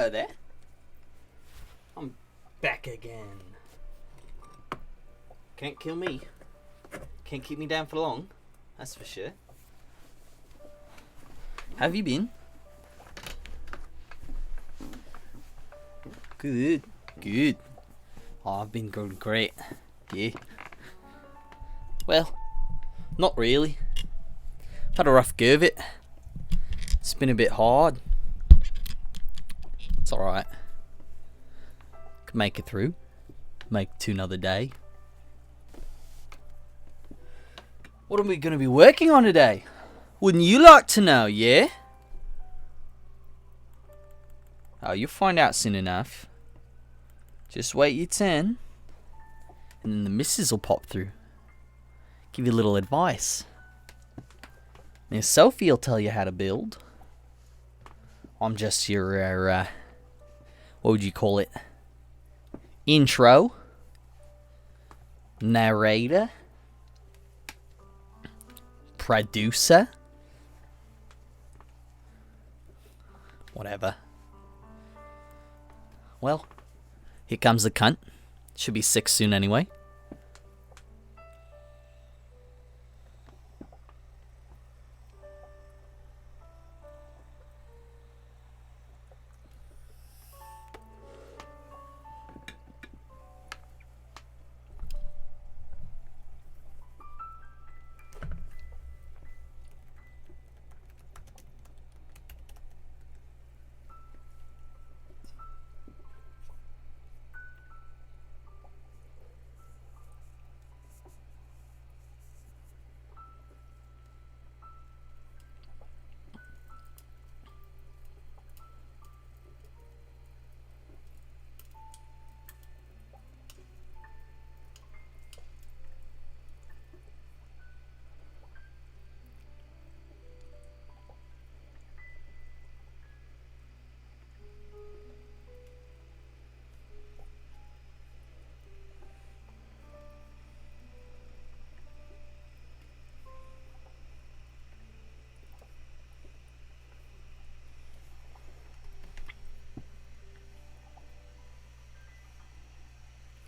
Hello there. I'm back again. Can't kill me. Can't keep me down for long. That's for sure. How have you been? Good. Good. Oh, I've been going great. Yeah. Well, not really. I've had a rough go of it. It's been a bit hard. It's alright. Can make it through. Make it to another day. What are we going to be working on today? Wouldn't you like to know, yeah? Oh, you'll find out soon enough. Just wait your turn. And then the missus will pop through. Give you a little advice. Miss Sophie will tell you how to build. I'm just your, what would you call it? Intro. Narrator. Producer. Whatever. Well, here comes the cunt. Should be 6 soon anyway.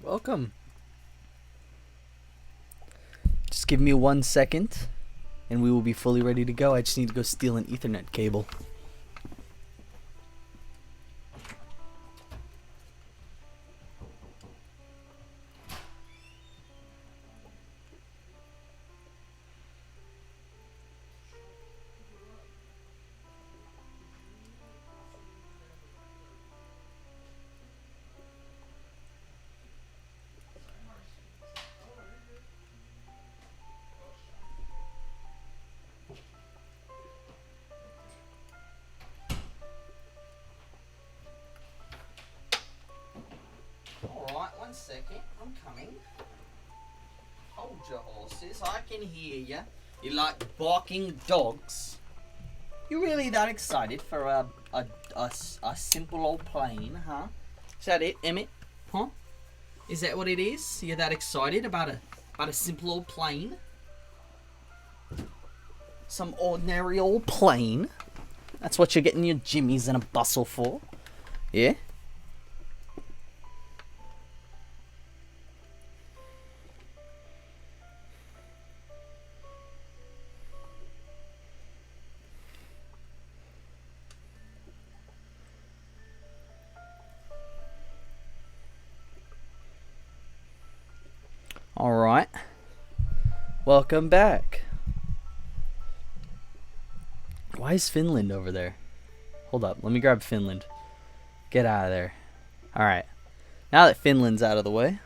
Welcome. Just give me 1 second and we will be fully ready to go. I just need to go steal an Ethernet cable. Alright, 1 second. I'm coming. Hold your horses. I can hear you. You like barking dogs. You really that excited for a simple old plane, huh? Is that it, Emmett? Huh? Is that what it is? You're that excited about a simple old plane? Some ordinary old plane? That's what you're getting your jimmies and a bustle for? Yeah? Alright. Welcome back. Why is Finland over there? Hold up, let me grab Finland. Get out of there. Alright. Now that Finland's out of the way,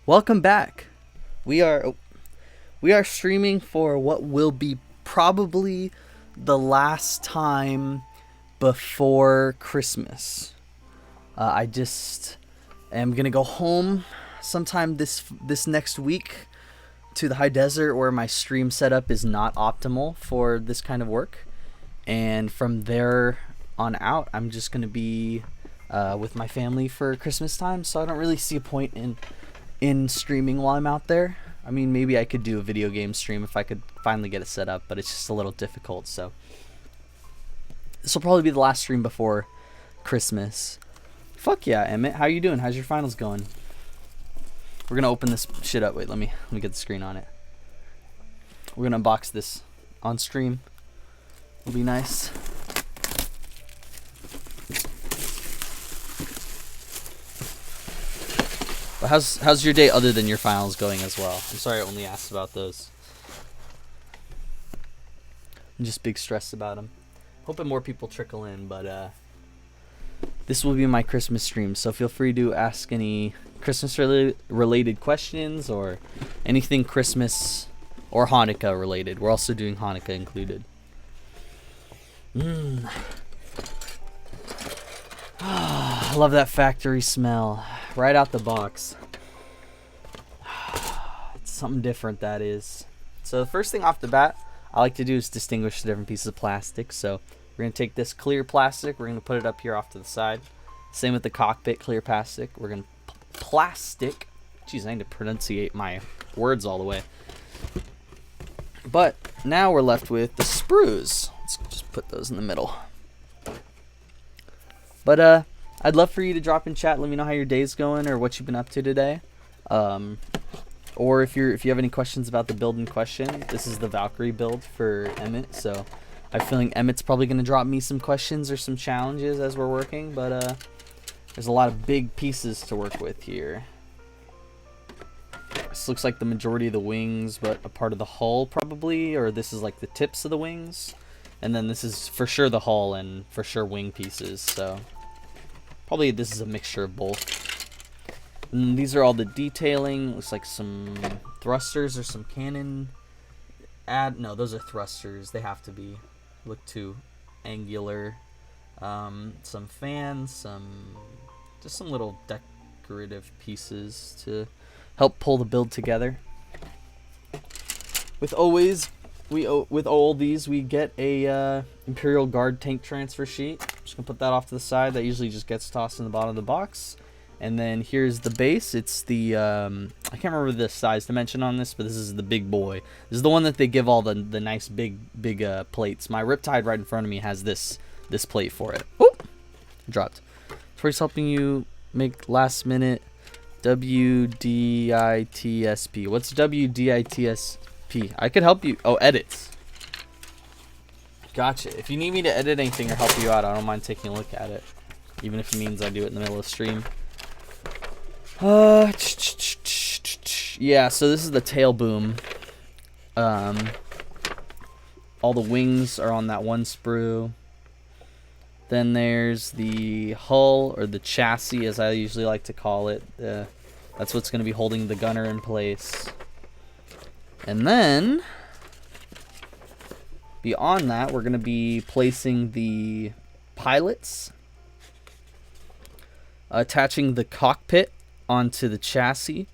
welcome back. We are streaming for what will be probably the last time before Christmas. I just am gonna go home sometime this next week to the high desert where my stream setup is not optimal for this kind of work, and from there on out I'm just gonna be with my family for Christmas time, so I don't really see a point in streaming while I'm out there. I mean, maybe I could do a video game stream if I could finally get it set up, but it's just a little difficult. So this will probably be the last stream before Christmas. Fuck yeah, Emmett. How you doing? How's your finals going? We're gonna open this shit up. Wait, let me get the screen on it. We're gonna unbox this on stream. It'll be nice. But how's your day other than your finals going as well? I'm sorry I only asked about those. I'm just big stressed about them. Hoping more people trickle in, but this will be my Christmas stream, so feel free to ask any Christmas related questions or anything Christmas or Hanukkah related. We're also doing Hanukkah included. I love that factory smell right out the box. It's something different, that is. So the first thing off the bat I like to do is distinguish the different pieces of plastic. So we're going to take this clear plastic, we're going to put it up here off to the side. Same with the cockpit clear plastic. We're going to plastic. Jeez, I need to pronunciate my words all the way. But now we're left with the sprues. Let's just put those in the middle. But I'd love for you to drop in chat. Let me know how your day's going or what you've been up to today. Or if you have any questions about the build in question. This is the Valkyrie build for Emmett. So I'm feeling Emmett's probably going to drop me some questions or some challenges as we're working. But there's a lot of big pieces to work with here. This looks like the majority of the wings, but a part of the hull probably. Or this is like the tips of the wings. And then this is for sure the hull and for sure wing pieces. So probably this is a mixture of both. And these are all the detailing. Looks like some thrusters or some cannon. No, those are thrusters. They have to be. Look too angular. Some fans. Just some little decorative pieces to help pull the build together. With all these, we get a Imperial Guard tank transfer sheet. Just gonna put that off to the side. That usually just gets tossed in the bottom of the box. And then here's the base. It's the I can't remember the size dimension on this, but this is the big boy. This is the one that they give all the nice big plates. My Riptide right in front of me has this plate for it. Oop, dropped. Tori's helping you make last minute WDITSP. What's WDITSP? I could help you. Oh, edits. Gotcha. If you need me to edit anything or help you out, I don't mind taking a look at it, even if it means I do it in the middle of the stream. Yeah, so this is the tail boom. All the wings are on that one sprue. Then there's the hull, or the chassis as I usually like to call it. That's what's going to be holding the gunner in place. And then beyond that, we're going to be placing the pilots, attaching the cockpit onto the chassis,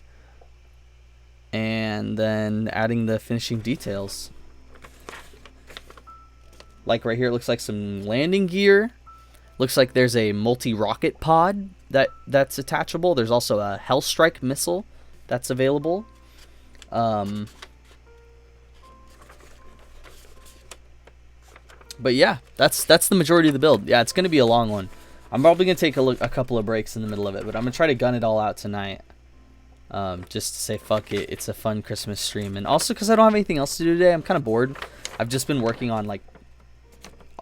and then adding the finishing details. Like right here, it looks like some landing gear. Looks like there's a multi-rocket pod that's attachable. There's also a Hellstrike missile that's available. But yeah, that's the majority of the build. Yeah, it's going to be a long one. I'm probably going to take a couple of breaks in the middle of it, but I'm going to try to gun it all out tonight. Just to say fuck it. It's a fun Christmas stream. And also because I don't have anything else to do today, I'm kind of bored. I've just been working on like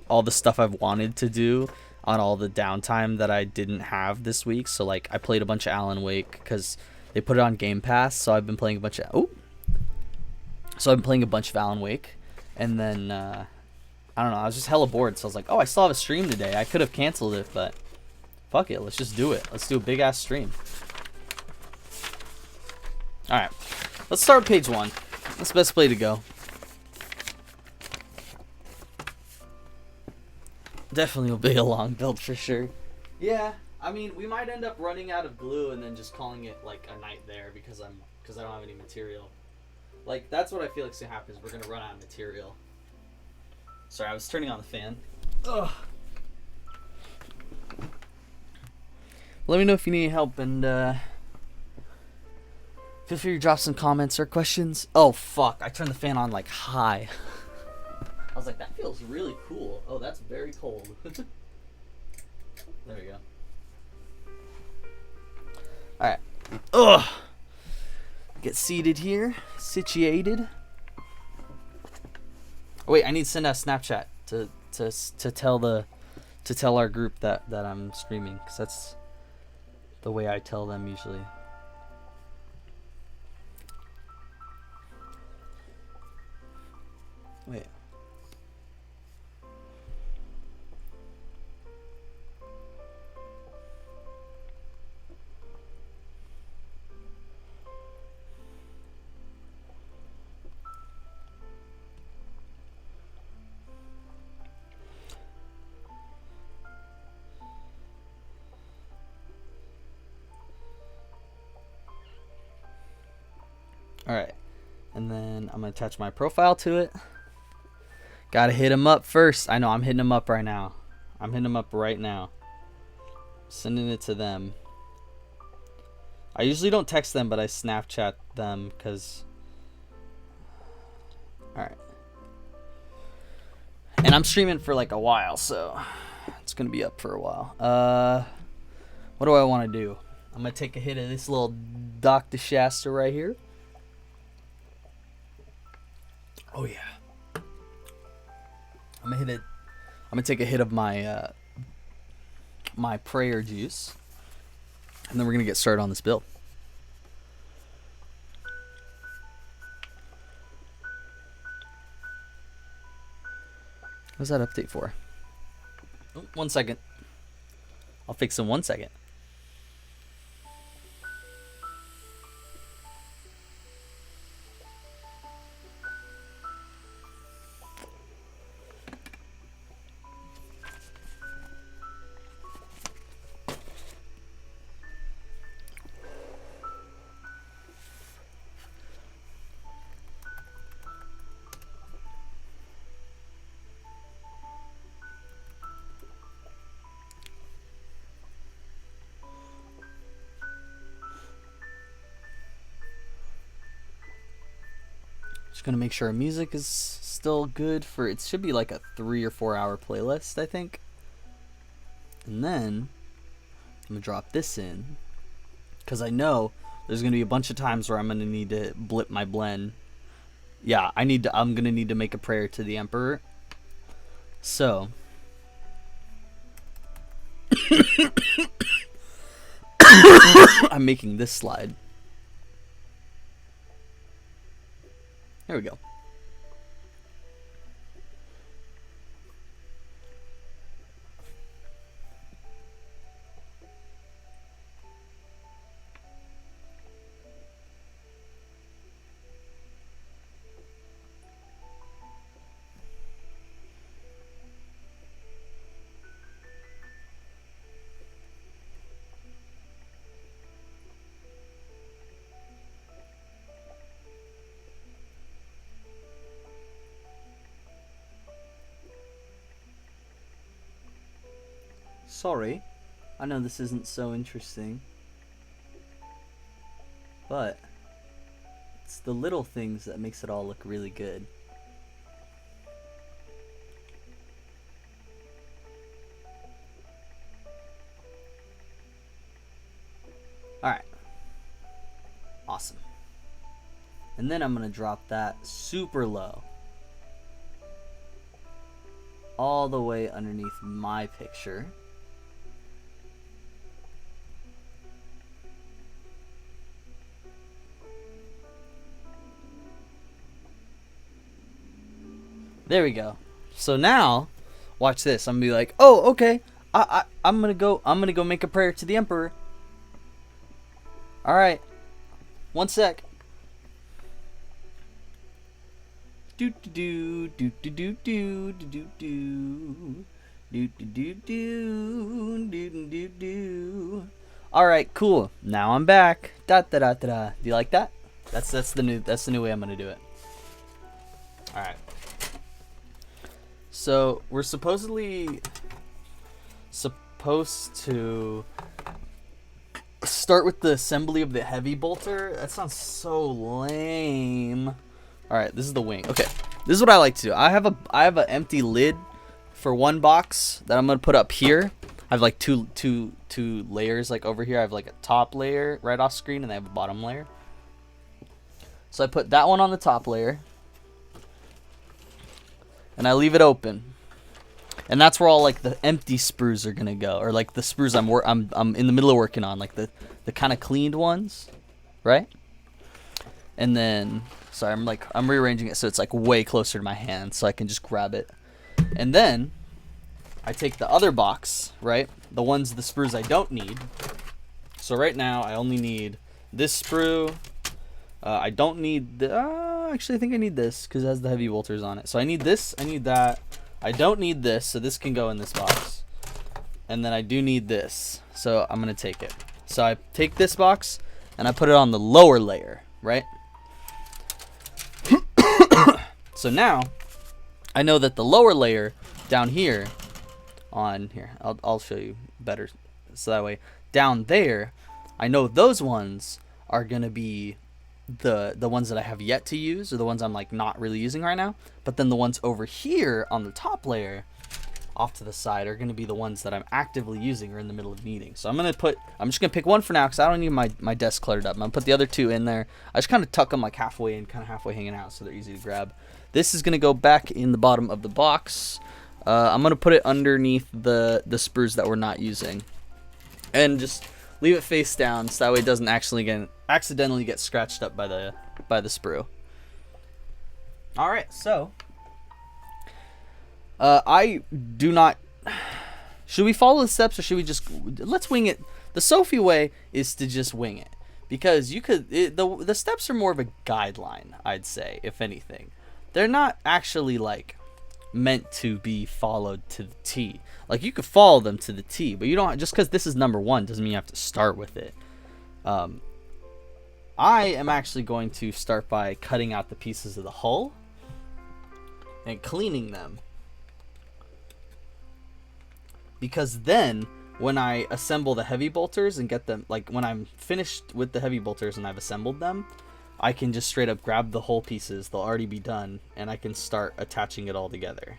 all the stuff I've wanted to do on all the downtime that I didn't have this week. So like I played a bunch of Alan Wake because they put it on Game Pass. So I've been playing a bunch of... Alan Wake. And then... I don't know, I was just hella bored, so I was like, oh, I still have a stream today. I could have canceled it, but fuck it, let's just do it. Let's do a big-ass stream. Alright, let's start with page 1. That's the best play to go. Definitely will be a long build for sure. Yeah, I mean, we might end up running out of glue and then just calling it, like, a night there because I don't have any material. Like, that's what I feel like's gonna happen, is we're gonna run out of material. Sorry, I was turning on the fan. Ugh. Let me know if you need help, and feel free to drop some comments or questions. Oh, fuck. I turned the fan on, like, high. I was like, that feels really cool. Oh, that's very cold. There we go. Alright. Ugh. Get seated here. Situated. Oh, wait, I need to send out Snapchat to tell our group that I'm streaming, because that's the way I tell them usually. Wait. Alright, and then I'm going to attach my profile to it. Gotta hit him up first. I know, I'm hitting him up right now. Sending it to them. I usually don't text them, but I Snapchat them because... Alright. And I'm streaming for like a while, so it's going to be up for a while. What do I want to do? I'm going to take a hit of this little Dr. Shasta right here. Oh yeah. I'm gonna take a hit of my my prayer juice, and then we're gonna get started on this build. What's that update for? Oh, 1 second. I'll fix in 1 second. Just gonna make sure our music is still good for, it should be like a 3 or 4 hour playlist, I think. And then I'm gonna drop this in, because I know there's gonna be a bunch of times where I'm gonna need to blip my blend. Yeah, I'm gonna need to make a prayer to the Emperor. So I'm making this slide. There we go. Sorry, I know this isn't so interesting, but it's the little things that makes it all look really good. Alright. Awesome. And then I'm going to drop that super low, all the way underneath my picture. There we go. So now, watch this. I'm gonna be like, oh, okay. I'm gonna go make a prayer to the Emperor. All right. 1 sec. Do do do do do do do do do do do do do do do. All right, cool. Now I'm back. Da da da da da. Do you like that? That's the new way I'm gonna do it. All right. So we're supposed to start with the assembly of the heavy bolter. That sounds so lame. All right, this is the wing. Okay, this is what I like to do. I have an empty lid for one box that I'm gonna put up here. I have like two layers like over here. I have like a top layer right off screen, and I have a bottom layer. So I put that one on the top layer, and I leave it open. And that's where all like the empty sprues are gonna go, or like the sprues I'm in the middle of working on, like the kind of cleaned ones, right? And then, sorry, I'm rearranging it so it's like way closer to my hand, so I can just grab it. And then I take the other box, right? The sprues I don't need. So right now I only need this sprue. I don't need the. Actually, I think I need this because it has the heavy bolters on it. So I need this. I need that. I don't need this, so this can go in this box. And then I do need this, so I'm gonna take it. So I take this box and I put it on the lower layer, right? So now I know that the lower layer down here, I'll show you better, so that way down there, I know those ones are gonna be the ones that I have yet to use, or the ones I'm like not really using right now. But then the ones over here on the top layer off to the side are going to be the ones that I'm actively using or in the middle of needing. So I'm just going to pick one for now because I don't need my desk cluttered up. I'm going to put the other two in there. I just kind of tuck them like halfway and kind of halfway hanging out so they're easy to grab. This is going to go back in the bottom of the box. I'm going to put it underneath the sprues that we're not using, and just leave it face down so that way it doesn't accidentally get scratched up by the sprue. All right, so I do not. Should we follow the steps, or should we just let's wing it? The Sophie way is to just wing it, because the steps are more of a guideline, I'd say, if anything. They're not actually like meant to be followed to the T. Like, you could follow them to the T, but you don't, just because this is number one doesn't mean you have to start with it. I am actually going to start by cutting out the pieces of the hull and cleaning them, because then when I assemble the heavy bolters and get them, like when I'm finished with the heavy bolters and I've assembled them, I can just straight up grab the whole pieces, they'll already be done, and I can start attaching it all together.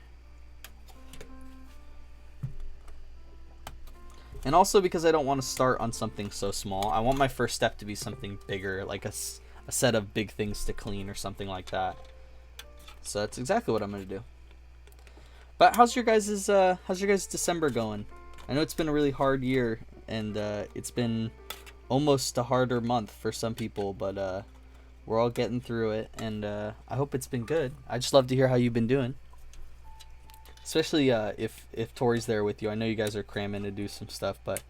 And also because I don't want to start on something so small, I want my first step to be something bigger, like a set of big things to clean or something like that. So that's exactly what I'm going to do. But how's your guys' December going? I know it's been a really hard year, and it's been almost a harder month for some people, but we're all getting through it, and I hope it's been good. I'd just love to hear how you've been doing. Especially if Tori's there with you. I know you guys are cramming to do some stuff, but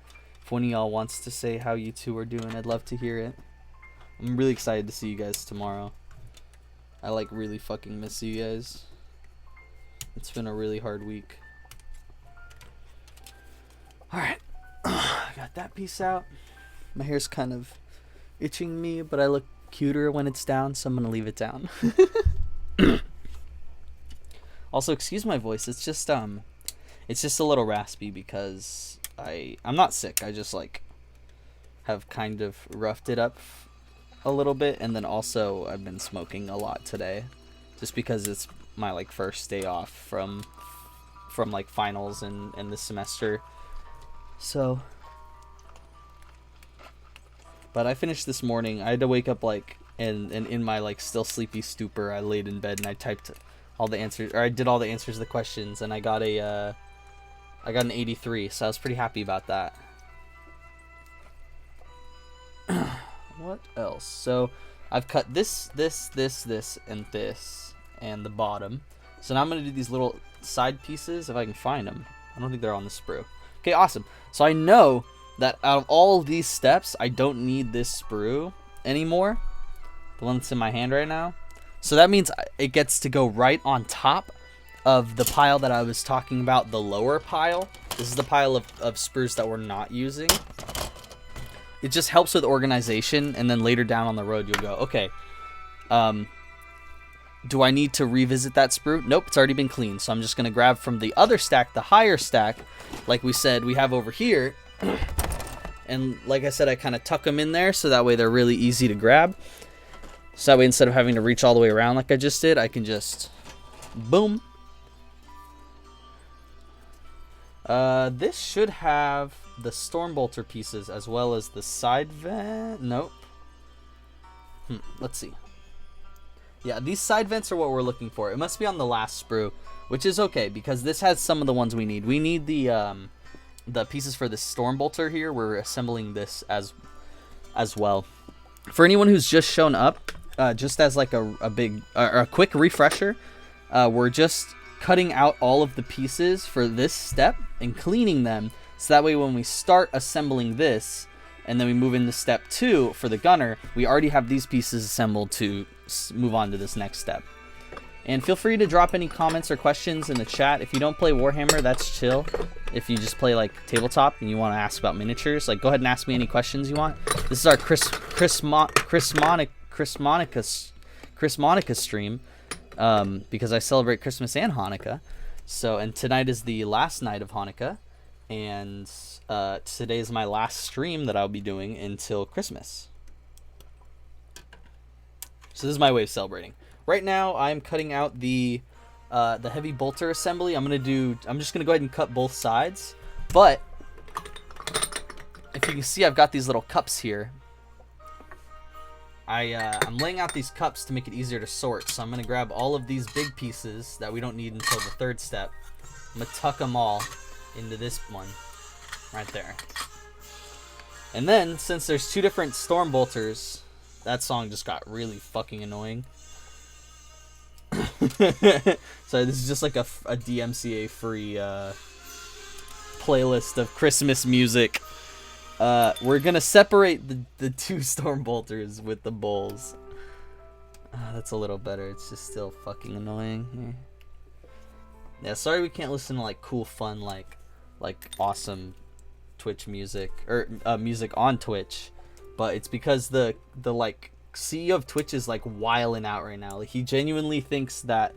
if one of y'all wants to say how you two are doing, I'd love to hear it. I'm really excited to see you guys tomorrow. I like really fucking miss you guys. It's been a really hard week. Alright. I got that piece out. My hair's kind of itching me, but I look cuter when it's down, so I'm gonna leave it down. Also, excuse my voice. It's just a little raspy because I'm not sick. I just like have kind of roughed it up a little bit, and then also I've been smoking a lot today, just because it's my like first day off from like finals and this semester. So, but I finished this morning. I had to wake up like and in my like still sleepy stupor, I laid in bed and I typed all the answers, or I did all the answers to the questions, and I got an 83, so I was pretty happy about that. What else? So I've cut this, and this, and the bottom. So now I'm going to do these little side pieces, if I can find them. I don't think they're on the sprue. Okay, awesome. So I know that out of all of these steps, I don't need this sprue anymore, the one that's in my hand right now. So that means it gets to go right on top of the pile that I was talking about, the lower pile. This is the pile of sprues that we're not using. It just helps with organization, and then later down on the road you'll go, okay, do I need to revisit that sprue? Nope, it's already been cleaned. So I'm just going to grab from the other stack, the higher stack, like we said we have over here. And like I said, I kind of tuck them in there so that way they're really easy to grab. So that way, instead of having to reach all the way around like I just did, I can just boom. This should have the Stormbolter pieces as well as the side vent. Nope. Let's see. Yeah, these side vents are what we're looking for. It must be on the last sprue, which is okay because this has some of the ones we need. We need the pieces for the Stormbolter here. We're assembling this as well. For anyone who's just shown up, just as like a quick refresher, we're just cutting out all of the pieces for this step and cleaning them, so that way when we start assembling this and then we move into step 2 for the gunner, we already have these pieces assembled to move on to this next step. And feel free to drop any comments or questions in the chat. If you don't play Warhammer, that's chill. If you just play like tabletop and you want to ask about miniatures, like go ahead and ask me any questions you want. This is our Christmanukkah stream, because I celebrate Christmas and Hanukkah. So, and tonight is the last night of Hanukkah, and today is my last stream that I'll be doing until Christmas. So this is my way of celebrating. Right now, I'm cutting out the heavy bolter assembly. I'm just gonna go ahead and cut both sides. But if you can see, I've got these little cups here. I'm laying out these cups to make it easier to sort. So I'm gonna grab all of these big pieces that we don't need until the third step. I'm gonna tuck them all into this one right there. And then, since there's 2 different Stormbolters, that song just got really fucking annoying. Sorry, this is just like a DMCA free playlist of Christmas music. We're gonna separate the 2 Stormbolters with the bowls. That's a little better. It's just still fucking annoying here. Yeah, sorry we can't listen to like cool, fun, like awesome Twitch music or music on Twitch, but it's because the like CEO of Twitch is like wilding out right now. Like, he genuinely thinks that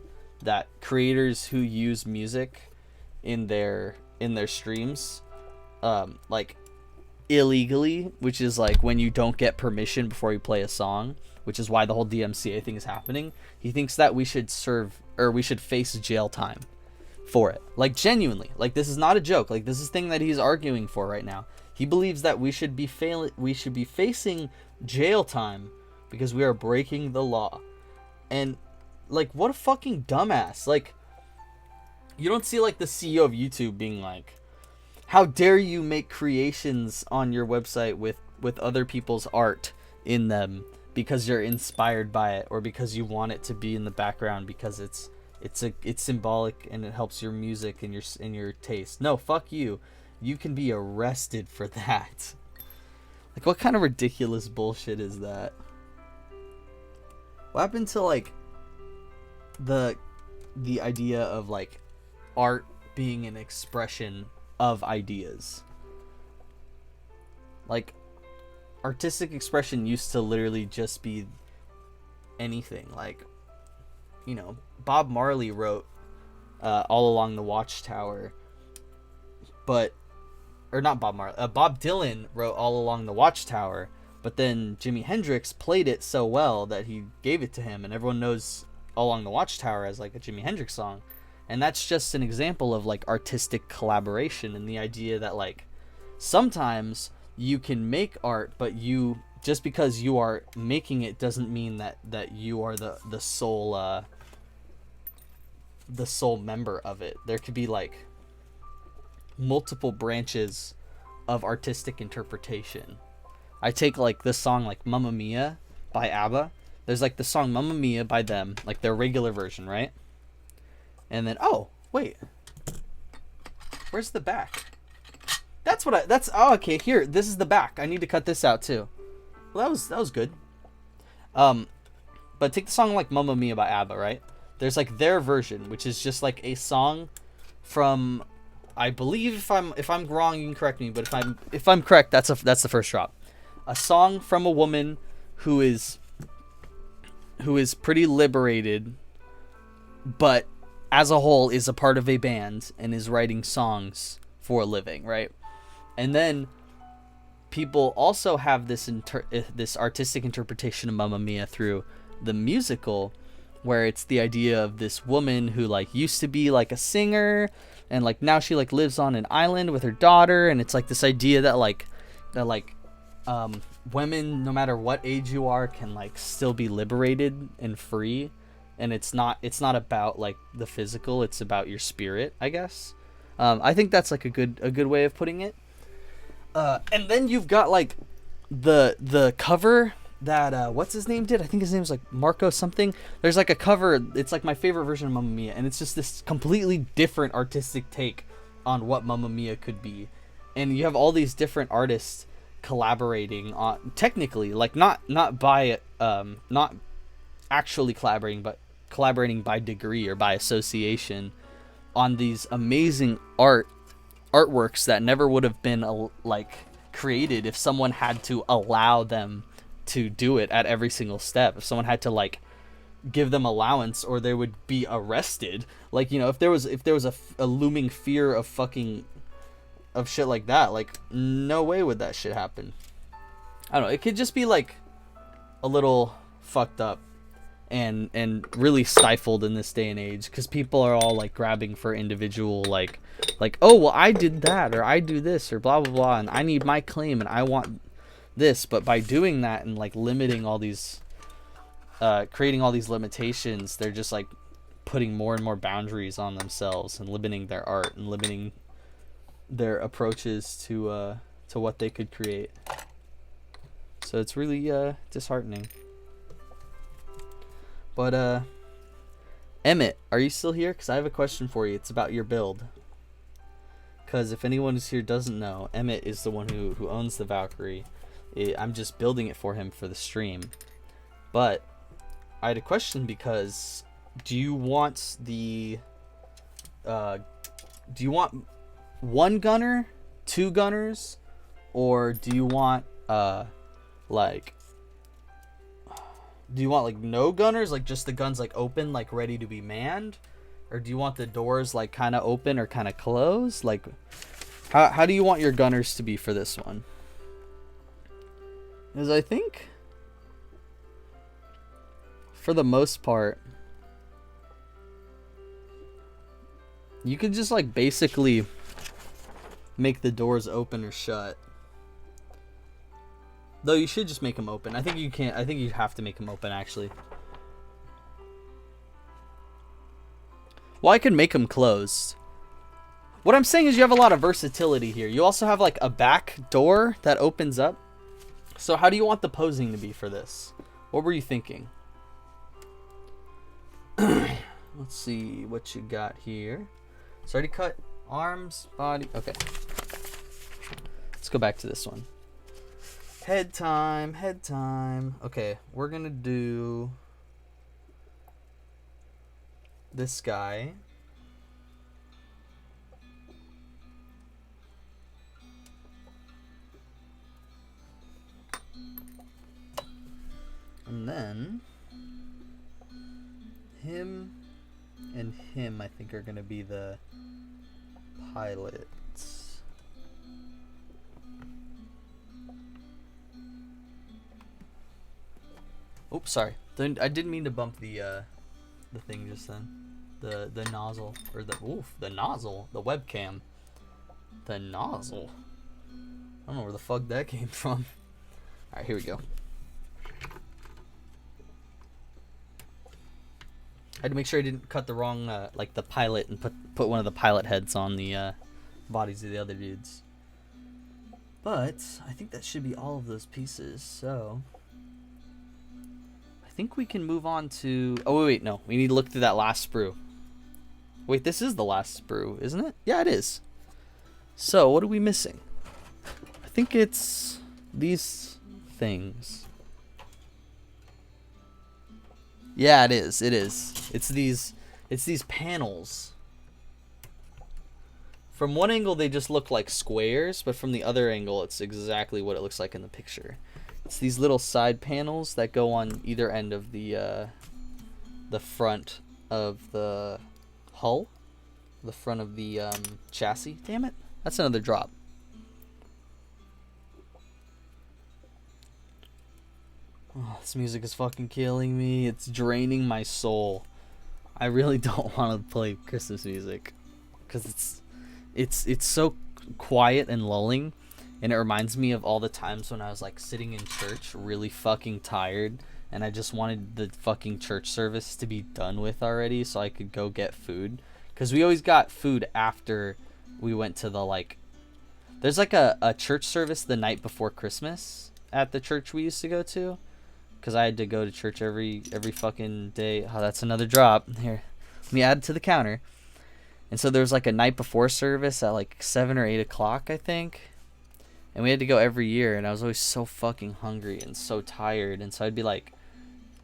creators who use music in their streams, like illegally, which is like when you don't get permission before you play a song, which is why the whole DMCA thing is happening. He thinks that we should face jail time for it. Like, genuinely, like, this is not a joke. Like, this is the thing that he's arguing for right now. He believes that we should be facing jail time because we are breaking the law. And like, what a fucking dumbass. Like, you don't see like the CEO of YouTube being like, how dare you make creations on your website with other people's art in them because you're inspired by it, or because you want it to be in the background because it's symbolic and it helps your music and your taste. No, fuck you. You can be arrested for that. Like, what kind of ridiculous bullshit is that? What happened to like the idea of like art being an expression of ideas? Like, artistic expression used to literally just be anything. Like, you know, Bob Marley wrote All Along the Watchtower, but, or not Bob Marley, Bob Dylan wrote All Along the Watchtower, but then Jimi Hendrix played it so well that he gave it to him, and everyone knows All Along the Watchtower as like a Jimi Hendrix song. And that's just an example of like artistic collaboration, and the idea that like sometimes you can make art, but you, just because you are making it doesn't mean that you are the sole member of it. There could be like multiple branches of artistic interpretation. I take like this song like Mamma Mia by ABBA. There's like the song Mamma Mia by them, like their regular version, right? And then, oh, wait. Where's the back? Oh, okay, here. This is the back. I need to cut this out too. Well, that was good. But take the song like Mamma Mia by ABBA, right? There's like their version, which is just like a song from, I believe, if I'm wrong, you can correct me, but if I'm correct, that's the first drop. A song from a woman who is pretty liberated, but as a whole is a part of a band and is writing songs for a living, right? And then people also have this artistic interpretation of Mamma Mia through the musical, where it's the idea of this woman who like used to be like a singer, and like now she like lives on an island with her daughter, and it's like this idea that women, no matter what age you are, can like still be liberated and free, and it's not about like the physical, it's about your spirit, I guess. I think that's like a good way of putting it. And then you've got like the cover that what's his name did. I think his name's like Marco something. There's like a cover, it's like my favorite version of Mamma Mia, and it's just this completely different artistic take on what Mamma Mia could be. And you have all these different artists collaborating on, technically, like not actually collaborating, but collaborating by degree or by association on these amazing artworks that never would have been like created if someone had to allow them to do it at every single step. If someone had to like give them allowance, or they would be arrested. Like, you know, if there was a looming fear of shit like that, like no way would that shit happen. I don't know, it could just be like a little fucked up and really stifled in this day and age, because people are all like grabbing for individual like oh well, I did that, or I do this, or blah blah blah, and I need my claim and I want this. But by doing that and like limiting all these creating all these limitations, they're just like putting more and more boundaries on themselves and limiting their art and limiting their approaches to what they could create. So it's really disheartening. But Emmett, are you still here? Because I have a question for you. It's about your build. Because if anyone who's here doesn't know, Emmett is the one who owns the Valkyrie. I'm just building it for him for the stream. But I had a question, because do you want one gunner, two gunners, or do you want like no gunners, like just the guns like open, like ready to be manned? Or do you want the doors like kind of open or kind of closed? Like how do you want your gunners to be for this one? Because I think for the most part you could just like basically make the doors open or shut. Though you should just make them open. I think you can't. I think you have to make them open, actually. Well, I could make them closed. What I'm saying is you have a lot of versatility here. You also have like a back door that opens up. So how do you want the posing to be for this? What were you thinking? Let's see what you got here. It's already cut. Arms, body. Okay. Let's go back to this one. Head time, head time. Okay, we're gonna do this guy. And then him and him, I think, are gonna be the pilots. Oops, sorry. I didn't mean to bump the thing just then. The nozzle, or the nozzle, the webcam. The nozzle. I don't know where the fuck that came from. All right, here we go. I had to make sure I didn't cut the wrong, like the pilot, and put one of the pilot heads on the bodies of the other dudes. But I think that should be all of those pieces. So I think we can move on to. Oh wait, no, we need to look through that last sprue. Wait, this is the last sprue, isn't it? Yeah, it is. So what are we missing? I think it's these things. Yeah, it is. It is. It's these panels. From one angle, they just look like squares, but from the other angle, it's exactly what it looks like in the picture. It's these little side panels that go on either end of the front of the hull, the front of the chassis. Damn it! That's another drop. Oh, this music is fucking killing me. It's draining my soul. I really don't want to play Christmas music because It's so quiet and lulling, and it reminds me of all the times when I was like sitting in church really fucking tired, and I just wanted the fucking church service to be done with already so I could go get food, because we always got food after we went to the like, there's like a church service the night before Christmas at the church we used to go to, because I had to go to church every fucking day. Oh, that's another drop. Here, let me add it to the counter. And so there was like a night before service at like 7 or 8 o'clock, I think. And we had to go every year, and I was always so fucking hungry and so tired. And so I'd be like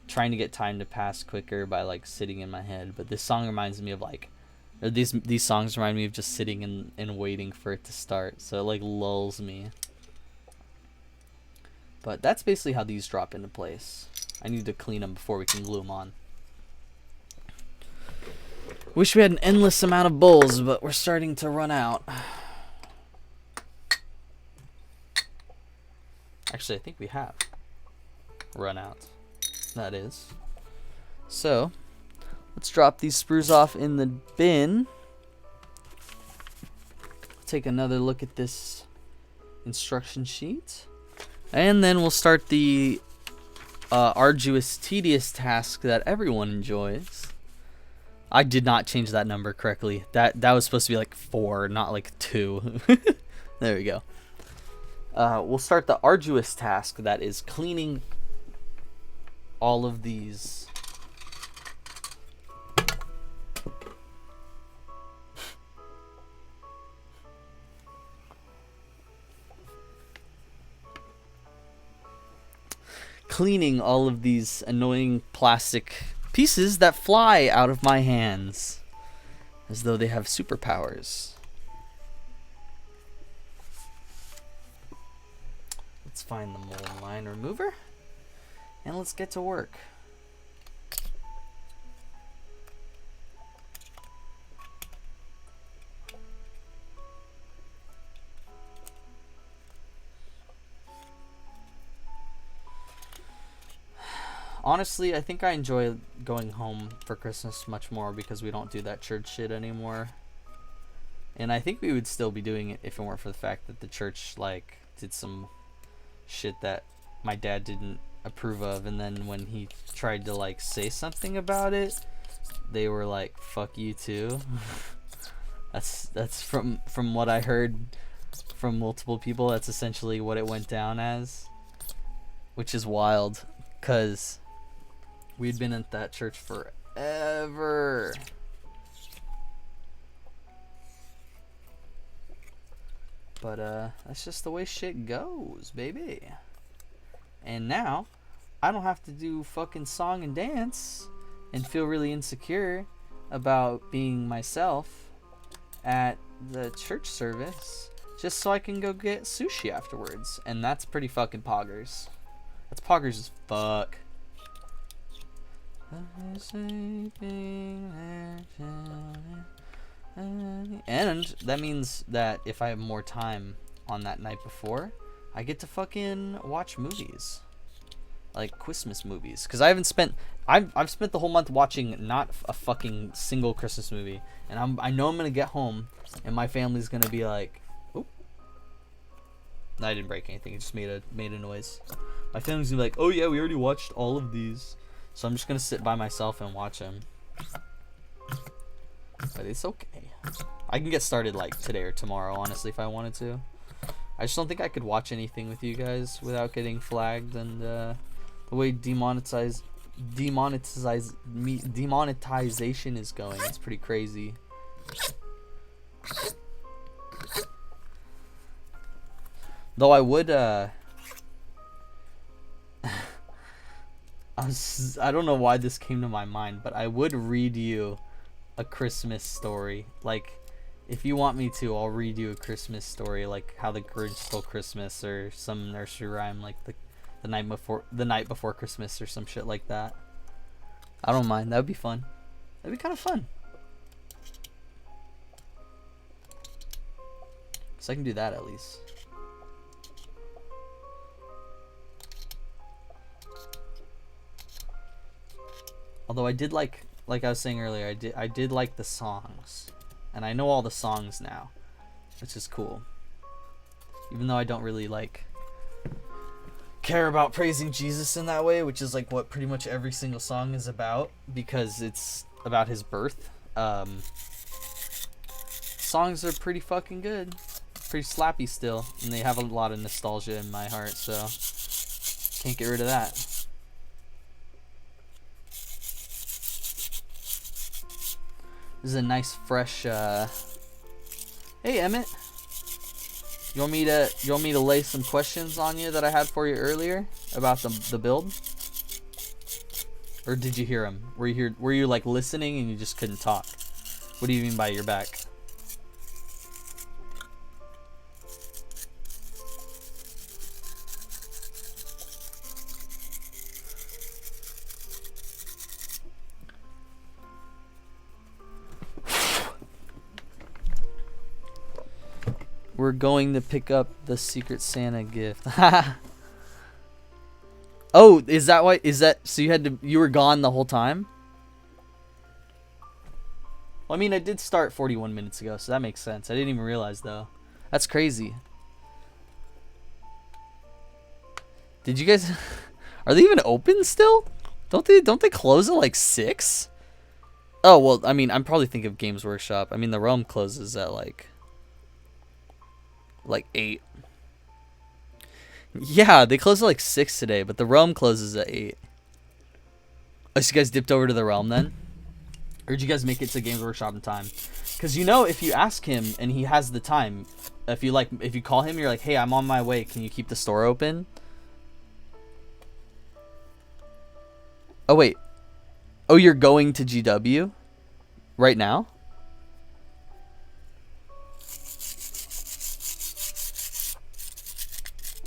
trying to get time to pass quicker by like sitting in my head. But this song reminds me of like, or these songs remind me of just sitting and waiting for it to start. So it like lulls me. But that's basically how these drop into place. I need to clean them before we can glue them on. Wish we had an endless amount of bowls, but we're starting to run out. Actually, I think we have run out. That is. So, let's drop these sprues off in the bin. Take another look at this instruction sheet. And then we'll start the arduous, tedious task that everyone enjoys. I did not change that number correctly. That was supposed to be like 4, not like 2. There we go. We'll start the arduous task that is cleaning all of these. Cleaning all of these annoying plastic pieces that fly out of my hands as though they have superpowers. Let's find the mold line remover and let's get to work. Honestly, I think I enjoy going home for Christmas much more because we don't do that church shit anymore. And I think we would still be doing it if it weren't for the fact that the church, like, did some shit that my dad didn't approve of. And then when he tried to, like, say something about it, they were like, fuck you too. That's from what I heard from multiple people. That's essentially what it went down as. Which is wild, because we'd been at that church forever. But that's just the way shit goes, baby. And now I don't have to do fucking song and dance and feel really insecure about being myself at the church service just so I can go get sushi afterwards. And that's pretty fucking poggers. That's poggers as fuck. And that means that if I have more time on that night before, I get to fucking watch movies, like Christmas movies. Because I've spent the whole month watching not a fucking single Christmas movie, and I know I'm gonna get home and my family's gonna be like, "Oop, no, I didn't break anything. It just made a noise." My family's gonna be like, "Oh yeah, we already watched all of these." So I'm just gonna sit by myself and watch them. But it's okay. I can get started like today or tomorrow, honestly, if I wanted to. I just don't think I could watch anything with you guys without getting flagged, and the way demonetization is going, it's pretty crazy. Though I would I don't know why this came to my mind, but I would read you a Christmas story. Like, if you want me to, I'll read you a Christmas story, like how the Grinch stole Christmas, or some nursery rhyme, like the night before Christmas, or some shit like that. I don't mind. That would be fun. That'd be kind of fun. So I can do that at least. Although I did like I was saying earlier, I did like the songs, and I know all the songs now. which is cool. Even though I don't really like care about praising Jesus in that way, which is like what pretty much every single song is about, because it's about his birth. Songs are pretty fucking good, pretty slappy still, and they have a lot of nostalgia in my heart, so can't get rid of that. This is a nice fresh hey Emmett, you want me to lay some questions on you that I had for you earlier about the build? Or did you hear him? Were you like listening and you just couldn't talk? What do you mean by your back? We're going to pick up the Secret Santa gift. Oh, is that why? Is that so? You were gone the whole time? Well, I mean, I did start 41 minutes ago, so that makes sense. I didn't even realize though. That's crazy. Did you guys? Are they even open still? Don't they close at like 6? Oh well, I mean, I'm probably thinking of Games Workshop. I mean, the Realm closes at like 8. Yeah, they close at like 6 today, but the Realm closes at 8. Oh, so you guys dipped over to the Realm then? Or did you guys make it to Games Workshop in time? Because you know, if you ask him and he has the time, if you call him, you're like, hey, I'm on my way, can you keep the store open? Oh wait. Oh, you're going to GW right now?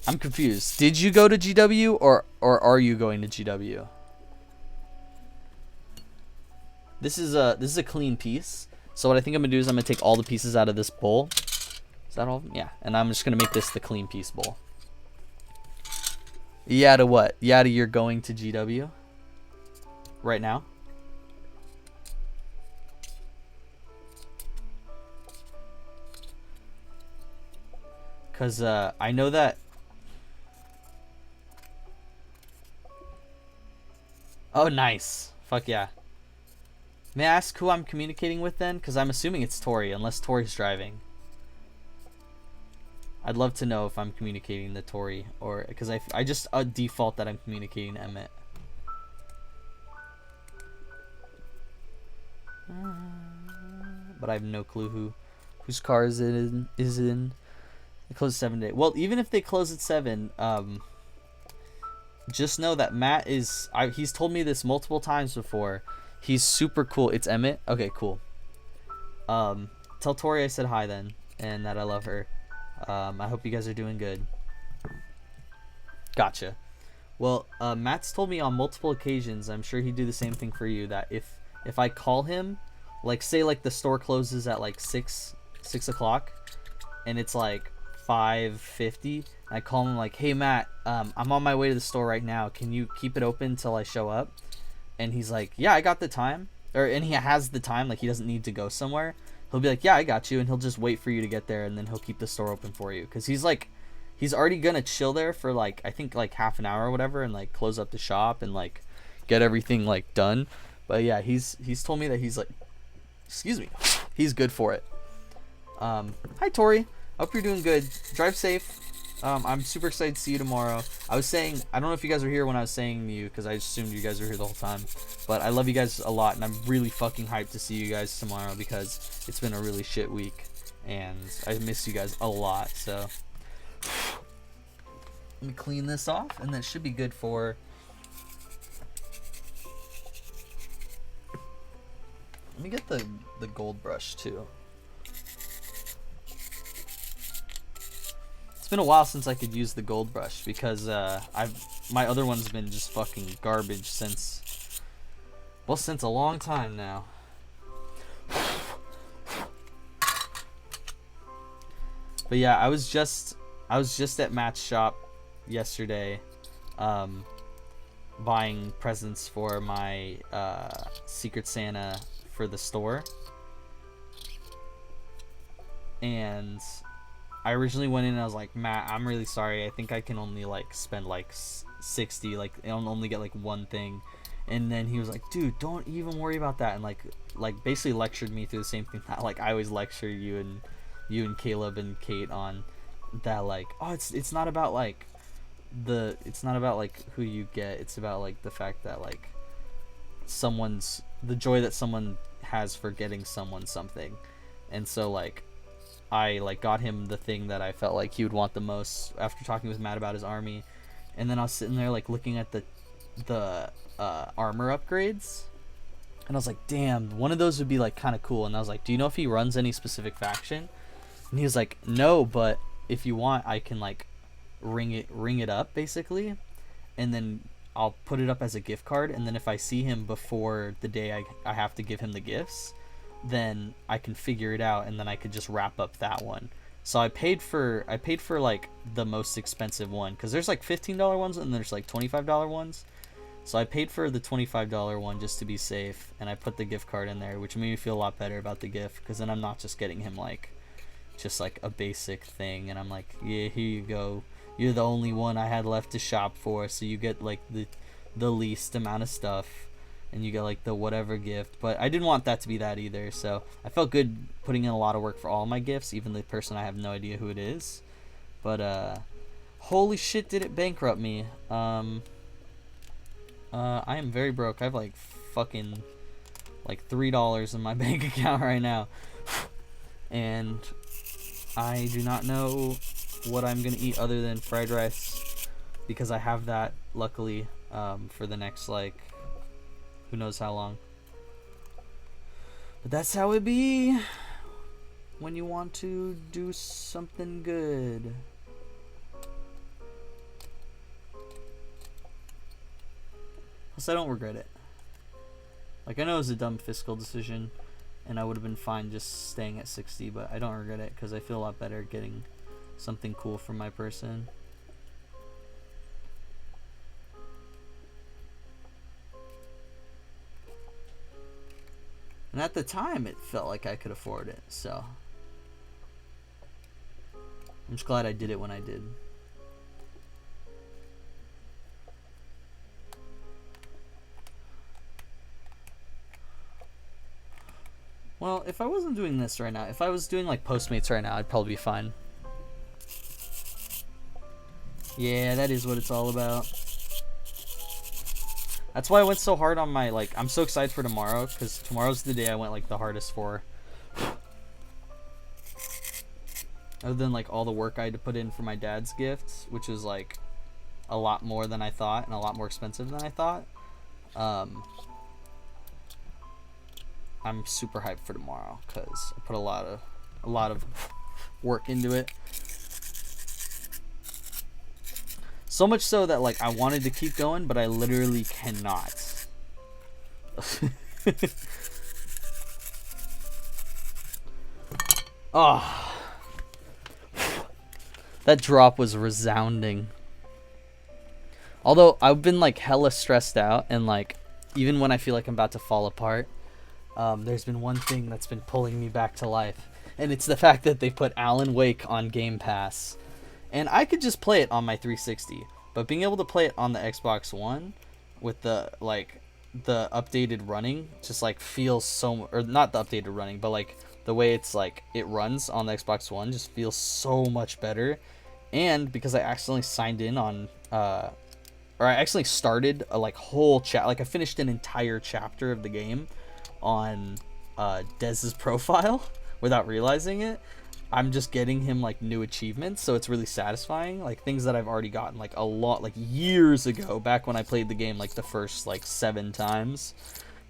I'm confused. Did you go to GW or are you going to GW? This is a clean piece. So what I think I'm gonna do is I'm gonna take all the pieces out of this bowl. Is that all of them? Yeah. And I'm just gonna make this the clean piece bowl. Yeah to what? Yeah to you're going to GW right now? Cause I know that. Oh, nice. Fuck yeah. May I ask who I'm communicating with then? Because I'm assuming it's Tori, unless Tori's driving. I'd love to know if I'm communicating to Tori, or because I just default that I'm communicating to Emmett. But I have no clue whose car is in. They close 7 days. Well, even if they close at 7, just know that Matt is. He's told me this multiple times before. He's super cool. It's Emmett. Okay, cool. Tell Tori I said hi then, and that I love her. I hope you guys are doing good. Gotcha. Well, Matt's told me on multiple occasions. I'm sure he'd do the same thing for you. That if I call him, like say like the store closes at like 6 o'clock, and it's like 5:50. I call him like, hey Matt, I'm on my way to the store right now. Can you keep it open till I show up? And he's like, yeah, I got the time. And he has the time, like he doesn't need to go somewhere. He'll be like, yeah, I got you, and he'll just wait for you to get there, and then he'll keep the store open for you. Because he's already gonna chill there for like, I think like half an hour or whatever, and like close up the shop and like get everything like done. But yeah, he's told me that he's like, excuse me, he's good for it. Hi Tori, hope you're doing good. Drive safe. I'm super excited to see you tomorrow. I was saying, I don't know if you guys were here when I was saying to you, because I assumed you guys were here the whole time. But I love you guys a lot, and I'm really fucking hyped to see you guys tomorrow, because it's been a really shit week, and I miss you guys a lot. So let me clean this off, and that should be good for. Let me get the gold brush too. It's been a while since I could use the gold brush, because my other one's been just fucking garbage since a long time now. But yeah, I was just at Matt's shop yesterday, buying presents for my Secret Santa for the store. and I originally went in and I was like, Matt, I'm really sorry. I think I can only like spend like 60. Like I'll only get like one thing. And then he was like, dude, don't even worry about that. And like basically lectured me through the same thing that like I always lecture you and Caleb and Kate on, that like, oh, it's not about like it's not about like who you get. It's about like the fact that like the joy that someone has for getting someone something. And so like I like got him the thing that I felt like he would want the most after talking with Matt about his army. And then I was sitting there like looking at the armor upgrades, and I was like, damn, one of those would be like kind of cool. And I was like, do you know if he runs any specific faction? And he was like, no, but if you want, I can like ring it up basically, and then I'll put it up as a gift card, and then if I see him before the day I have to give him the gifts, then I can figure it out, and then I could just wrap up that one. So I paid for like the most expensive one, because there's like $15 ones and there's like $25 ones. So I paid for the $25 one just to be safe, and I put the gift card in there, which made me feel a lot better about the gift, because then I'm not just getting him like just like a basic thing, and I'm like, yeah, here you go, you're the only one I had left to shop for, so you get like the least amount of stuff, and you get like the whatever gift. But I didn't want that to be that either, so I felt good putting in a lot of work for all my gifts, even the person I have no idea who it is. But holy shit, did it bankrupt me. I am very broke. I have like fucking like $3 in my bank account right now, and I do not know what I'm gonna eat other than fried rice, because I have that luckily for the next like who knows how long. But that's how it be when you want to do something good. Plus I don't regret it. Like, I know it was a dumb fiscal decision, and I would have been fine just staying at 60, but I don't regret it, because I feel a lot better getting something cool from my person. And at the time, it felt like I could afford it, so I'm just glad I did it when I did. Well, if I wasn't doing this right now, if I was doing like Postmates right now, I'd probably be fine. Yeah, that is what it's all about. That's why I went so hard on my, like, I'm so excited for tomorrow, because tomorrow's the day I went like the hardest for. Other than like all the work I had to put in for my dad's gifts, which is like a lot more than I thought and a lot more expensive than I thought. I'm super hyped for tomorrow, because I put a lot of work into it. So much so that like I wanted to keep going, but I literally cannot. Oh, that drop was resounding. Although I've been like hella stressed out, and like even when I feel like I'm about to fall apart, there's been one thing that's been pulling me back to life, and it's the fact that they put Alan Wake on Game Pass. And I could just play it on my 360, but being able to play it on the Xbox One with the updated running just like feels so, or not the updated running, but like the way it's like it runs on the Xbox One just feels so much better. And because I accidentally signed in on or I actually started a like whole like I finished an entire chapter of the game on Dez's profile without realizing it. I'm just getting him like new achievements, so it's really satisfying, like things that I've already gotten like a lot, like years ago, back when I played the game like the first like 7 times.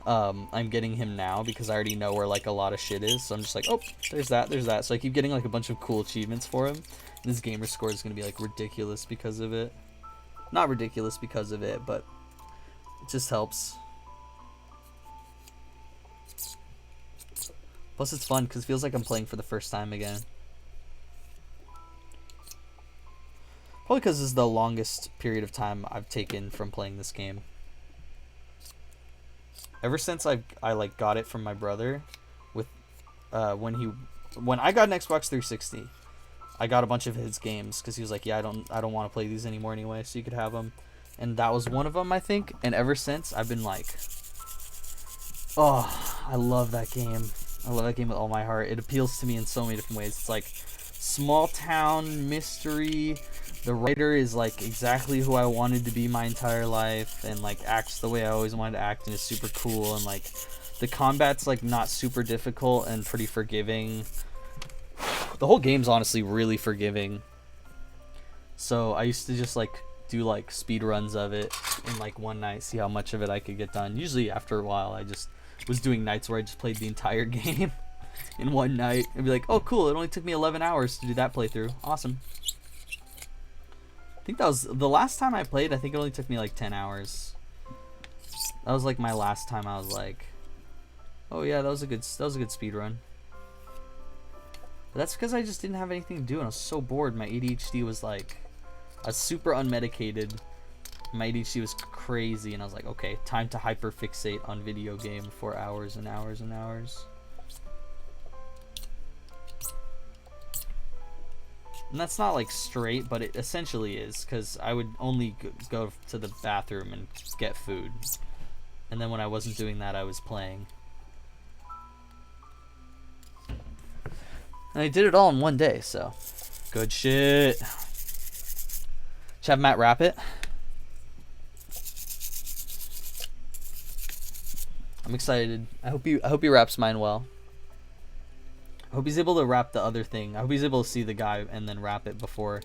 I'm getting him now because I already know where like a lot of shit is, so I'm just like, oh, there's that, so I keep getting like a bunch of cool achievements for him, and his gamer score is gonna be like ridiculous because of it. Not ridiculous because of it, but it just helps. Plus it's fun because it feels like I'm playing for the first time again. Probably because this is the longest period of time I've taken from playing this game. Ever since I like got it from my brother, with when he when I got an Xbox 360, I got a bunch of his games because he was like, yeah, I don't want to play these anymore anyway, so you could have them. And that was one of them, I think. And ever since, I've been like, oh, I love that game. I love that game with all my heart. It appeals to me in so many different ways. It's like small town mystery. The writer is like exactly who I wanted to be my entire life, and like acts the way I always wanted to act, and is super cool. And like the combat's like not super difficult and pretty forgiving. The whole game's honestly really forgiving. So I used to just like do like speed runs of it in like one night, see how much of it I could get done. Usually after a while, I just was doing nights where I just played the entire game in one night and be like, oh cool, it only took me 11 hours to do that playthrough. Awesome. I think that was the last time I played. I think it only took me like 10 hours. That was like my last time I was like, oh yeah, that was a good speed run. But that's because I just didn't have anything to do and I was so bored. My ADHD was like, I was super unmedicated. My ADHD was crazy and I was like, okay, time to hyperfixate on video game for hours and hours and hours. And that's not like straight, but it essentially is, because I would only go to the bathroom and get food. And then when I wasn't doing that, I was playing. And I did it all in one day, so good shit. Should have Matt wrap it. I'm excited. I hope he wraps mine well. I hope he's able to wrap the other thing. I hope he's able to see the guy and then wrap it before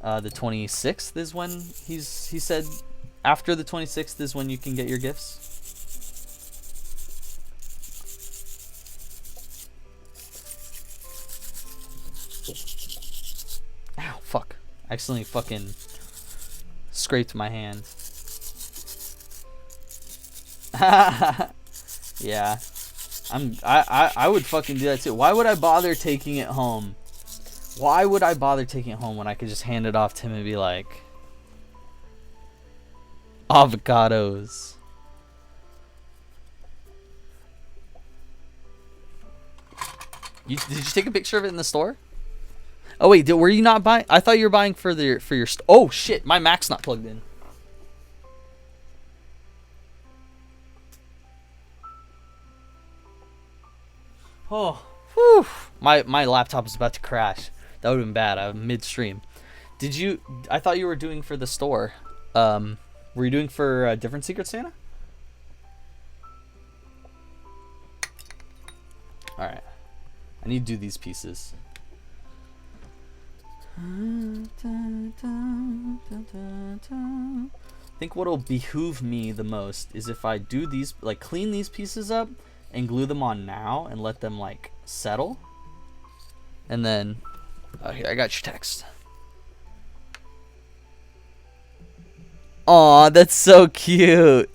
the 26th is when he said after the 26th is when you can get your gifts. Ow, fuck. I accidentally fucking scraped my hand. Yeah. I would fucking do that too. Why would I bother taking it home? Why would I bother taking it home when I could just hand it off to him and be like, avocados. Did you take a picture of it in the store? Oh wait, were you not buying? I thought you were buying for your oh shit, my Mac's not plugged in. Oh, whew. My laptop is about to crash. That would have been bad. I'm midstream. Did you? I thought you were doing for the store. Were you doing for a different Secret Santa? All right. I need to do these pieces. I think what'll behoove me the most is if I do these, like clean these pieces up and glue them on now and let them like settle. And then, oh, here, I got your text. Aw, that's so cute.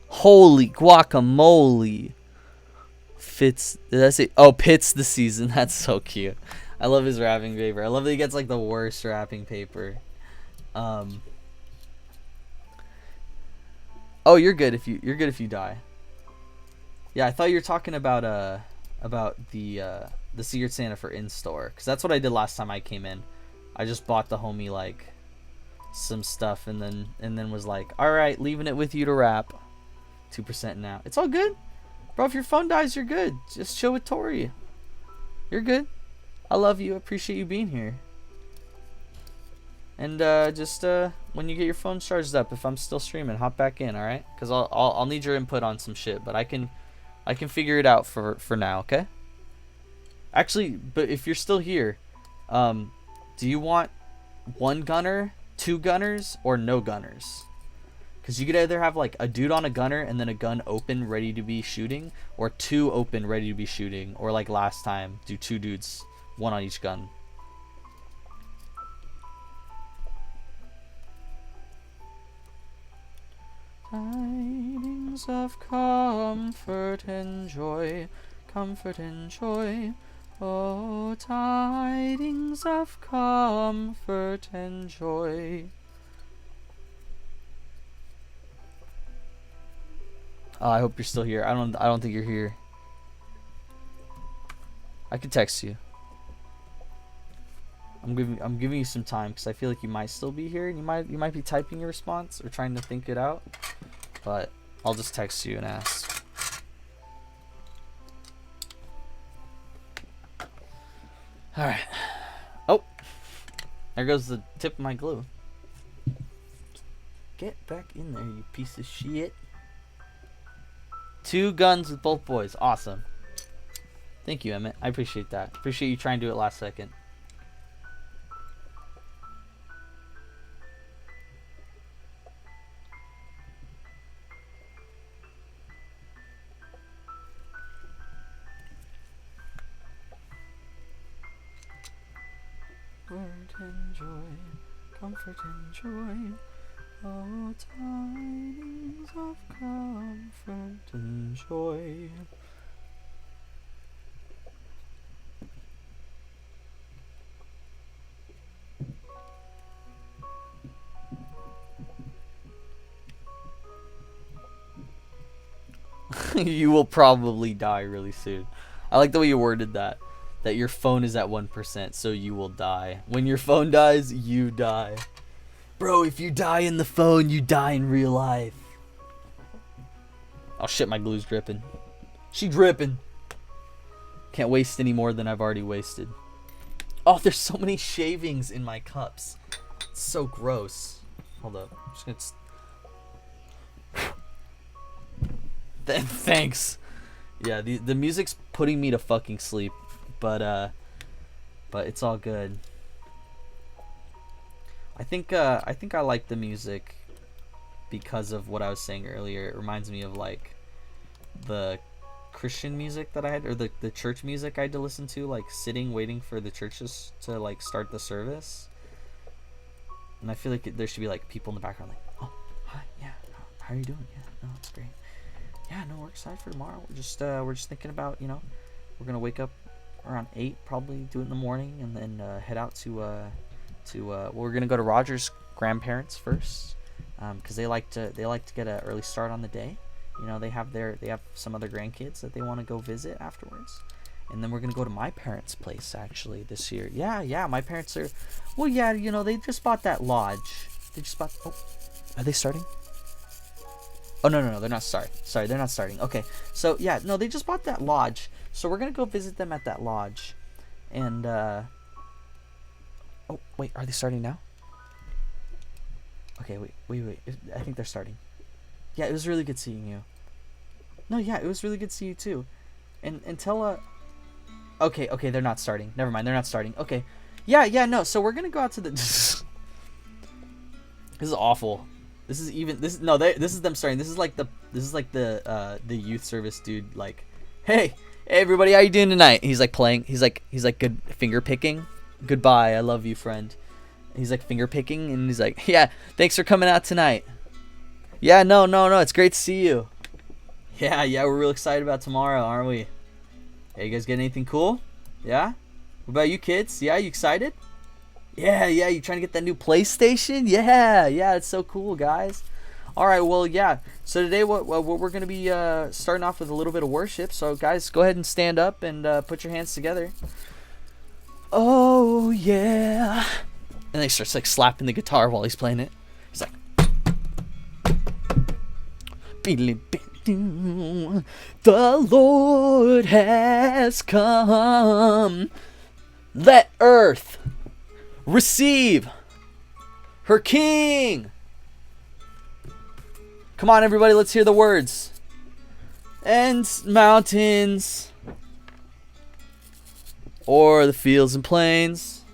Holy guacamole. Fits, did I say? Oh, Pit's the season. That's so cute. I love his wrapping paper. I love that he gets like the worst wrapping paper. Oh, you're good if you die. Yeah, I thought you were talking about the Secret Santa for in store, because that's what I did last time I came in. I just bought the homie like some stuff and then was like, all right, leaving it with you to wrap. 2% now. It's all good, bro. If your phone dies, you're good. Just chill with Tori. You're good. I love you. Appreciate you being here. And just when you get your phone charged up, if I'm still streaming, hop back in, all right? Because I'll need your input on some shit, but I can figure it out for now, okay? Actually, but if you're still here, do you want one gunner, two gunners, or no gunners? Because you could either have like a dude on a gunner and then a gun open ready to be shooting, or two open ready to be shooting, or like last time, do two dudes, one on each gun. Tidings of comfort and joy, comfort and joy. Oh, tidings of comfort and joy. Oh, I hope you're still here. I don't think you're here. I could text you. I'm giving you some time because I feel like you might still be here and you might be typing your response or trying to think it out. But I'll just text you and ask. All right. Oh, there goes the tip of my glue. Get back in there, you piece of shit. 2 guns with both boys. Awesome. Thank you, Emmett. I appreciate that. Appreciate you trying to do it last second. Word and joy, comfort and joy, oh, tidings of comfort and joy. You will probably die really soon. I like the way you worded that. That your phone is at 1%, so you will die. When your phone dies, you die. Bro, if you die in the phone, you die in real life. Oh shit, my glue's dripping. She dripping. Can't waste any more than I've already wasted. Oh, there's so many shavings in my cups. It's so gross. Hold up. I'm just gonna... Thanks. Yeah, the music's putting me to fucking sleep. But it's all good. I think I like the music because of what I was saying earlier. It reminds me of like the Christian music that I had, or the church music I had to listen to, like sitting waiting for the churches to like start the service. And I feel like there should be like people in the background like, oh hi, yeah, how are you doing? Yeah, no, it's great. Yeah, no, we're excited for tomorrow. We're just thinking about, you know, we're gonna wake up around 8, probably do it in the morning, and then head out to well, we're gonna go to Roger's grandparents first, because they like to get an early start on the day. You know, they have some other grandkids that they want to go visit afterwards, and then we're gonna go to my parents' place actually this year. Yeah, my parents are, well, yeah, you know, they just bought that lodge. They just bought. Oh, are they starting? Oh no, they're not starting. Sorry, they're not starting. Okay, so yeah, no, they just bought that lodge. So we're gonna go visit them at that lodge, and oh wait, are they starting now? Okay, wait. I think they're starting. Yeah, it was really good seeing you. No, yeah, it was really good seeing you too. And tell Okay, they're not starting. Never mind, they're not starting. Okay, yeah, no. So we're gonna go out to the. This is awful. This is them starting. This is like the youth service dude. Like, hey everybody, how you doing tonight? He's like playing. He's like good finger picking. Goodbye, I love you, friend. He's like finger picking, and he's like, yeah, thanks for coming out tonight. Yeah, no, it's great to see you. Yeah, we're real excited about tomorrow, aren't we? Hey, you guys get anything cool? Yeah. What about you kids? Yeah, you excited? Yeah, you trying to get that new PlayStation? Yeah, it's so cool, guys. All right, well, yeah. So today, what we're gonna be starting off with a little bit of worship. So, guys, go ahead and stand up and put your hands together. Oh yeah. And he starts like slapping the guitar while he's playing it. He's like, the Lord has come. Let earth receive her King. Come on, everybody, let's hear the words. And mountains, or the fields and plains,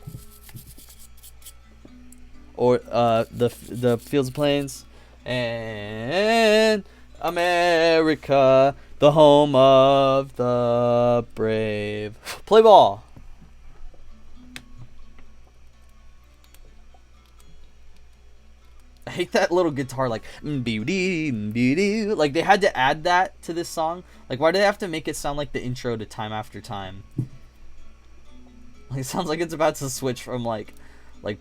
or the fields and plains, and America, the home of the brave. Play ball. I hate that little guitar, like, like they had to add that to this song. Like, why do they have to make it sound like the intro to Time After Time? Like, it sounds like it's about to switch from like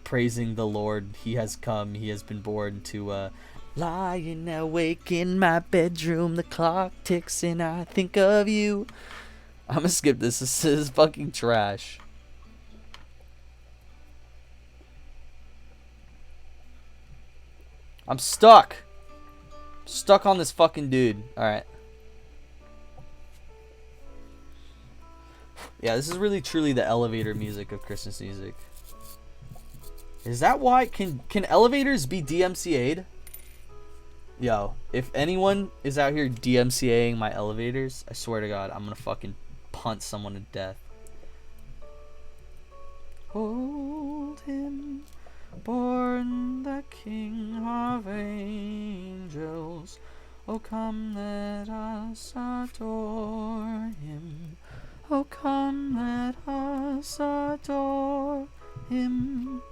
praising the Lord, he has come, he has been born, to lying awake in my bedroom, the clock ticks and I think of you. I'm gonna skip this. This is fucking trash. I'm stuck. Stuck on this fucking dude. Alright. Yeah, this is really truly the elevator music of Christmas music. Is that why? Can elevators be DMCA'd? Yo, if anyone is out here DMCAing my elevators, I swear to God, I'm gonna fucking punt someone to death. Hold him, born the King of angels. Oh, come, let us adore him. Oh, come, let us adore him.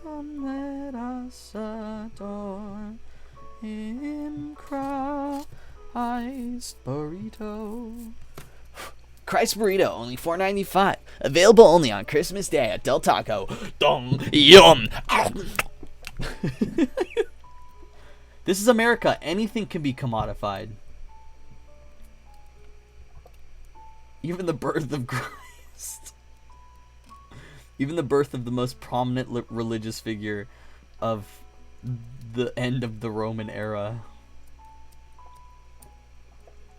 Come, let us adore him. Christ burrito. Christ burrito, only $4.95. Available only on Christmas Day at Del Taco. Dong yum. This is America. Anything can be commodified. Even the birth of Christ. Even the birth of the most prominent religious figure of the end of the Roman era.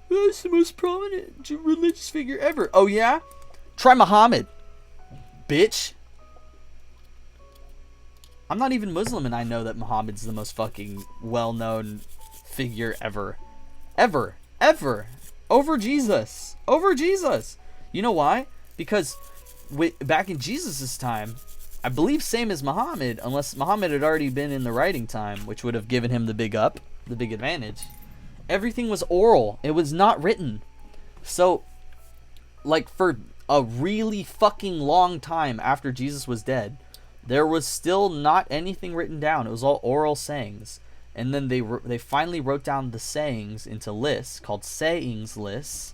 That's the most prominent religious figure ever. Oh yeah? Try Muhammad, bitch. I'm not even Muslim and I know that Muhammad's the most fucking well-known figure ever. Ever. Over Jesus. Over Jesus. You know why? Because back in Jesus' time, I believe same as Muhammad, unless Muhammad had already been in the writing time, which would have given him the big up, the big advantage. Everything was oral. It was not written. So, like, for a really fucking long time after Jesus was dead, there was still not anything written down. It was all oral sayings. And then they finally wrote down the sayings into lists called sayings lists.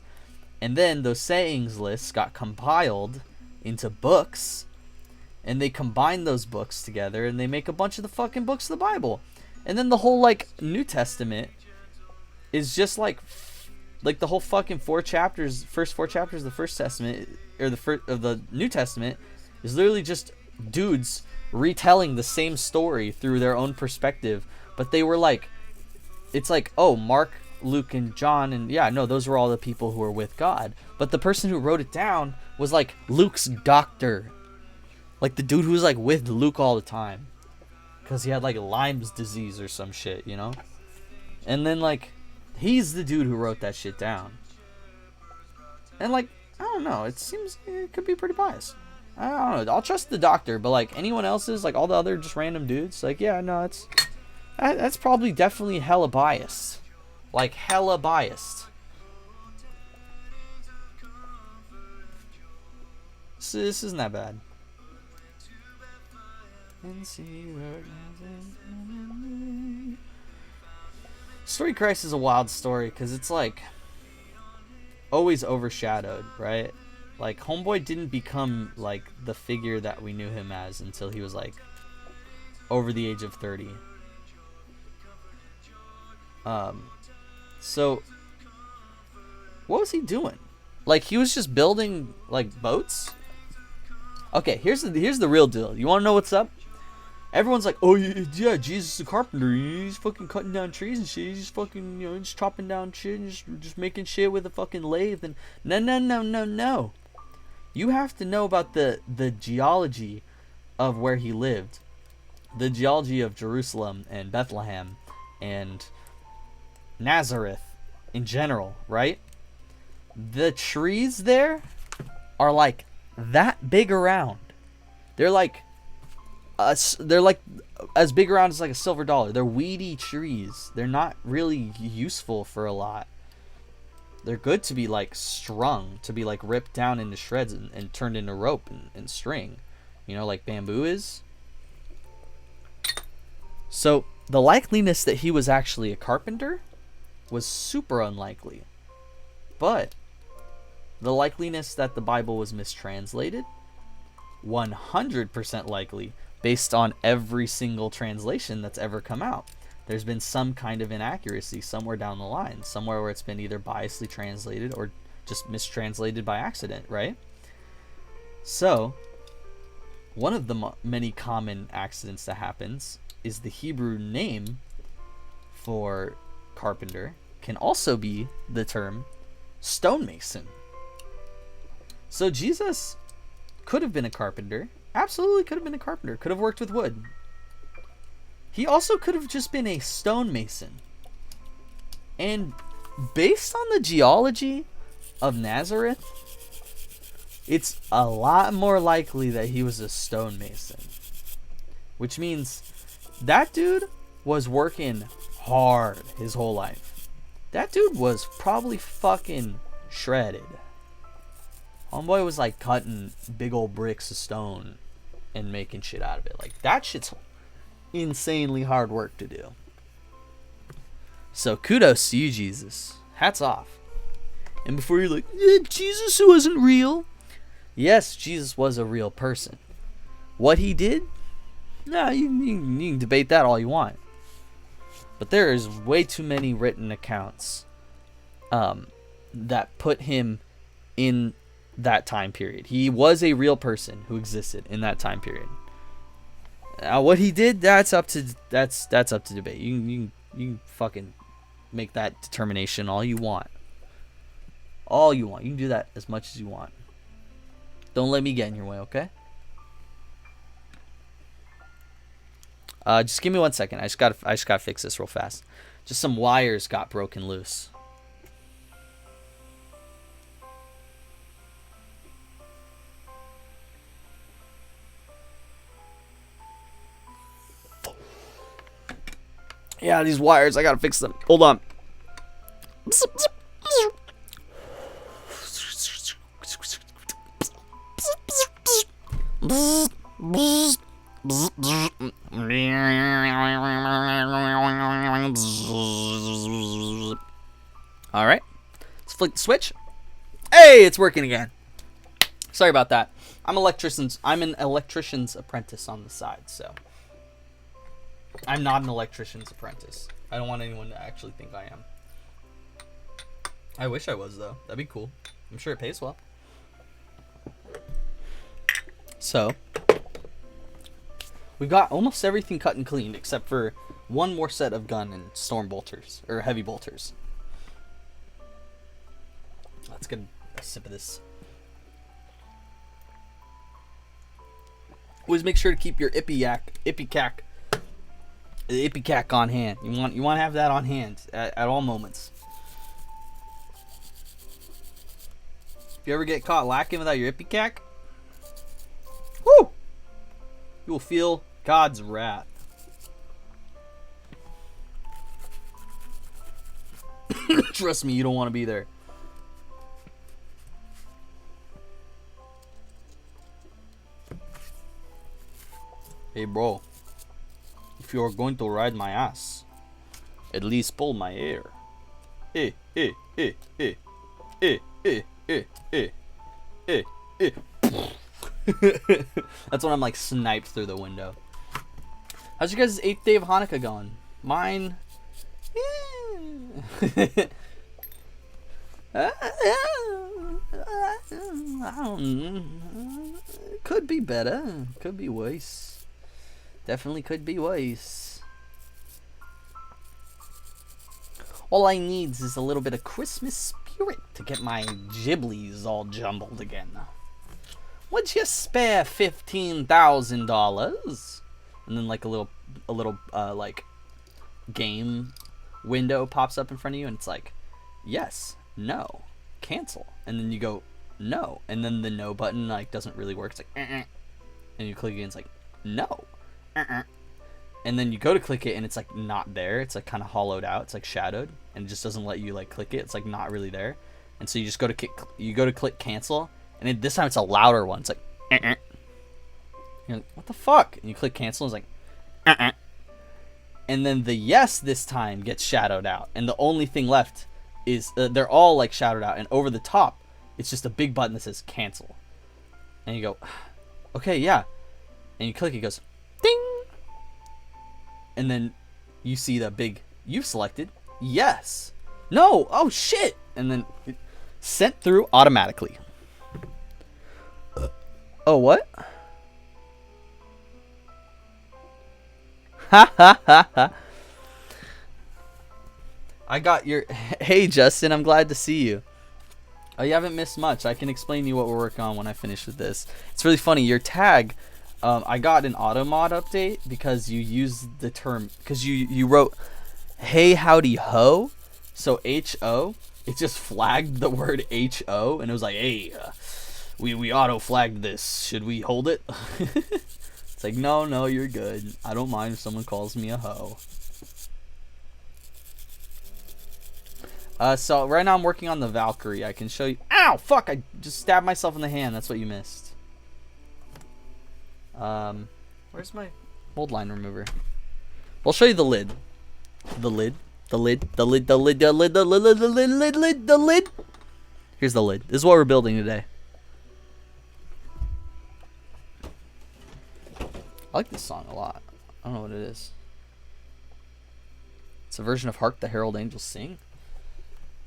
And then those sayings lists got compiled into books. And they combine those books together and they make a bunch of the fucking books of the Bible. And then the whole, like, New Testament is just like the whole fucking first 4 chapters of the First Testament, or of the New Testament, is literally just dudes retelling the same story through their own perspective. But they were like, it's like, oh, Mark, Luke, and John, and yeah, no, those were all the people who were with God. But the person who wrote it down was like Luke's doctor. Like the dude who was like with Luke all the time. Because he had like Lyme's disease or some shit, you know? And then like, he's the dude who wrote that shit down. And like, I don't know, it seems it could be pretty biased. I don't know, I'll trust the doctor, but like anyone else's, like all the other just random dudes, like yeah, no, that's probably definitely hella biased. Like hella biased. So this isn't that bad. Story Christ is a wild story because it's like always overshadowed, right? Like Homeboy didn't become like the figure that we knew him as until he was like over the age of 30. So what was he doing? Like he was just building like boats? Okay, here's the real deal. You want to know what's up? Everyone's like, oh yeah, Jesus is a carpenter. He's fucking cutting down trees and shit. He's just fucking, you know, just chopping down shit and just making shit with a fucking lathe. And no. You have to know about the geology of where he lived. The geology of Jerusalem and Bethlehem and Nazareth in general, right? The trees there are like that big around. They're like as big around as like a silver dollar. They're weedy trees. They're not really useful for a lot. They're good to be like strung, to be like ripped down into shreds and turned into rope and string. You know, like bamboo is. So the likeliness that he was actually a carpenter was super unlikely. But the likeliness that the Bible was mistranslated, 100% likely, based on every single translation that's ever come out. There's been some kind of inaccuracy somewhere down the line, somewhere where it's been either biasly translated or just mistranslated by accident, right? So, one of the many common accidents that happens is the Hebrew name for carpenter can also be the term stonemason. So Jesus could have been a carpenter. Absolutely could have been a carpenter. Could have worked with wood. He also could have just been a stonemason. And based on the geology of Nazareth, it's a lot more likely that he was a stonemason. Which means that dude was working hard his whole life. That dude was probably fucking shredded. Homeboy was like cutting big old bricks of stone and making shit out of it. Like, that shit's insanely hard work to do. So kudos to you, Jesus. Hats off. And before you're like, Jesus wasn't real. Yes, Jesus was a real person. What he did? Nah, you can debate that all you want. But there is way too many written accounts that put him in that time period. He was a real person who existed in that time period. Now, what he did, that's up to debate. You can fucking make that determination all you want. All you want. You can do that as much as you want. Don't let me get in your way, okay? Just give me 1 second. I just gotta fix this real fast. Just some wires got broken loose. Yeah, these wires, I gotta fix them. Hold on. Alright. Let's flick the switch. Hey, it's working again. Sorry about that. I'm an electrician's apprentice on the side, so I'm not an electrician's apprentice. I don't want anyone to actually think I am. I wish I was, though. That'd be cool. I'm sure it pays well. So, we've got almost everything cut and cleaned except for one more set of gun and storm bolters, or heavy bolters. Let's get a sip of this. Always make sure to keep your ipecac on hand. You want to have that on hand at all moments. If you ever get caught lacking without your ipecac, whoo, you will feel God's wrath. Trust me, you don't want to be there. Hey bro, if you're going to ride my ass, at least pull my hair. That's when I'm like sniped through the window. How's your guys' 8th day of Hanukkah going? Mine, could be better, could be worse. Definitely could be worse. All I need is a little bit of Christmas spirit to get my giblies all jumbled again. Would you spare $15,000? And then like a little like game window pops up in front of you, and it's like, yes, no, cancel. And then you go no, and then the no button like doesn't really work. It's like, and you click it, and it's like, no. And then you go to click it, and it's like not there. It's like kind of hollowed out. It's like shadowed, and it just doesn't let you like click it. It's like not really there. And so you just go to click cancel, and this time it's a louder one. It's like, you're like, what the fuck? And you click cancel, and it's like, and then the yes this time gets shadowed out, and the only thing left is they're all like shadowed out, and over the top it's just a big button that says cancel. And you go, okay, yeah, and you click it, goes ding, and then you see the big you've selected yes, no, oh shit, and then Sent through automatically. Oh, what? Ha ha ha ha. I got your... Hey, Justin, I'm glad to see you. Oh, you haven't missed much. I can explain to you what we're working on when I finish with this. It's really funny. Your tag, I got an auto mod update because you used the term... Because you wrote, hey, howdy, ho. So, H-O. It just flagged the word H-O. And it was like, hey, we auto-flagged this. Should we hold it? It's like, no, you're good. I don't mind if someone calls me a hoe. So right now I'm working on the Valkyrie. I can show you. Ow! Fuck! I just stabbed myself in the hand. That's what you missed. Where's my mold line remover? I'll show you the lid. The lid. The lid. The lid. The lid. The lid. The lid. The lid. The lid. The lid. Here's the lid. This is what we're building today. I like this song a lot. I don't know what it is. It's a version of Hark the Herald Angels Sing.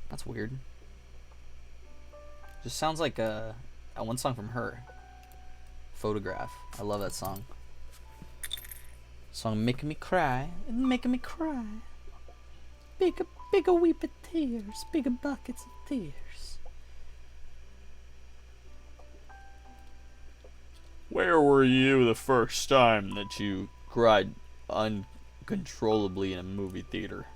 That's weird. Just sounds like a one song from her. Photograph. I love that song. Song making me cry. Making me cry. Bigger weep of tears. Bigger buckets of tears. Where were you the first time that you cried uncontrollably in a movie theater?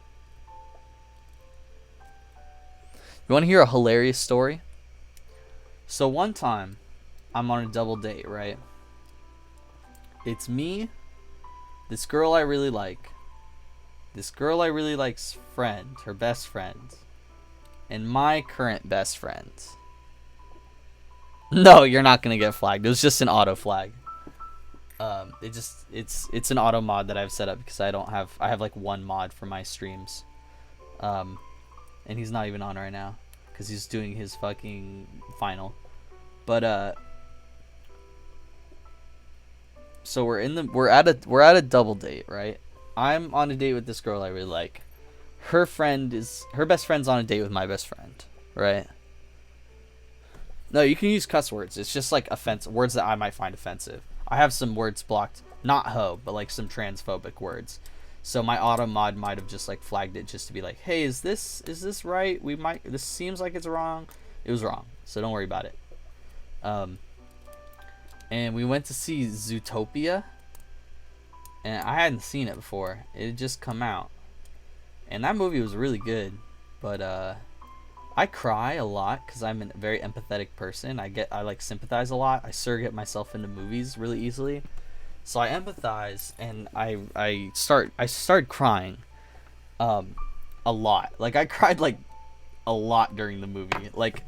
You want to hear a hilarious story? So one time, I'm on a double date, right? It's me, this girl I really like, this girl I really like's friend, her best friend, and my current best friend. No, you're not gonna get flagged. It was just an auto flag. It's an auto mod that I've set up because I have like one mod for my streams. And he's not even on right now because he's doing his fucking final. But so we're at a double date, right? I'm on a date with this girl I really like. Her best friend's on a date with my best friend, right? No, you can use cuss words. It's just like offensive words that I might find offensive. I have some words blocked, not hoe, but like some transphobic words. So my auto mod might have just like flagged it just to be like, hey, is this right? This seems like it's wrong. It was wrong, so don't worry about it. And we went to see Zootopia, and I hadn't seen it before. It had just come out, and that movie was really good. But I cry a lot because I'm a very empathetic person. I like sympathize a lot. I surrogate myself into movies really easily. So I empathize, and I started crying a lot. Like I cried like a lot during the movie. Like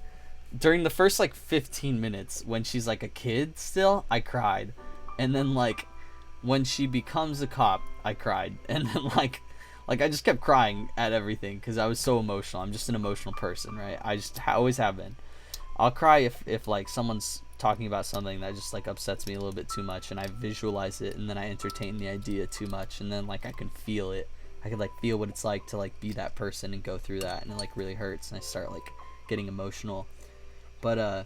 during the first like 15 minutes when she's like a kid still, I cried. And then like when she becomes a cop, I cried. And then like I just kept crying at everything because I was so emotional. I'm just an emotional person, right? I just always have been. I'll cry if like someone's talking about something that just like upsets me a little bit too much, and I visualize it, and then I entertain the idea too much, and then like I can feel it. I can like feel what it's like to like be that person and go through that, and it like really hurts, and I start like getting emotional. But I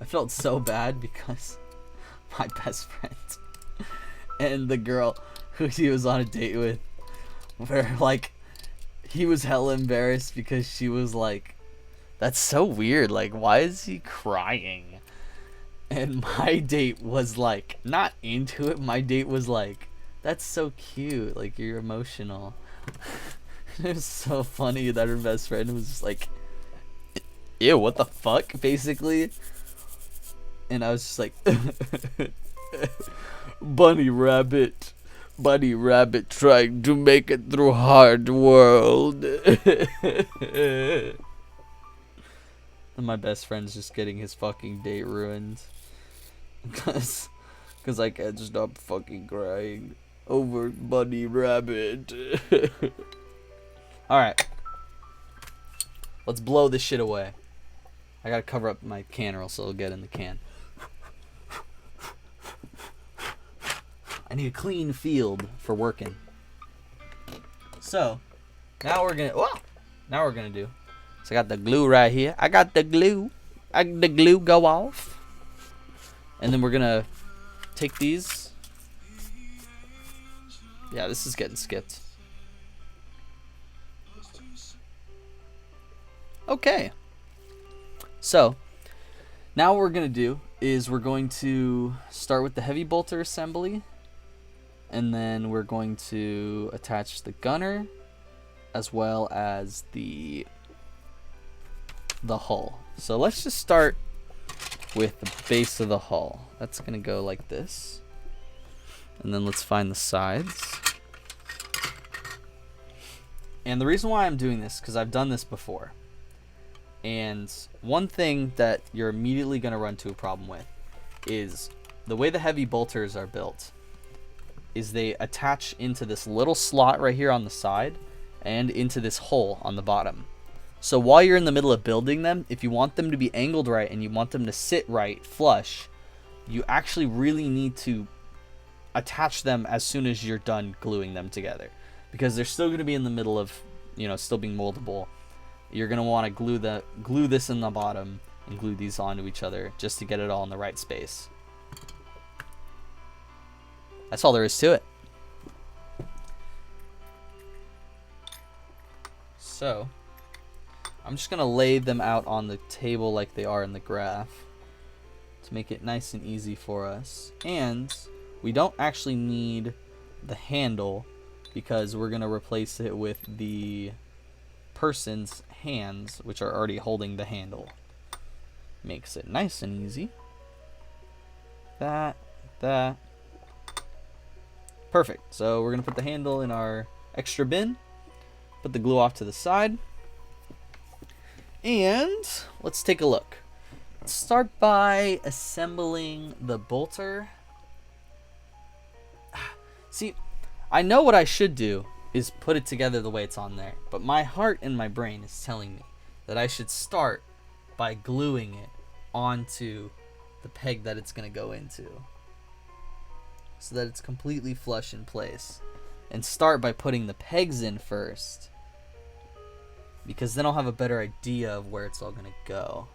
felt so bad because my best friend and the girl who he was on a date with were like, he was hella embarrassed because she was like, that's so weird, like why is he crying? And my date was like not into it. My date was like, that's so cute, like you're emotional. It was so funny that her best friend was just like, ew, what the fuck, basically. And I was just like, bunny rabbit trying to make it through hard world. And my best friend's just getting his fucking date ruined. Because I can't stop fucking crying over bunny rabbit. Alright. Let's blow this shit away. I gotta cover up my can or else it'll get in the can. I need a clean field for working. So, now we're gonna do So I got the glue right here. I got the glue. The glue go off. And then we're going to take these. Yeah, this is getting skipped. Okay. So, now what we're going to do is we're going to start with the heavy bolter assembly. And then we're going to attach the gunner as well as the hull. So let's just start with the base of the hull. That's going to go like this. And then let's find the sides. And the reason why I'm doing this, because I've done this before. And one thing that you're immediately going to run into a problem with is the way the heavy bolters are built is they attach into this little slot right here on the side and into this hole on the bottom. So while you're in the middle of building them, if you want them to be angled right and you want them to sit right, flush, you actually really need to attach them as soon as you're done gluing them together, because they're still going to be in the middle of, you know, still being moldable. You're going to want to glue this in the bottom and glue these onto each other just to get it all in the right space. That's all there is to it. So, I'm just going to lay them out on the table like they are in the graph to make it nice and easy for us. And we don't actually need the handle because we're going to replace it with the person's hands, which are already holding the handle. Makes it nice and easy. That. Perfect. So we're going to put the handle in our extra bin. Put the glue off to the side. And let's take a look. Let's start by assembling the bolter. See, I know what I should do is put it together the way it's on there. But my heart and my brain is telling me that I should start by gluing it onto the peg that it's going to go into, so that it's completely flush in place. And start by putting the pegs in first, because then I'll have a better idea of where it's all going to go.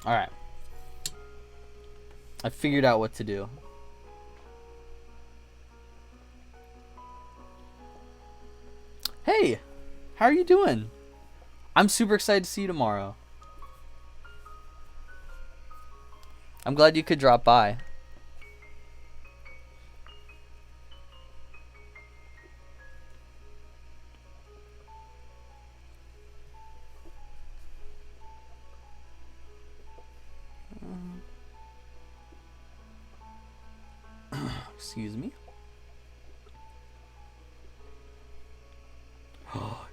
Alright. I figured out what to do. Hey! How are you doing? I'm super excited to see you tomorrow. I'm glad you could drop by. Excuse me.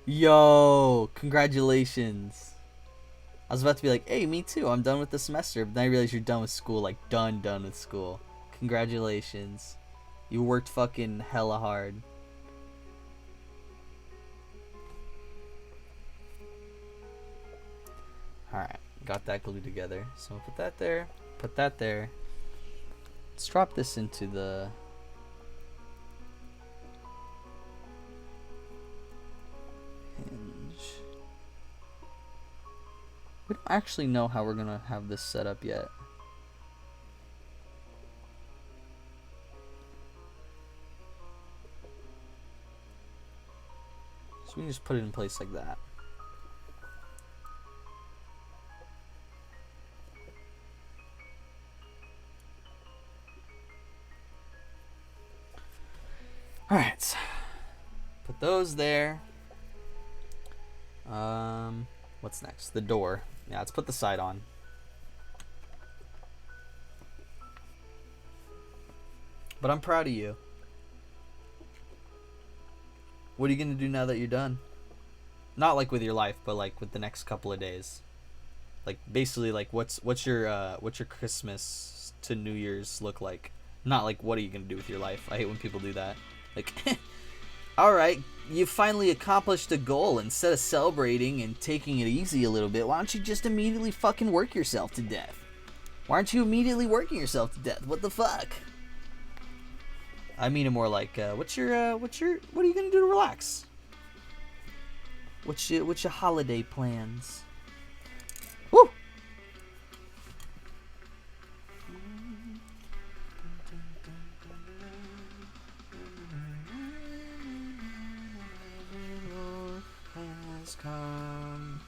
Yo, congratulations. I was about to be like, hey, me too, I'm done with the semester. But then I realized you're done with school, like done with school. Congratulations. You worked fucking hella hard. Alright, got that glued together. So I'll put that there, put that there. Let's drop this into the hinge. We don't actually know how we're gonna have this set up yet. So we can just put it in place like that. Alright, put those there. What's next? The door. Yeah, let's put the side on. But I'm proud of you. What are you gonna do now that you're done? Not like with your life, but like with the next couple of days. Like basically, like what's your Christmas to New Year's look like? Not like, what are you gonna do with your life? I hate when people do that. Like, alright, you finally accomplished a goal. Instead of celebrating and taking it easy a little bit, why don't you just immediately fucking work yourself to death? Why aren't you immediately working yourself to death? What the fuck? I mean it more like, what are you gonna do to relax? What's your holiday plans? Woo! Has come.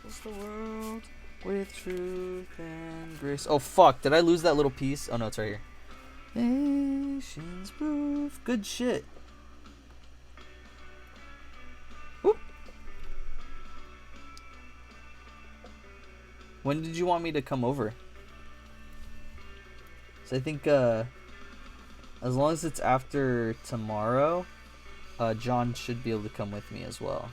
Fills the world with truth and grace. Oh fuck! Did I lose that little piece? Oh no, it's right here. Nations proof. Good shit. Whoop. When did you want me to come over? So I think as long as it's after tomorrow, John should be able to come with me as well.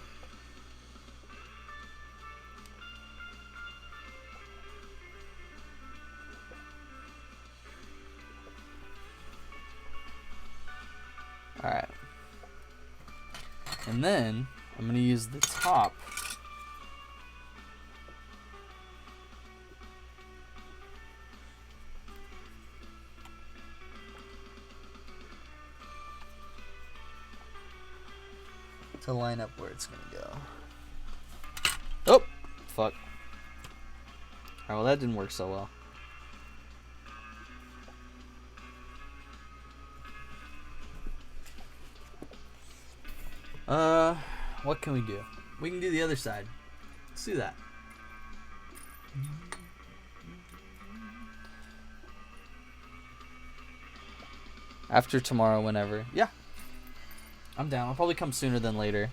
Alright. And then I'm going to use the top to line up where it's going to go. Oh! Fuck. Alright, well that didn't work so well. What can we do? We can do the other side. Let's do that. After tomorrow, whenever. Yeah. I'm down. I'll probably come sooner than later.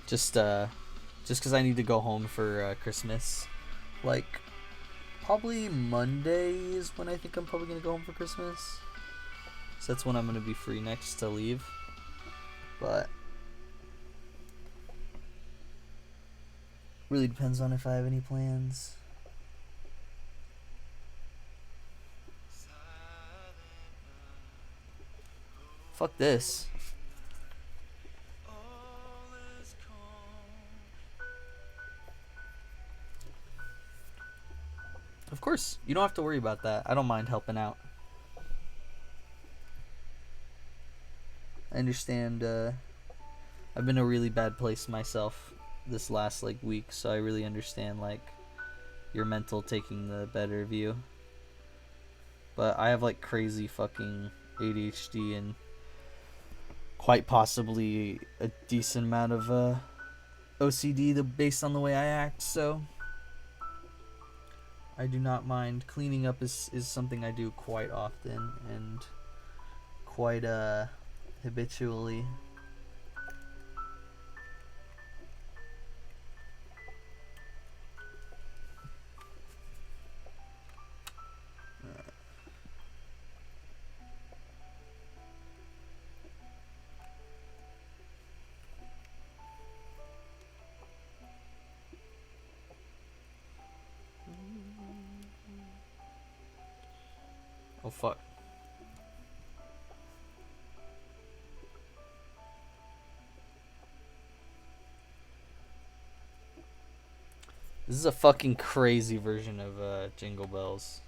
Just because I need to go home for Christmas. Like, probably Monday is when I think I'm probably going to go home for Christmas. So that's when I'm going to be free next to leave. But really depends on if I have any plans. Fuck this. Of course, you don't have to worry about that. I don't mind helping out. I understand, I've been in a really bad place myself this last like week, so I really understand like your mental taking the better view. But I have like crazy fucking ADHD and quite possibly a decent amount of OCD based on the way I act, so I do not mind. Cleaning up is something I do quite often and quite habitually. Oh fuck. This is a fucking crazy version of Jingle Bells.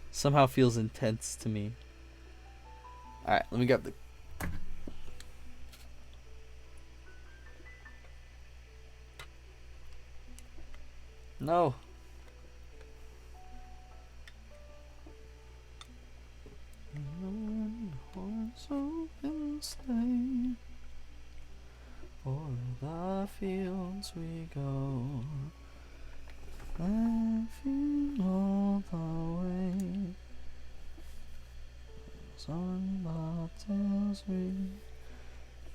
Somehow feels intense to me. Alright, let me grab the... No. Open sleigh, o'er the fields we go, laughing all the way. On bobtails we.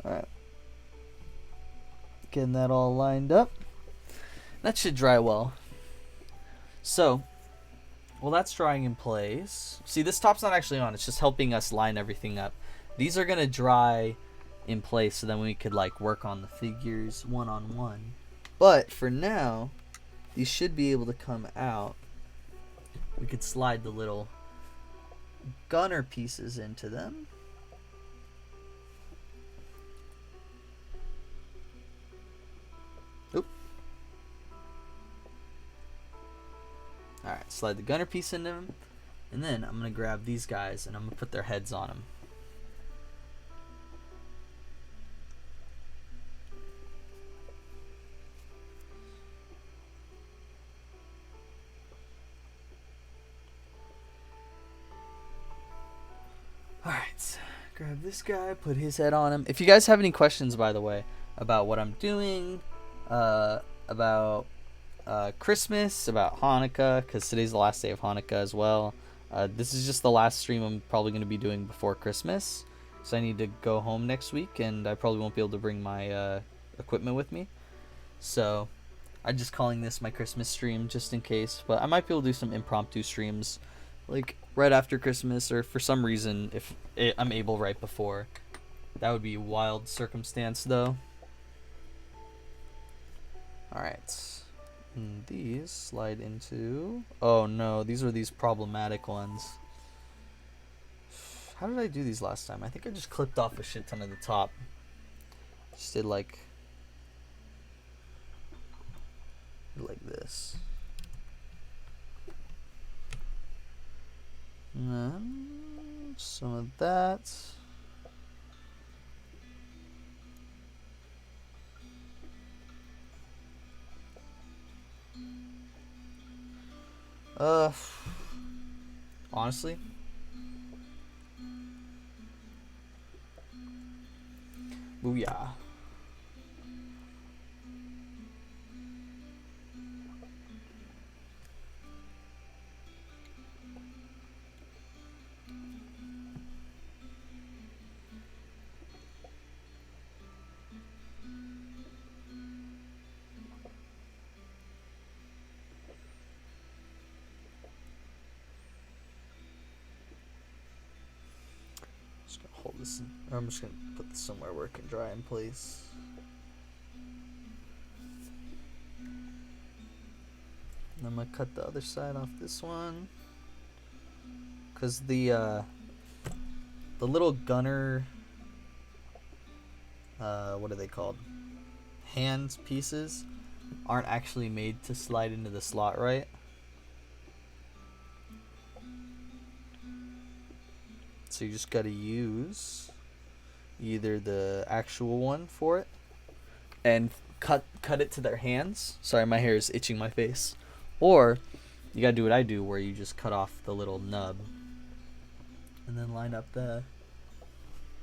Alright. Getting that all lined up. That should dry well. So, well, that's drying in place. See, this top's not actually on. It's just helping us line everything up. These are gonna dry in place, so then we could like work on the figures one-on-one. But for now, these should be able to come out. We could slide the little gunner pieces into them. Oop. Alright, slide the gunner piece into them. And then I'm going to grab these guys and I'm going to put their heads on them. Alright, grab this guy, put his head on him. If you guys have any questions, by the way, about what I'm doing, about Christmas, about Hanukkah, because today's the last day of Hanukkah as well. This is just the last stream I'm probably going to be doing before Christmas. So I need to go home next week, and I probably won't be able to bring my equipment with me. So I'm just calling this my Christmas stream just in case. But I might be able to do some impromptu streams like right after Christmas, or for some reason if I'm able right before. That would be a wild circumstance though. Alright. These slide into... Oh no, these were these problematic ones. How did I do these last time? I think I just clipped off a shit ton of the top. Just did like this. And then some of that. Honestly, booyah. Hold this in, or I'm just gonna put this somewhere where it can dry in place. And I'm gonna cut the other side off this one, cause the little gunner, what are they called? Hands pieces aren't actually made to slide into the slot right. So you just gotta use either the actual one for it and cut it to their hands. Sorry, my hair is itching my face. Or you gotta do what I do, where you just cut off the little nub and then line up the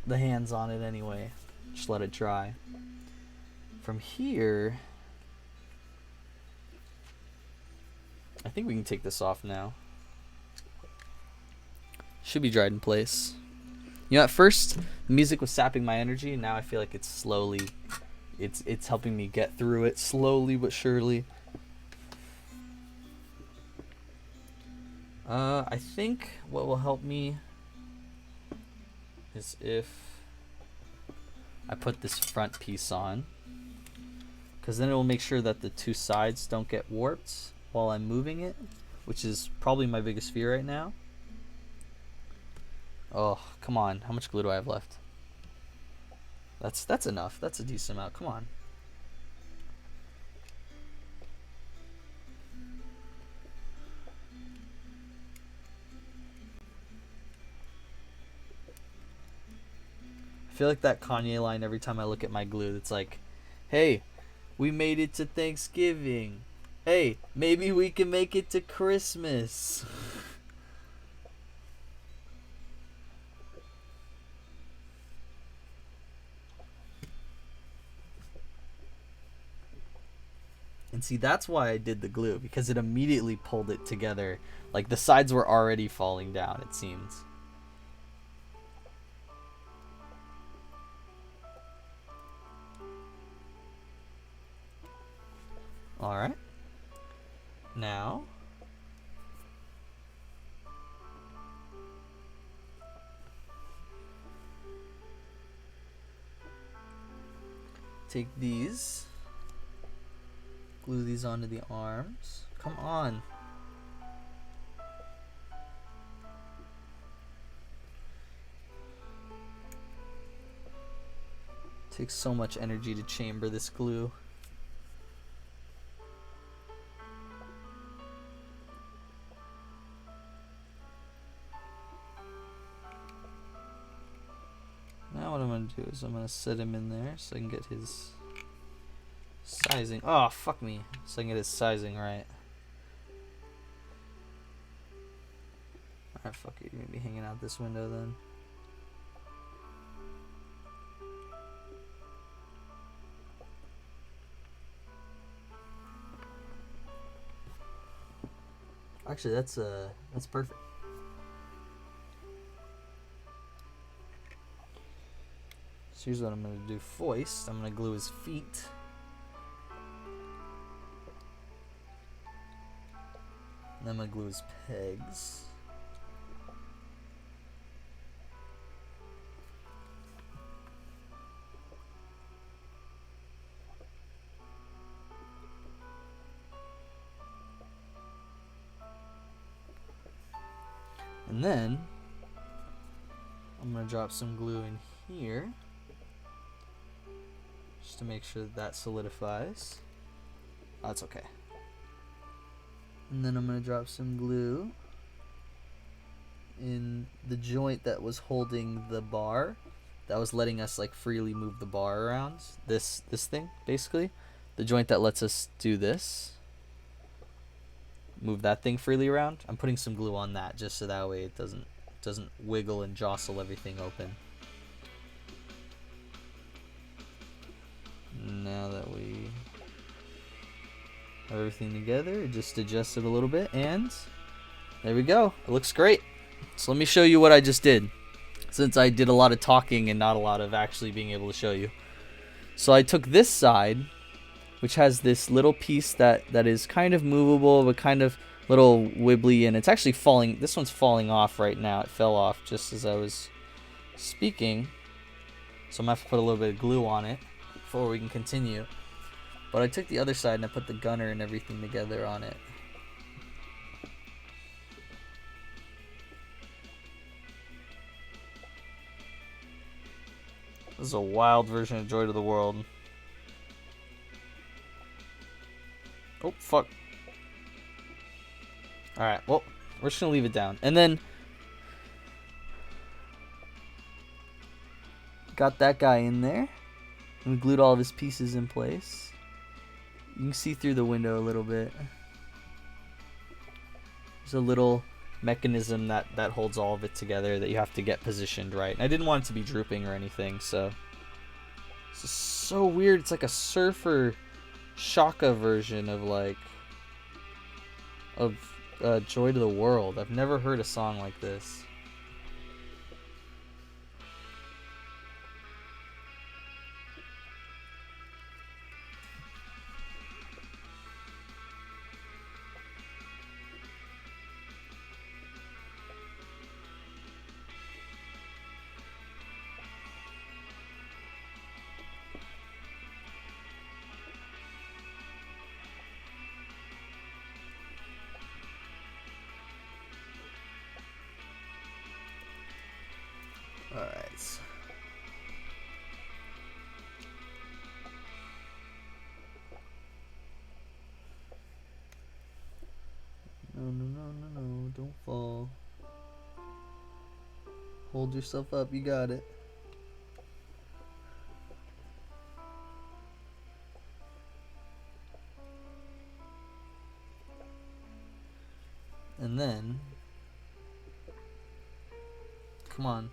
hands on it anyway. Just let it dry. From here, I think we can take this off now. Should be dried in place. You know, at first the music was sapping my energy, and now I feel like it's slowly, it's helping me get through it slowly but surely. I think what will help me is if I put this front piece on, because then it will make sure that the two sides don't get warped while I'm moving it, which is probably my biggest fear right now. Oh, come on. How much glue do I have left? That's enough. That's a decent amount. Come on. I feel like that Kanye line every time I look at my glue. It's like, hey, we made it to Thanksgiving. Hey, maybe we can make it to Christmas. And see, that's why I did the glue, because it immediately pulled it together. Like the sides were already falling down, it seems. Alright. Now, take these, glue these onto the arms. Come on. Takes so much energy to chamber this glue. Now what I'm going to do is I'm going to set him in there so I can get his sizing. Oh, fuck me. So I can get his sizing right. Alright, fuck it. You're going to be hanging out this window then. Actually, that's perfect. So here's what I'm going to do first. I'm going to glue his feet. And then I'm going to glue his pegs. And then I'm going to drop some glue in here just to make sure that solidifies. Oh, that's okay. And then I'm going to drop some glue in the joint that was holding the bar, that was letting us like freely move the bar around. This thing, basically. The joint that lets us do this. Move that thing freely around. I'm putting some glue on that just so that way it doesn't wiggle and jostle everything open. Now that we have everything together, just adjust it a little bit, and there we go. It looks great. So let me show you what I just did, since I did a lot of talking and not a lot of actually being able to show you. So I took this side, which has this little piece that is kind of movable but kind of little wibbly, and it's actually falling. This one's falling off right now. It fell off just as I was speaking, so I'm gonna have to put a little bit of glue on it before we can continue. But I took the other side and I put the gunner and everything together on it. This is a wild version of Joy to the World. Oh, fuck. Alright, well, we're just gonna leave it down. And then got that guy in there. And we glued all of his pieces in place. You can see through the window a little bit. There's a little mechanism that holds all of it together that you have to get positioned right. And I didn't want it to be drooping or anything, so this is so weird. It's like a surfer Shaka version of Joy to the World. I've never heard a song like this. Alright. No, don't fall. Hold yourself up, you got it. And then, come on.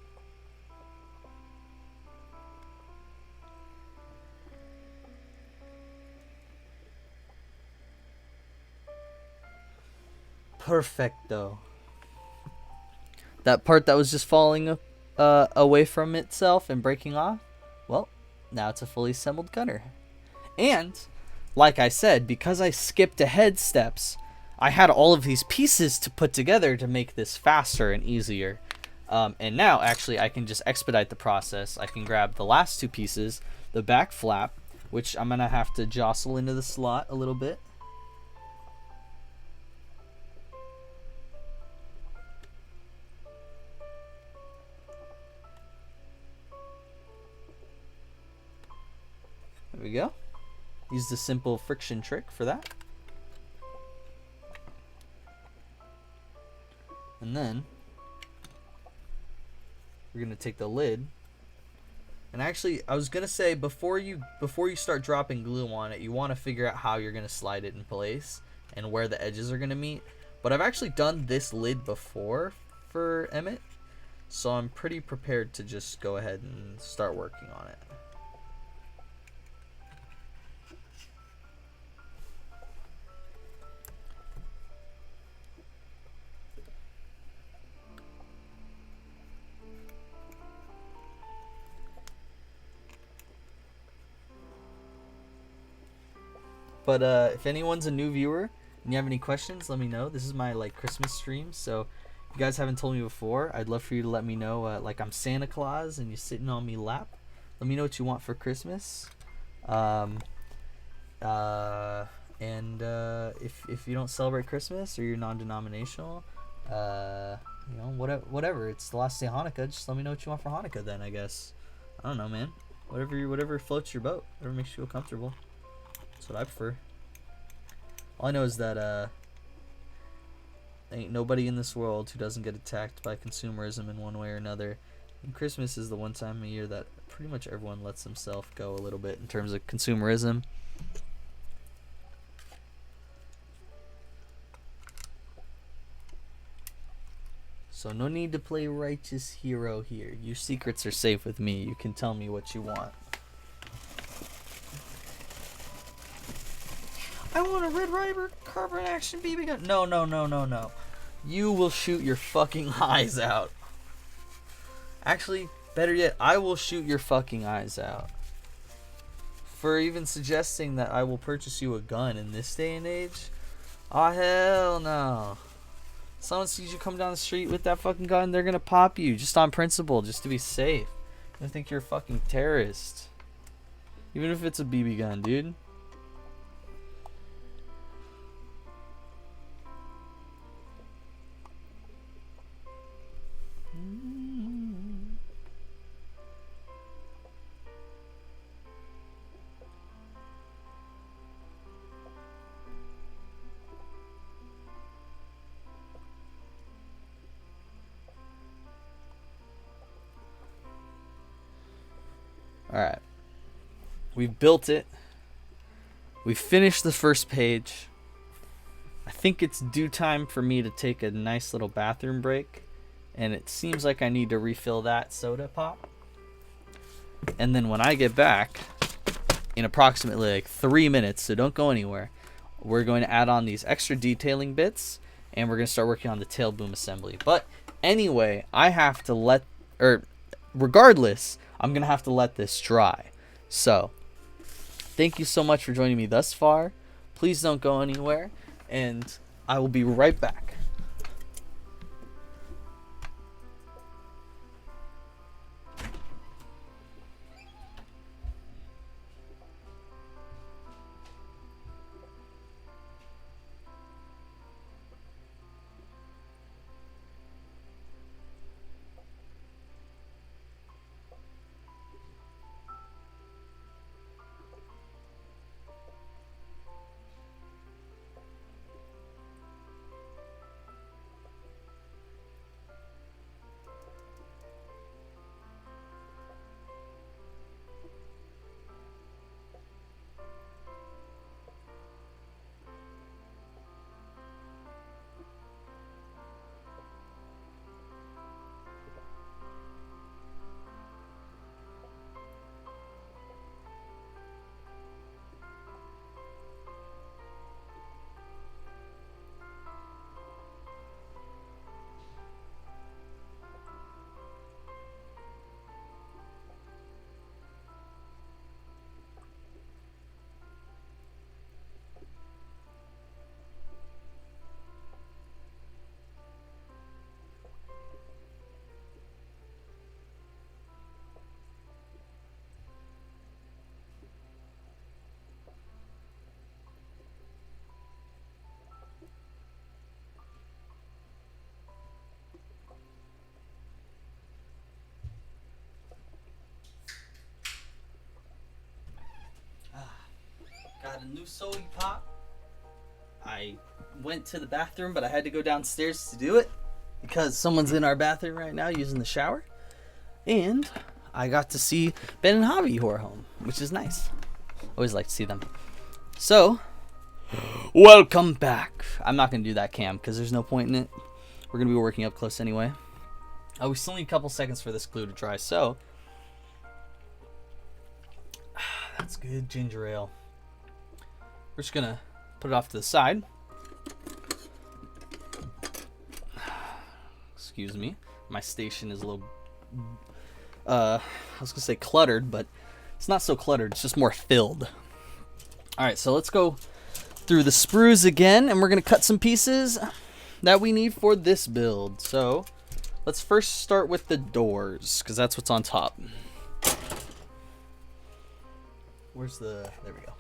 Perfecto. That part that was just falling away from itself and breaking off, well, now it's a fully assembled gunner. And, like I said, because I skipped ahead steps, I had all of these pieces to put together to make this faster and easier. And now, actually, I can just expedite the process. I can grab the last two pieces, the back flap, which I'm going to have to jostle into the slot a little bit. There we go. Use the simple friction trick for that. And then we're going to take the lid. And actually, I was going to say, before you start dropping glue on it, you want to figure out how you're going to slide it in place and where the edges are going to meet. But I've actually done this lid before for Emmett, so I'm pretty prepared to just go ahead and start working on it. But if anyone's a new viewer and you have any questions, let me know. This is my Christmas stream, so if you guys haven't told me before, I'd love for you to let me know. Like I'm Santa Claus and you're sitting on me lap. Let me know what you want for Christmas. And if you don't celebrate Christmas or you're non-denominational, whatever. It's the last day of Hanukkah. Just let me know what you want for Hanukkah then, I guess. I don't know, man. Whatever floats your boat. Whatever makes you feel comfortable. That's what I prefer. All I know is that ain't nobody in this world who doesn't get attacked by consumerism in one way or another. And Christmas is the one time of year that pretty much everyone lets themselves go a little bit in terms of consumerism. So no need to play righteous hero here. Your secrets are safe with me. You can tell me what you want. I want a Red Ryder carbine action BB gun. No. You will shoot your fucking eyes out. Actually, better yet, I will shoot your fucking eyes out. For even suggesting that I will purchase you a gun in this day and age? Oh, hell no. Someone sees you come down the street with that fucking gun, they're gonna pop you just on principle, just to be safe. They think you're a fucking terrorist. Even if it's a BB gun, dude. Alright. We've built it. We've finished the first page. I think it's due time for me to take a nice little bathroom break. And it seems like I need to refill that soda pop. And then when I get back, in approximately 3 minutes, so don't go anywhere, we're going to add on these extra detailing bits. And we're going to start working on the tail boom assembly. But anyway, regardless, I'm going to have to let this dry. So, thank you so much for joining me thus far. Please don't go anywhere. And I will be right back. a new soda pop. I went to the bathroom, but I had to go downstairs to do it because someone's in our bathroom right now using the shower. And I got to see Ben and Javi who are home, which is nice. Always like to see them. So, welcome back. I'm not going to do that cam because there's no point in it. We're going to be working up close anyway. We still need a couple seconds for this glue to dry, so that's good ginger ale. We're just going to put it off to the side. Excuse me. My station is a little, I was going to say cluttered, but it's not so cluttered. It's just more filled. All right, so let's go through the sprues again, and we're going to cut some pieces that we need for this build. So let's first start with the doors, because that's what's on top. Where's the... There we go.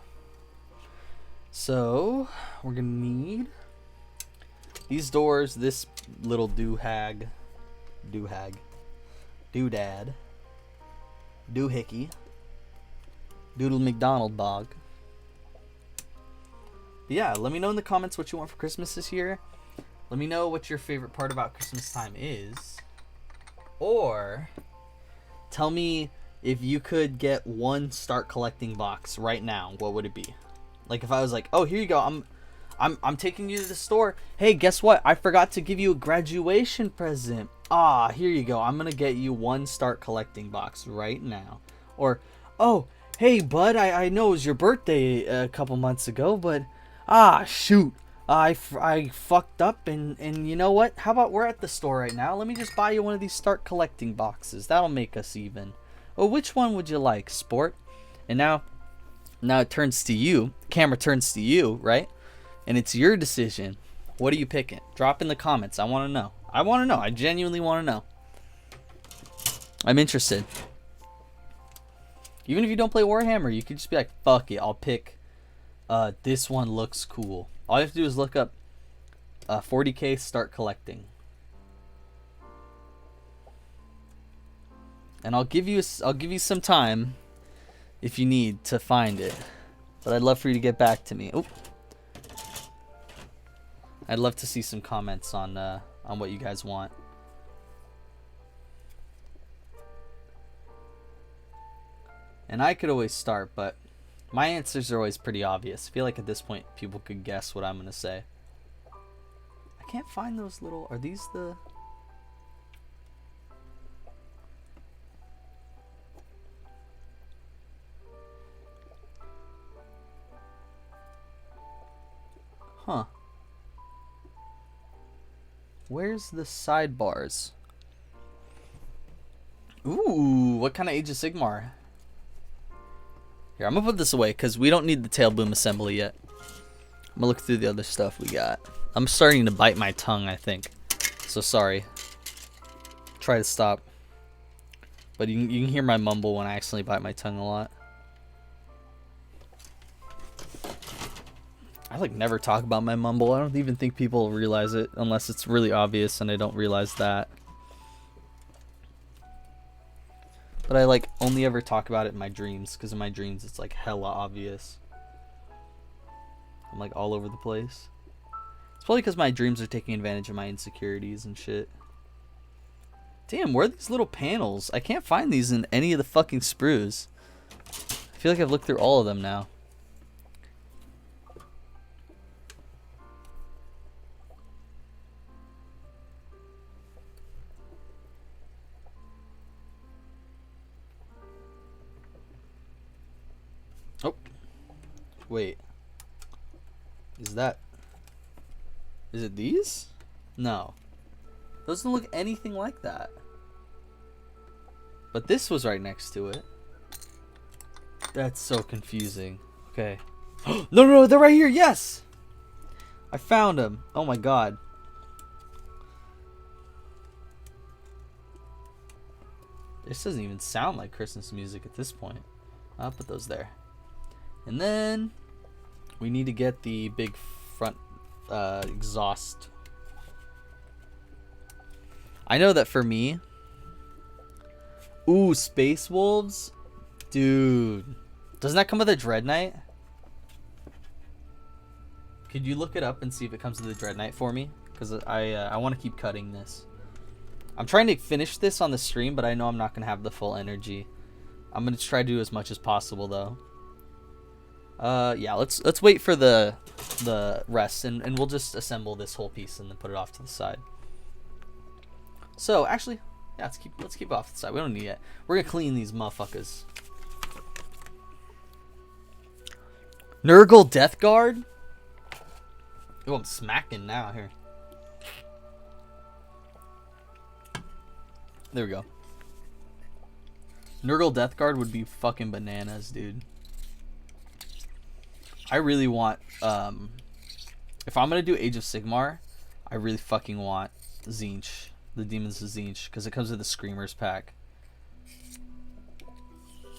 So we're going to need these doors, this little doodad, doohickey, doodle McDonald bog. But yeah, let me know in the comments what you want for Christmas this year. Let me know what your favorite part about Christmas time is. Or tell me if you could get one start collecting box right now, what would it be? Like if I was like, oh, here you go, I'm taking you to the store. Hey, guess what? I forgot to give you a graduation present. Ah, here you go. I'm gonna get you one start collecting box right now. Or, oh, hey bud, I know it was your birthday a couple months ago, but shoot. I fucked up, and you know what? How about we're at the store right now? Let me just buy you one of these start collecting boxes. That'll make us even. Well, which one would you like, sport? And now it turns to you. Camera turns to you, right? And it's your decision. What are you picking? Drop in the comments. I want to know. I genuinely want to know. I'm interested. Even if you don't play Warhammer, you could just be like, fuck it, I'll pick this one looks cool. All you have to do is look up 40K start collecting. And I'll give you some time if you need to find it. But I'd love for you to get back to me. Oop. I'd love to see some comments on what you guys want. And I could always start, but my answers are always pretty obvious. I feel like at this point people could guess what I'm going to say. I can't find those little... Are these the... Huh. Where's the sidebars? Ooh, what kind of Age of Sigmar? Here, I'm gonna put this away because we don't need the tail boom assembly yet. I'm gonna look through the other stuff we got. I'm starting to bite my tongue, I think. So sorry. Try to stop. But you can hear my mumble when I accidentally bite my tongue a lot. I like never talk about my mumble. I don't even think people realize it unless it's really obvious and I don't realize that. But I like only ever talk about it in my dreams because in my dreams it's like hella obvious. I'm like all over the place. It's probably because my dreams are taking advantage of my insecurities and shit. Damn, where are these little panels? I can't find these in any of the fucking sprues. I feel like I've looked through all of them now. Oh, wait, is it these? No, those don't look anything like that, but this was right next to it. That's so confusing. Okay. No, they're right here. Yes, I found them. Oh my god. This doesn't even sound like Christmas music at this point. I'll put those there. And then we need to get the big front exhaust. I know that for me. Ooh, Space Wolves? Dude. Doesn't that come with a Dread Knight? Could you look it up and see if it comes to the Dread Knight for me? Because I want to keep cutting this. I'm trying to finish this on the stream, but I know I'm not going to have the full energy. I'm going to try to do as much as possible, though. Yeah, let's wait for the rest, and we'll just assemble this whole piece and then put it off to the side. So, actually, yeah, let's keep it off to the side. We don't need it. We're going to clean these motherfuckers. Nurgle Death Guard? Oh, I'm smacking now here. There we go. Nurgle Death Guard would be fucking bananas, dude. I really want, if I'm gonna do Age of Sigmar, I really fucking want Tzeentch, the Demons of Tzeentch, because it comes with the Screamers pack.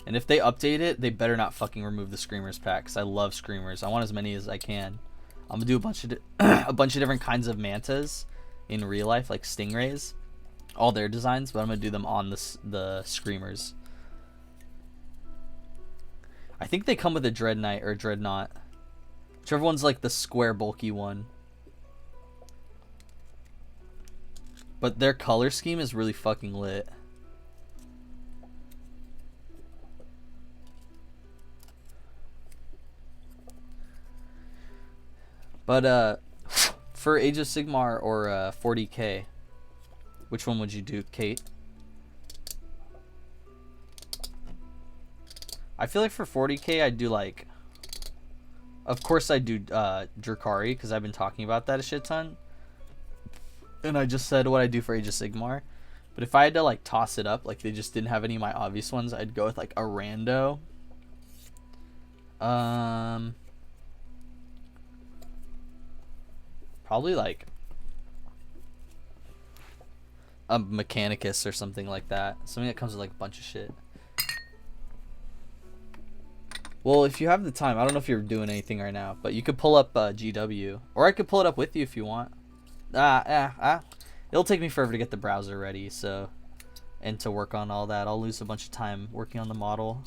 And if they update it, they better not fucking remove the Screamers pack, because I love Screamers. I want as many as I can. I'm gonna do a bunch of different kinds of mantas in real life, like Stingrays, all their designs, but I'm gonna do them on the Screamers. I think they come with a Dread Knight or a Dreadnought. Whichever one's like the square bulky one. But their color scheme is really fucking lit. But for Age of Sigmar or 40k, which one would you do, Kate? I feel like for 40k I'd do like, of course I'd do Drukhari, because I've been talking about that a shit ton. And I just said what I do for Age of Sigmar. But if I had to like toss it up, like they just didn't have any of my obvious ones, I'd go with like a rando. Probably like a Mechanicus or something like that. Something that comes with like a bunch of shit. Well, if you have the time, I don't know if you're doing anything right now, but you could pull up GW, or I could pull it up with you if you want. It'll take me forever to get the browser ready, so, and to work on all that. I'll lose a bunch of time working on the model.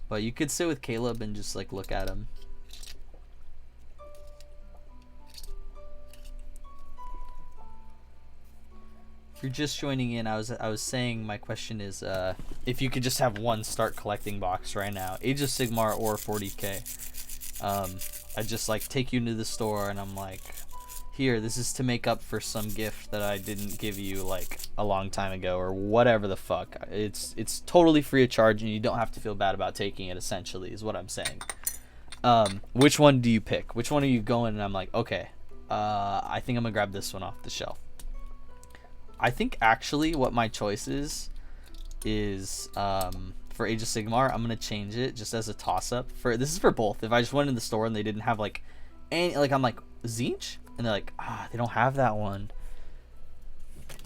But you could sit with Caleb and just like look at him. If you're just joining in, I was saying my question is if you could just have one start collecting box right now, Age of Sigmar or 40k. I just like take you into the store and I'm like, here, this is to make up for some gift that I didn't give you like a long time ago or whatever the fuck. It's totally free of charge and you don't have to feel bad about taking it, essentially, is what I'm saying. Which one do you pick? Which one are you going? And I'm like, okay, I think I'm gonna grab this one off the shelf. I think actually what my choice is for Age of Sigmar, I'm gonna change it just as a toss-up. This is for both. If I just went in the store and they didn't have like any, like I'm like, Tzeentch? And they're like, they don't have that one.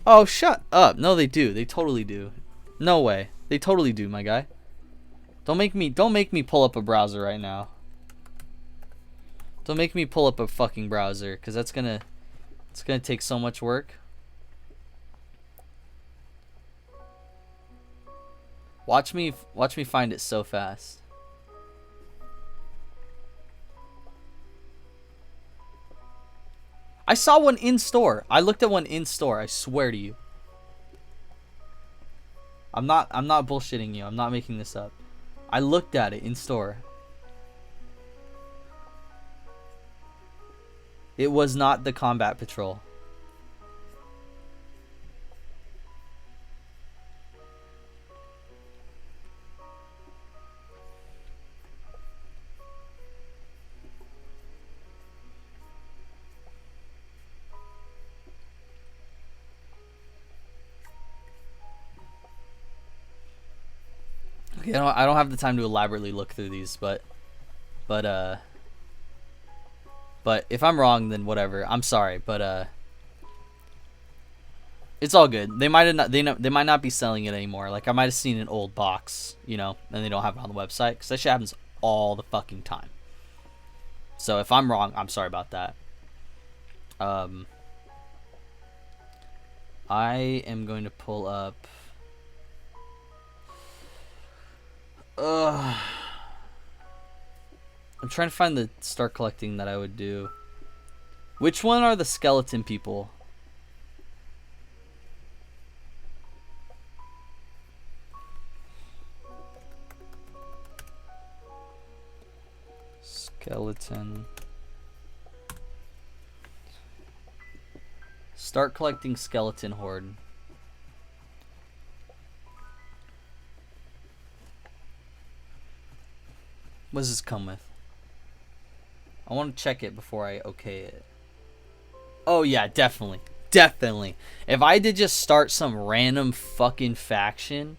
Oh, shut up. No, they do. They totally do. No way. They totally do, my guy. Don't make me pull up a browser right now. Don't make me pull up a fucking browser, because it's gonna take so much work. Watch me find it so fast. I saw one in store. I looked at one in store. I swear to you. I'm not bullshitting you. I'm not making this up. I looked at it in store. It was not the Combat Patrol. Okay, I don't have the time to elaborately look through these, but if I'm wrong, then whatever. I'm sorry, but it's all good. They might not be selling it anymore. Like I might have seen an old box, you know, and they don't have it on the website, because that shit happens all the fucking time. So if I'm wrong, I'm sorry about that. I am going to pull up. I'm trying to find the start collecting that I would do. Which one are the skeleton people? Skeleton. Start collecting skeleton horde. What does this come with? I want to check it before I okay it. Oh yeah, definitely. Definitely. If I did just start some random fucking faction,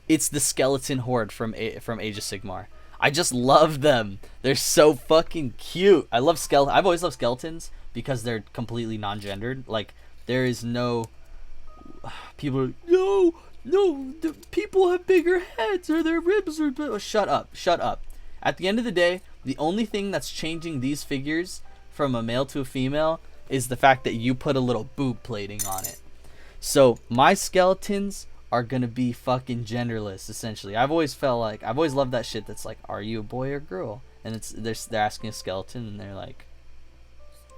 it's the skeleton horde from Age of Sigmar. I just love them. They're so fucking cute. I love I've always loved skeletons because they're completely non-gendered. Like, there is no people are, no, the people have bigger heads or their ribs are shut up. At the end of the day, the only thing that's changing these figures from a male to a female is the fact that you put a little boob plating on it. So my skeletons are gonna be fucking genderless, essentially. I've always loved that shit that's like, are you a boy or girl? And they're asking a skeleton and they're like,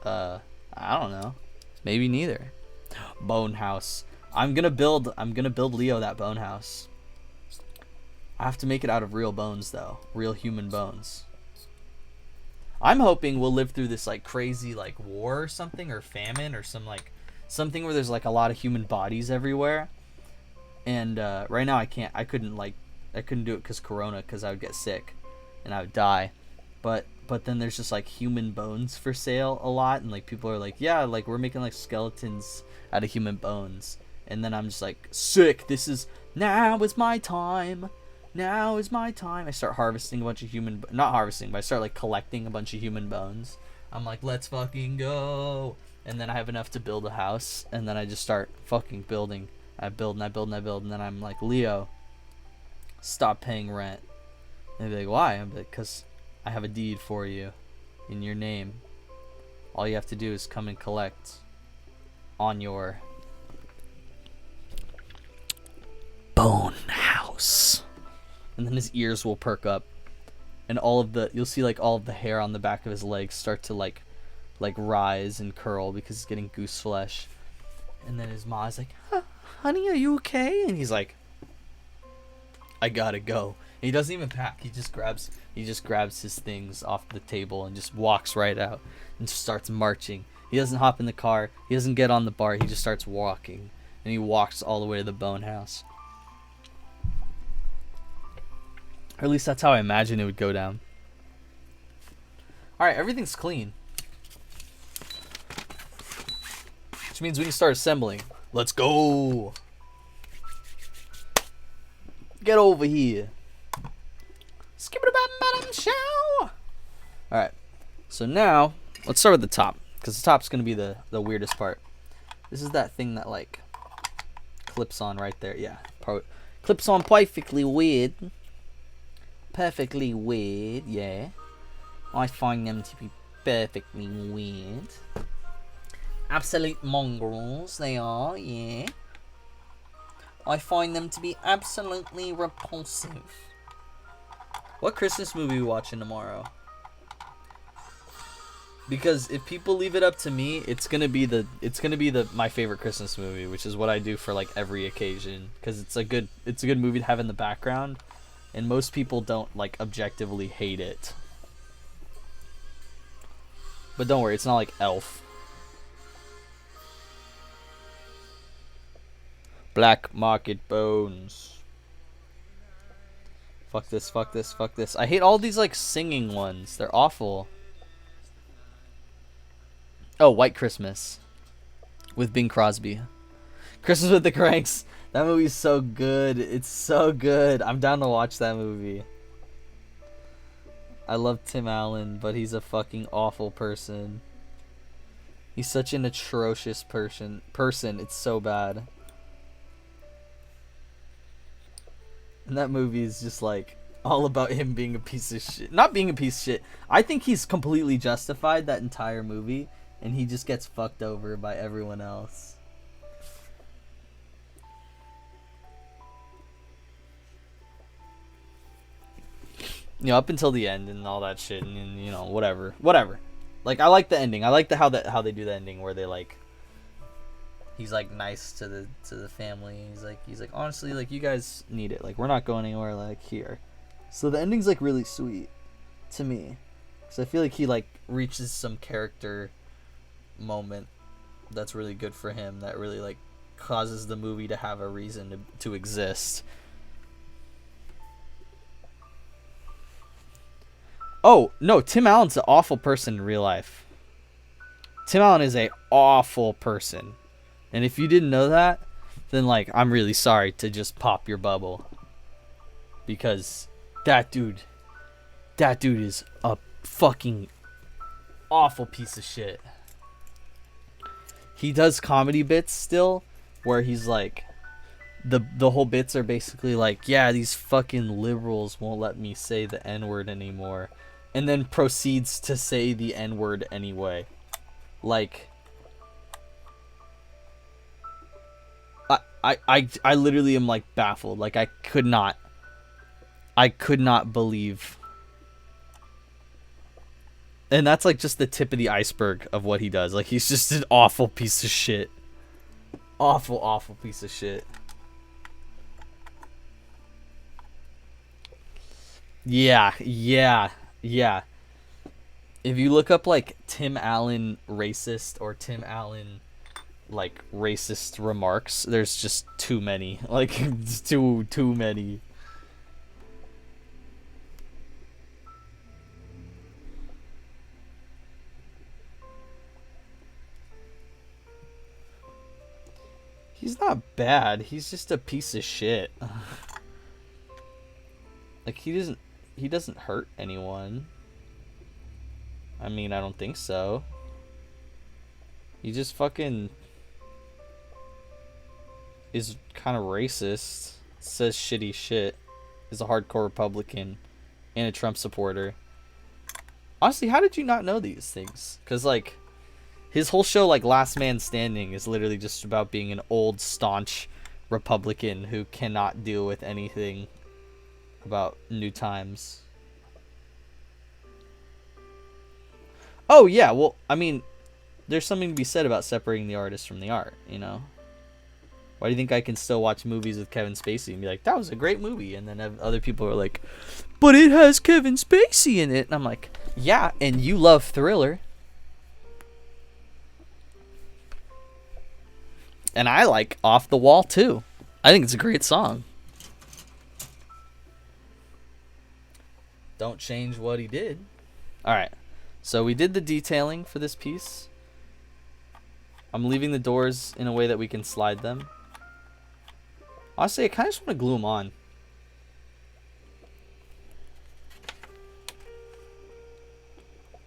I don't know, maybe neither. Bone house. I'm gonna build Leo that bone house. I have to make it out of real bones though, real human bones. I'm hoping we'll live through this like crazy like war or something, or famine, or something where there's like a lot of human bodies everywhere. And right now I couldn't do it because Corona, because I would get sick and I would die. But then there's just like human bones for sale a lot, and like people are like, yeah, like we're making like skeletons out of human bones. And then I'm just like, sick, now is my time. Now is my time. I start harvesting a bunch of not harvesting, but I start like collecting a bunch of human bones. I'm like, let's fucking go. And then I have enough to build a house, and then I just start fucking building. I build, and then I'm like, Leo, stop paying rent. And they'd be like, why? I'm like, because I have a deed for you in your name. All you have to do is come and collect on your bone house. And then his ears will perk up, and you'll see like all of the hair on the back of his legs start to like rise and curl because he's getting goose flesh. And then his mom's like, honey, are you okay? And he's like, I gotta go. And he doesn't even pack. He just grabs his things off the table and just walks right out and just starts marching. He doesn't hop in the car. He doesn't get on the bar. He just starts walking, and he walks all the way to the bone house. Or at least that's how I imagine it would go down. Alright, everything's clean. Which means we can start assembling. Let's go! Get over here. Skip it about show. Alright, so now let's start with the top, because the top's gonna be the weirdest part. This is that thing that like clips on right there. Yeah, clips on perfectly weird. Perfectly weird, yeah. I find them to be perfectly weird. Absolute mongrels, they are, yeah. I find them to be absolutely repulsive. What Christmas movie are we watching tomorrow? Because if people leave it up to me, it's gonna be my favorite Christmas movie, which is what I do for like every occasion, because it's a good movie to have in the background. And most people don't like objectively hate it. But don't worry, it's not like Elf. Black Market Bones. Fuck this, fuck this, fuck this. I hate all these like singing ones. They're awful. Oh, White Christmas. With Bing Crosby. Christmas with the Cranks. That movie's so good. It's so good. I'm down to watch that movie. I love Tim Allen, but he's a fucking awful person. He's such an atrocious person. It's so bad. And that movie is just like all about him being a piece of shit. Not being a piece of shit. I think he's completely justified, that entire movie, and he just gets fucked over by everyone else. You know, up until the end and all that shit, and you know, whatever. Like, I like the ending. I like how they do the ending where they like. He's like nice to the family. He's like honestly, like, you guys need it. Like, we're not going anywhere. Like, here. So the ending's like really sweet to me, because I feel like he like reaches some character moment that's really good for him. That really like causes the movie to have a reason to exist. Oh, no, Tim Allen's an awful person in real life. Tim Allen is a awful person. And if you didn't know that, then, like, I'm really sorry to just pop your bubble. Because that dude is a fucking awful piece of shit. He does comedy bits still, where he's like, the whole bits are basically like, yeah, these fucking liberals won't let me say the N-word anymore. And then proceeds to say the N-word anyway. Like, I literally am like baffled. Like, I could not believe. And that's like just the tip of the iceberg of what he does. Like, he's just an awful piece of shit. Awful piece of shit. Yeah. If you look up like Tim Allen racist or Tim Allen like racist remarks, there's just too many. Like, it's too many. He's not bad. He's just a piece of shit. Like, he doesn't hurt anyone. I mean, I don't think so. He just fucking is kind of racist. Says shitty shit. Is a hardcore Republican and a Trump supporter. Honestly, how did you not know these things? Because, like, his whole show, like Last Man Standing, is literally just about being an old, staunch Republican who cannot deal with anything about new times. Oh, yeah, well, I mean, there's something to be said about separating the artist from the art, you know? Why do you think I can still watch movies with Kevin Spacey and be like, that was a great movie? And then other people are like, but it has Kevin Spacey in it. And I'm like, yeah, and you love Thriller. And I like Off the Wall, too. I think it's a great song. Don't change what he did. All right. So we did the detailing for this piece. I'm leaving the doors in a way that we can slide them. Honestly, I kind of just want to glue them on.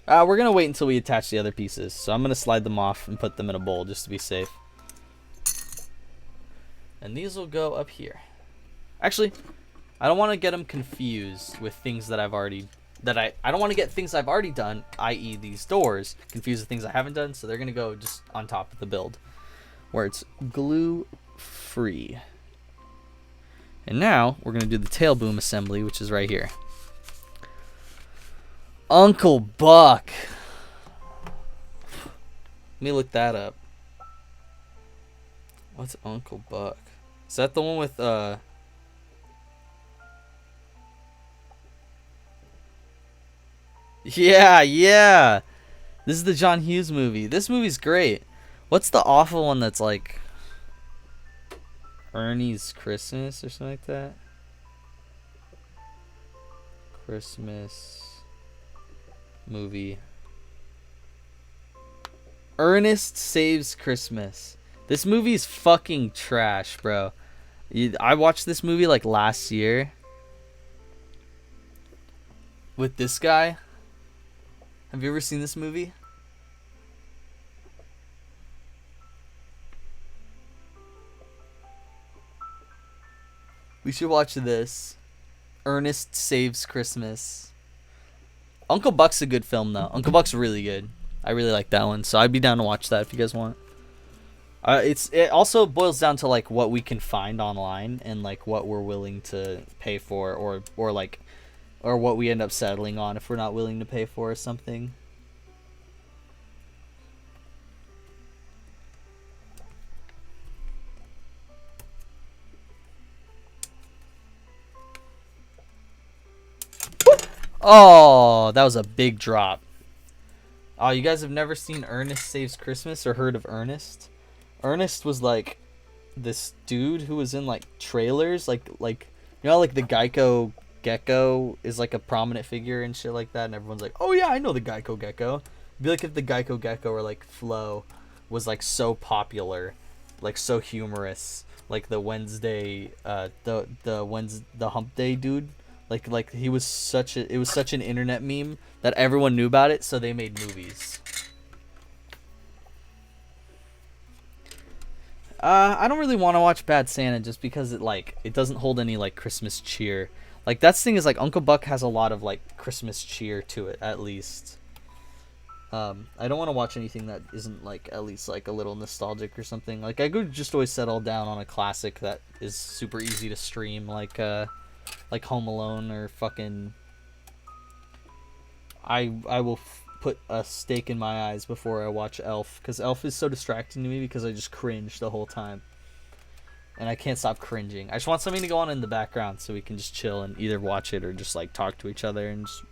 We're going to wait until we attach the other pieces. So I'm going to slide them off and put them in a bowl just to be safe. And these will go up here. Actually, I don't want to get them confused with things that I've already... I don't want to get things I've already done, i.e. these doors, confused with things I haven't done. So they're going to go just on top of the build, where it's glue-free. And now we're going to do the tail boom assembly, which is right here. Uncle Buck. Let me look that up. What's Uncle Buck? Is that the one with Yeah. This is the John Hughes movie. This movie's great. What's the awful one that's like Ernie's Christmas or something like that? Christmas movie. Ernest Saves Christmas. This movie's fucking trash, bro. I watched this movie like last year with this guy. Have you ever seen this movie? We should watch this. Ernest Saves Christmas. Uncle Buck's a good film, though. Uncle Buck's really good. I really like that one, so I'd be down to watch that if you guys want. It also boils down to like what we can find online and like what we're willing to pay for, or like or what we end up settling on if we're not willing to pay for something. Oh, that was a big drop. Oh, you guys have never seen Ernest Saves Christmas or heard of Ernest? Ernest was like this dude who was in like trailers, like you know, like the Geico Gecko is like a prominent figure and shit like that, and everyone's like, oh yeah, I know the Geico Gecko. It'd be like if the Geico Gecko or like Flo was like so popular, like so humorous, like the Wednesday, the Hump Day dude. Like he was such a, it was such an internet meme that everyone knew about it, so they made movies. I don't really want to watch Bad Santa just because it doesn't hold any like Christmas cheer. Like that's the thing is like Uncle Buck has a lot of like Christmas cheer to it at least. I don't want to watch anything that isn't like at least like a little nostalgic or something. Like I could just always settle down on a classic that is super easy to stream, like Home Alone or fucking. I will put a stake in my eyes before I watch Elf, because Elf is so distracting to me because I just cringe the whole time. And I can't stop cringing. I just want something to go on in the background so we can just chill and either watch it or just like talk to each other and just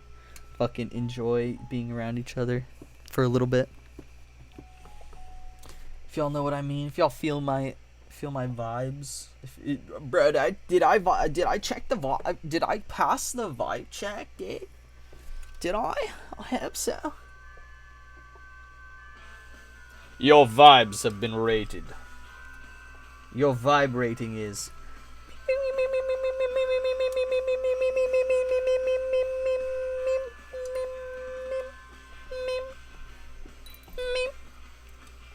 fucking enjoy being around each other for a little bit. If y'all know what I mean, if y'all feel my vibes. Bro, did I check the vibe? Did I pass the vibe check? Did I? I hope so. Your vibes have been rated. Your vibe rating is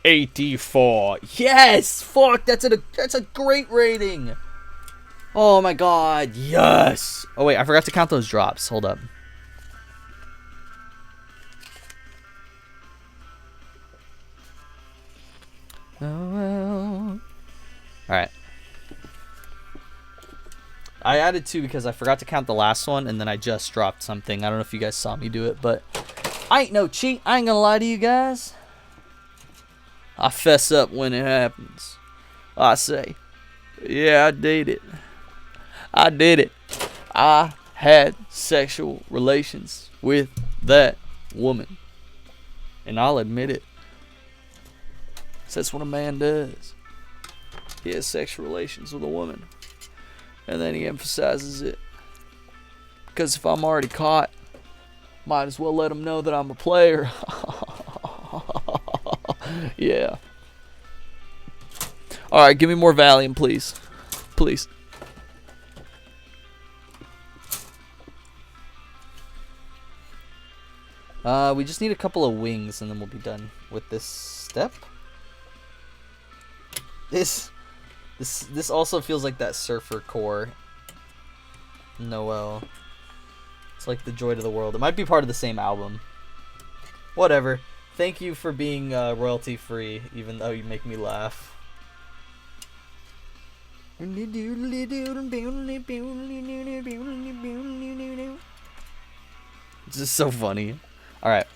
84. Yes! Fuck, that's a great rating. Oh my god, yes! Oh wait, I forgot to count those drops. Hold up. Oh well. Alright. I added 2 because I forgot to count the last one, and then I just dropped something. I don't know if you guys saw me do it, but I ain't no cheat. I ain't gonna lie to you guys. I fess up when it happens. I say, yeah, I did it. I did it. I had sexual relations with that woman. And I'll admit it. So that's what a man does. He has sexual relations with a woman. And then he emphasizes it. Because if I'm already caught, might as well let him know that I'm a player. Yeah. Alright, give me more Valium, please. Please. We just need a couple of wings and then we'll be done with this step. This also feels like that Surfer Core Noel. It's like the Joy to the World. It might be part of the same album. Whatever. Thank you for being royalty free, even though you make me laugh. It's just so funny. Alright.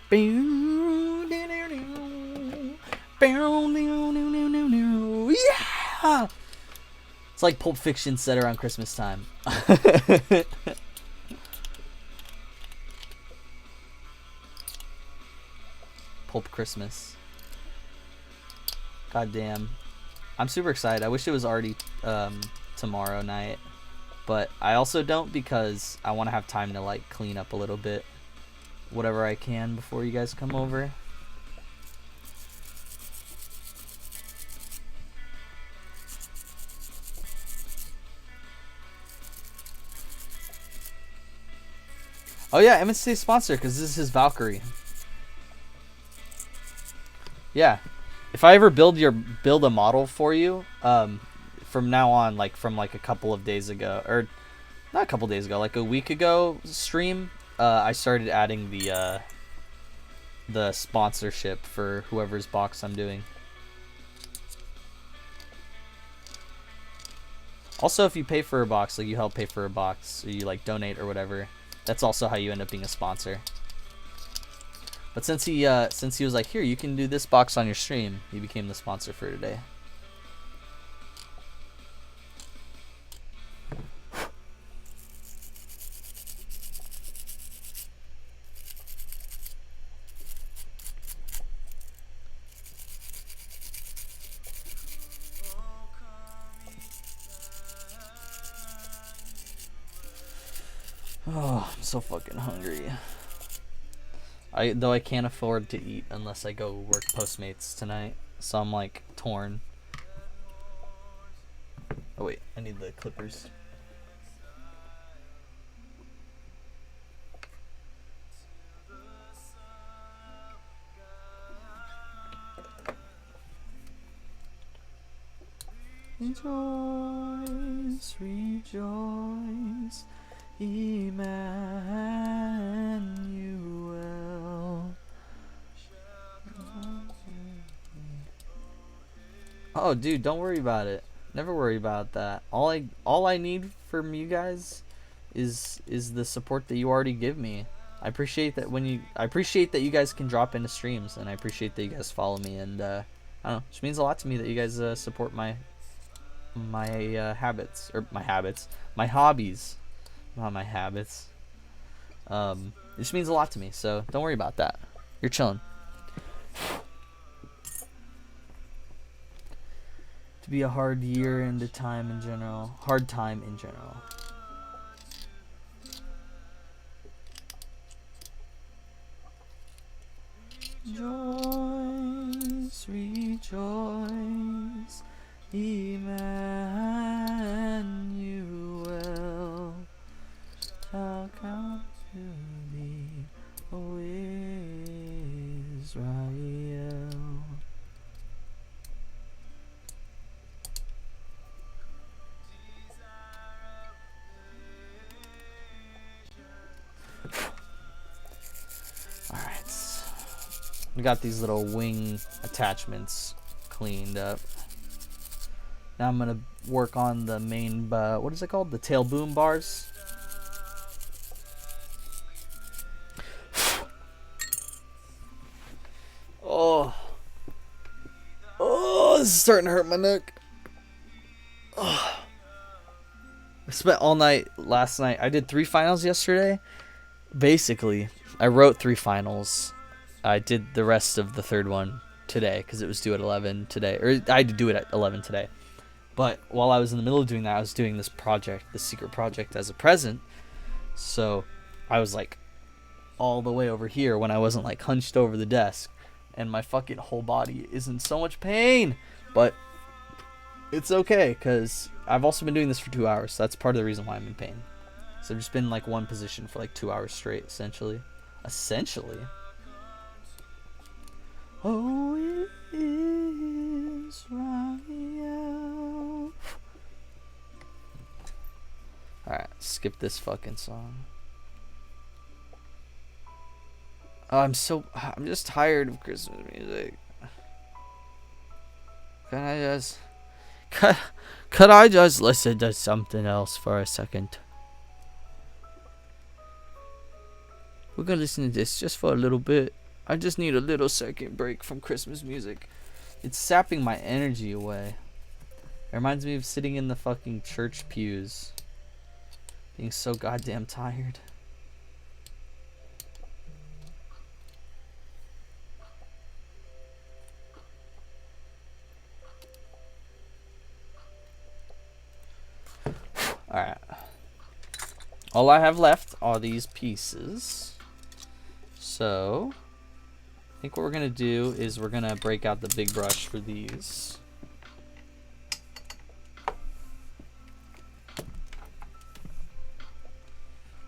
Yeah! It's like Pulp Fiction set around Christmas time. Pulp Christmas. God damn. I'm super excited. I wish it was already tomorrow night. But I also don't, because I want to have time to like clean up a little bit. Whatever I can before you guys come over. Oh yeah, MSC's sponsor, because this is his Valkyrie. Yeah, if I ever build a model for you, from now on, like from like a couple of days ago, or not a couple days ago, like a week ago stream, I started adding the sponsorship for whoever's box I'm doing. Also, if you pay for a box, like you help pay for a box, or you like donate or whatever, that's also how you end up being a sponsor. But since he was like, here, you can do this box on your stream, he became the sponsor for today. Oh, I'm so fucking hungry. Though I can't afford to eat unless I go work Postmates tonight, so I'm like torn. Oh wait, I need the clippers. Rejoice, rejoice, Emmanuel. Oh, dude, don't worry about it. Never worry about that. All I need from you guys is the support that you already give me. I appreciate that you guys can drop into streams, and I appreciate that you guys follow me, and I don't know, it just means a lot to me that you guys support my habits, or my hobbies, not my habits. It just means a lot to me, so don't worry about that. You're chilling. To be a hard year and a time in general. Hard time in general. Rejoice, rejoice, Emmanuel, shall come to thee, O Israel. Alright. We got these little wing attachments cleaned up. Now I'm gonna work on the main, what is it called? The tail boom bars. Oh, this is starting to hurt my neck. Oh. I spent all night last night. I did 3 finals yesterday. Basically, I wrote 3 finals. I did the rest of the 3rd one today because it was due at 11 today, or I had to do it at 11 today. But while I was in the middle of doing that, I was doing this project, this secret project, as a present. So I was like all the way over here when I wasn't like hunched over the desk, and my fucking whole body is in so much pain. But it's okay because I've also been doing this for 2 hours, so that's part of the reason why I'm in pain. So I've just been in like one position for like 2 hours straight, essentially. Oh, Israel. Alright, skip this fucking song. Oh, I'm just tired of Christmas music. Can I just listen to something else for a second? We're gonna listen to this just for a little bit. I just need a little second break from Christmas music. It's sapping my energy away. It reminds me of sitting in the fucking church pews, being so goddamn tired. Alright. All I have left are these pieces. So I think what we're gonna do is we're gonna break out the big brush for these.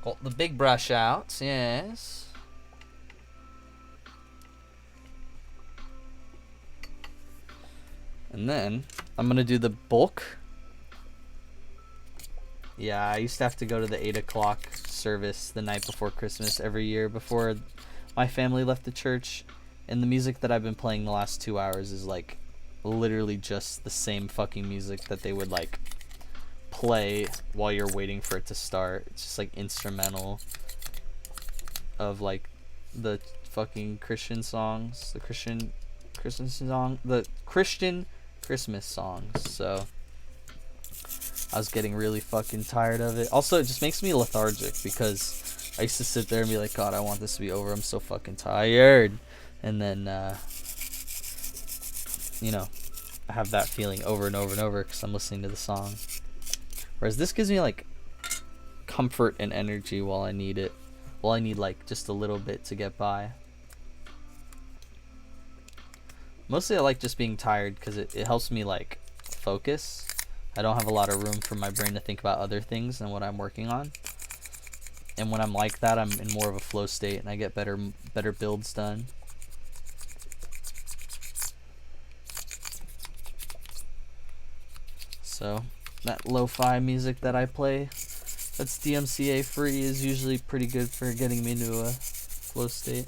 Got the big brush out, yes. And then I'm gonna do the bulk. Yeah, I used to have to go to the 8 o'clock service the night before Christmas every year before my family left the church. And the music that I've been playing the last 2 hours is like literally just the same fucking music that they would like play while you're waiting for it to start. It's just like instrumental of like the fucking Christian songs, the Christian Christmas songs. So I was getting really fucking tired of it. Also, it just makes me lethargic because I used to sit there and be like, God, I want this to be over. I'm so fucking tired. And then, you know, I have that feeling over and over and over because I'm listening to the song. Whereas this gives me like comfort and energy while I need it. While I need like just a little bit to get by. Mostly I like just being tired because it helps me like focus. I don't have a lot of room for my brain to think about other things than what I'm working on. And when I'm like that, I'm in more of a flow state and I get better builds done. So that lo-fi music that I play, that's DMCA free, is usually pretty good for getting me into a flow state.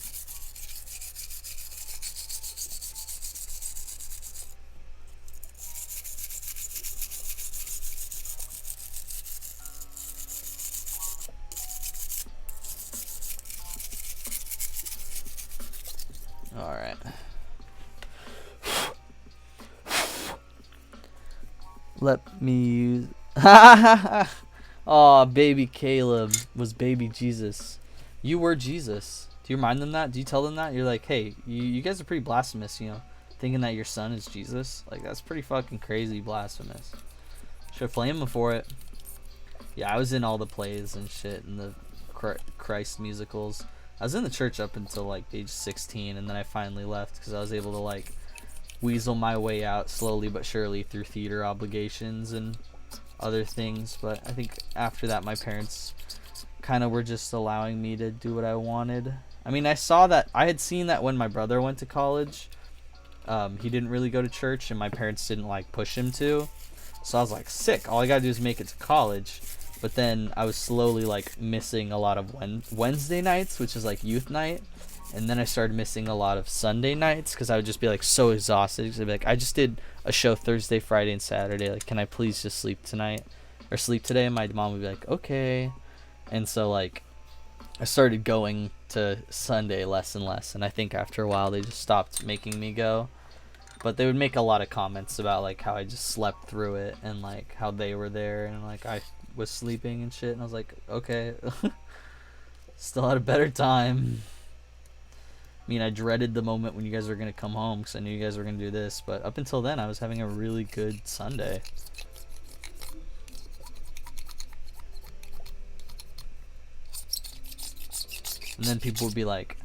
Alright. Let me use... Aw, baby Caleb was baby Jesus. You were Jesus. Do you remind them that? Do you tell them that? You're like, hey, you guys are pretty blasphemous, you know, thinking that your son is Jesus. Like, that's pretty fucking crazy blasphemous. Should have blamed him for it. Yeah, I was in all the plays and shit and the Christ musicals. I was in the church up until like age 16, and then I finally left because I was able to like weasel my way out slowly but surely through theater obligations and other things. But I think after that my parents kind of were just allowing me to do what I wanted. I mean, I had seen that when my brother went to college, he didn't really go to church and my parents didn't like push him to. So I was like, sick, all I gotta do is make it to college. But then I was slowly like missing a lot of Wednesday nights, which is like youth night. And then I started missing a lot of Sunday nights because I would just be like so exhausted. Because I'd be like, I just did a show Thursday, Friday, and Saturday. Like, can I please just sleep tonight or sleep today? And my mom would be like, okay. And so like I started going to Sunday less and less. And I think after a while they just stopped making me go. But they would make a lot of comments about like how I just slept through it and like how they were there and like I was sleeping and shit. And I was like, okay. Still had a better time. I mean, I dreaded the moment when you guys were going to come home because I knew you guys were going to do this. But up until then, I was having a really good Sunday. And then people would be like,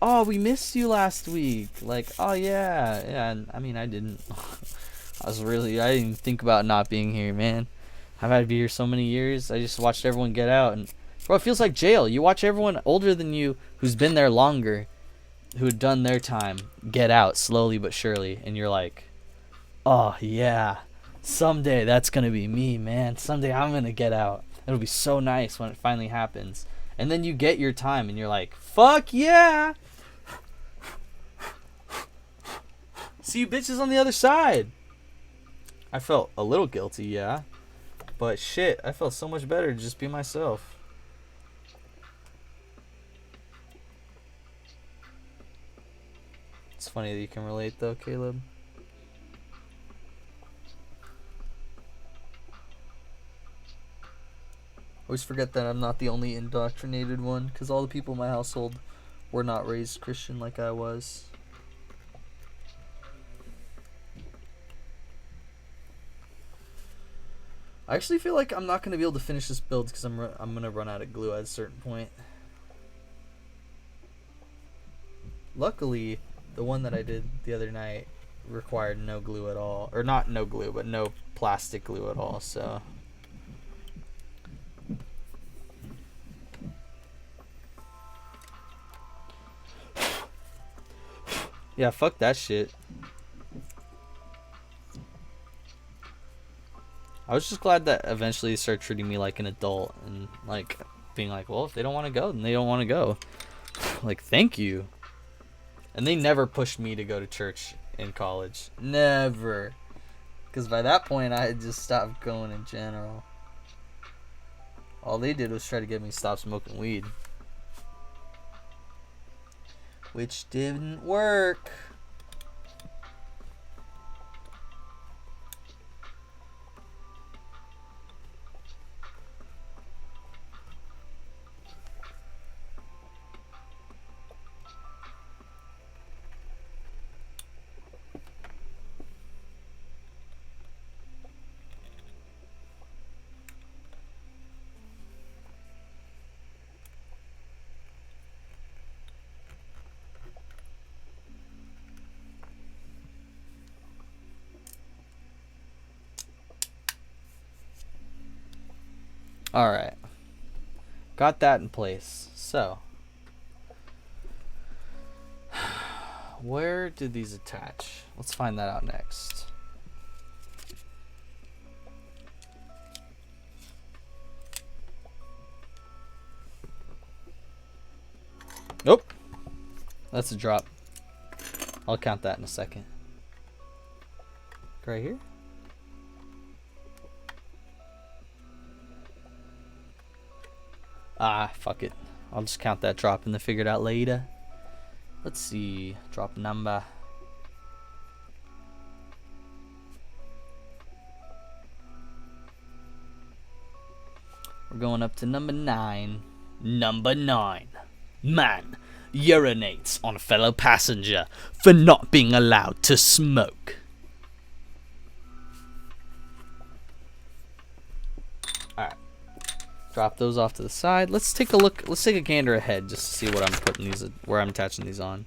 oh, we missed you last week. Like, oh, yeah. Yeah, and I mean, I didn't. I didn't even think about not being here, man. I've had to be here so many years. I just watched everyone get out. And, bro, it feels like jail. You watch everyone older than you who's been there longer, who had done their time, get out slowly but surely. And you're like, oh, yeah. Someday that's going to be me, man. Someday I'm going to get out. It'll be so nice when it finally happens. And then you get your time and you're like, fuck yeah. See you bitches on the other side. I felt a little guilty, yeah. But shit, I felt so much better to just be myself. It's funny that you can relate though, Caleb. Always forget that I'm not the only indoctrinated one, because all the people in my household were not raised Christian like I was. I actually feel like I'm not going to be able to finish this build because I'm going to run out of glue at a certain point. Luckily, the one that I did the other night required no glue at all. Or not no glue, but no plastic glue at all, so... Yeah, fuck that shit. I was just glad that eventually they started treating me like an adult and like being like, well, if they don't want to go, then they don't want to go. Like, thank you. And they never pushed me to go to church in college. Never. Because by that point, I had just stopped going in general. All they did was try to get me to stop smoking weed. Which didn't work. Alright. Got that in place. So, where did these attach? Let's find that out next. Nope. That's a drop. I'll count that in a second. Right here? Ah, fuck it. I'll just count that drop and then figure it out later. Let's see. Drop number. We're going up to number 9. Number 9. Man urinates on a fellow passenger for not being allowed to smoke. Alright. Drop those off to the side. Let's take a look. Let's take a gander ahead just to see what I'm putting these, where I'm attaching these on.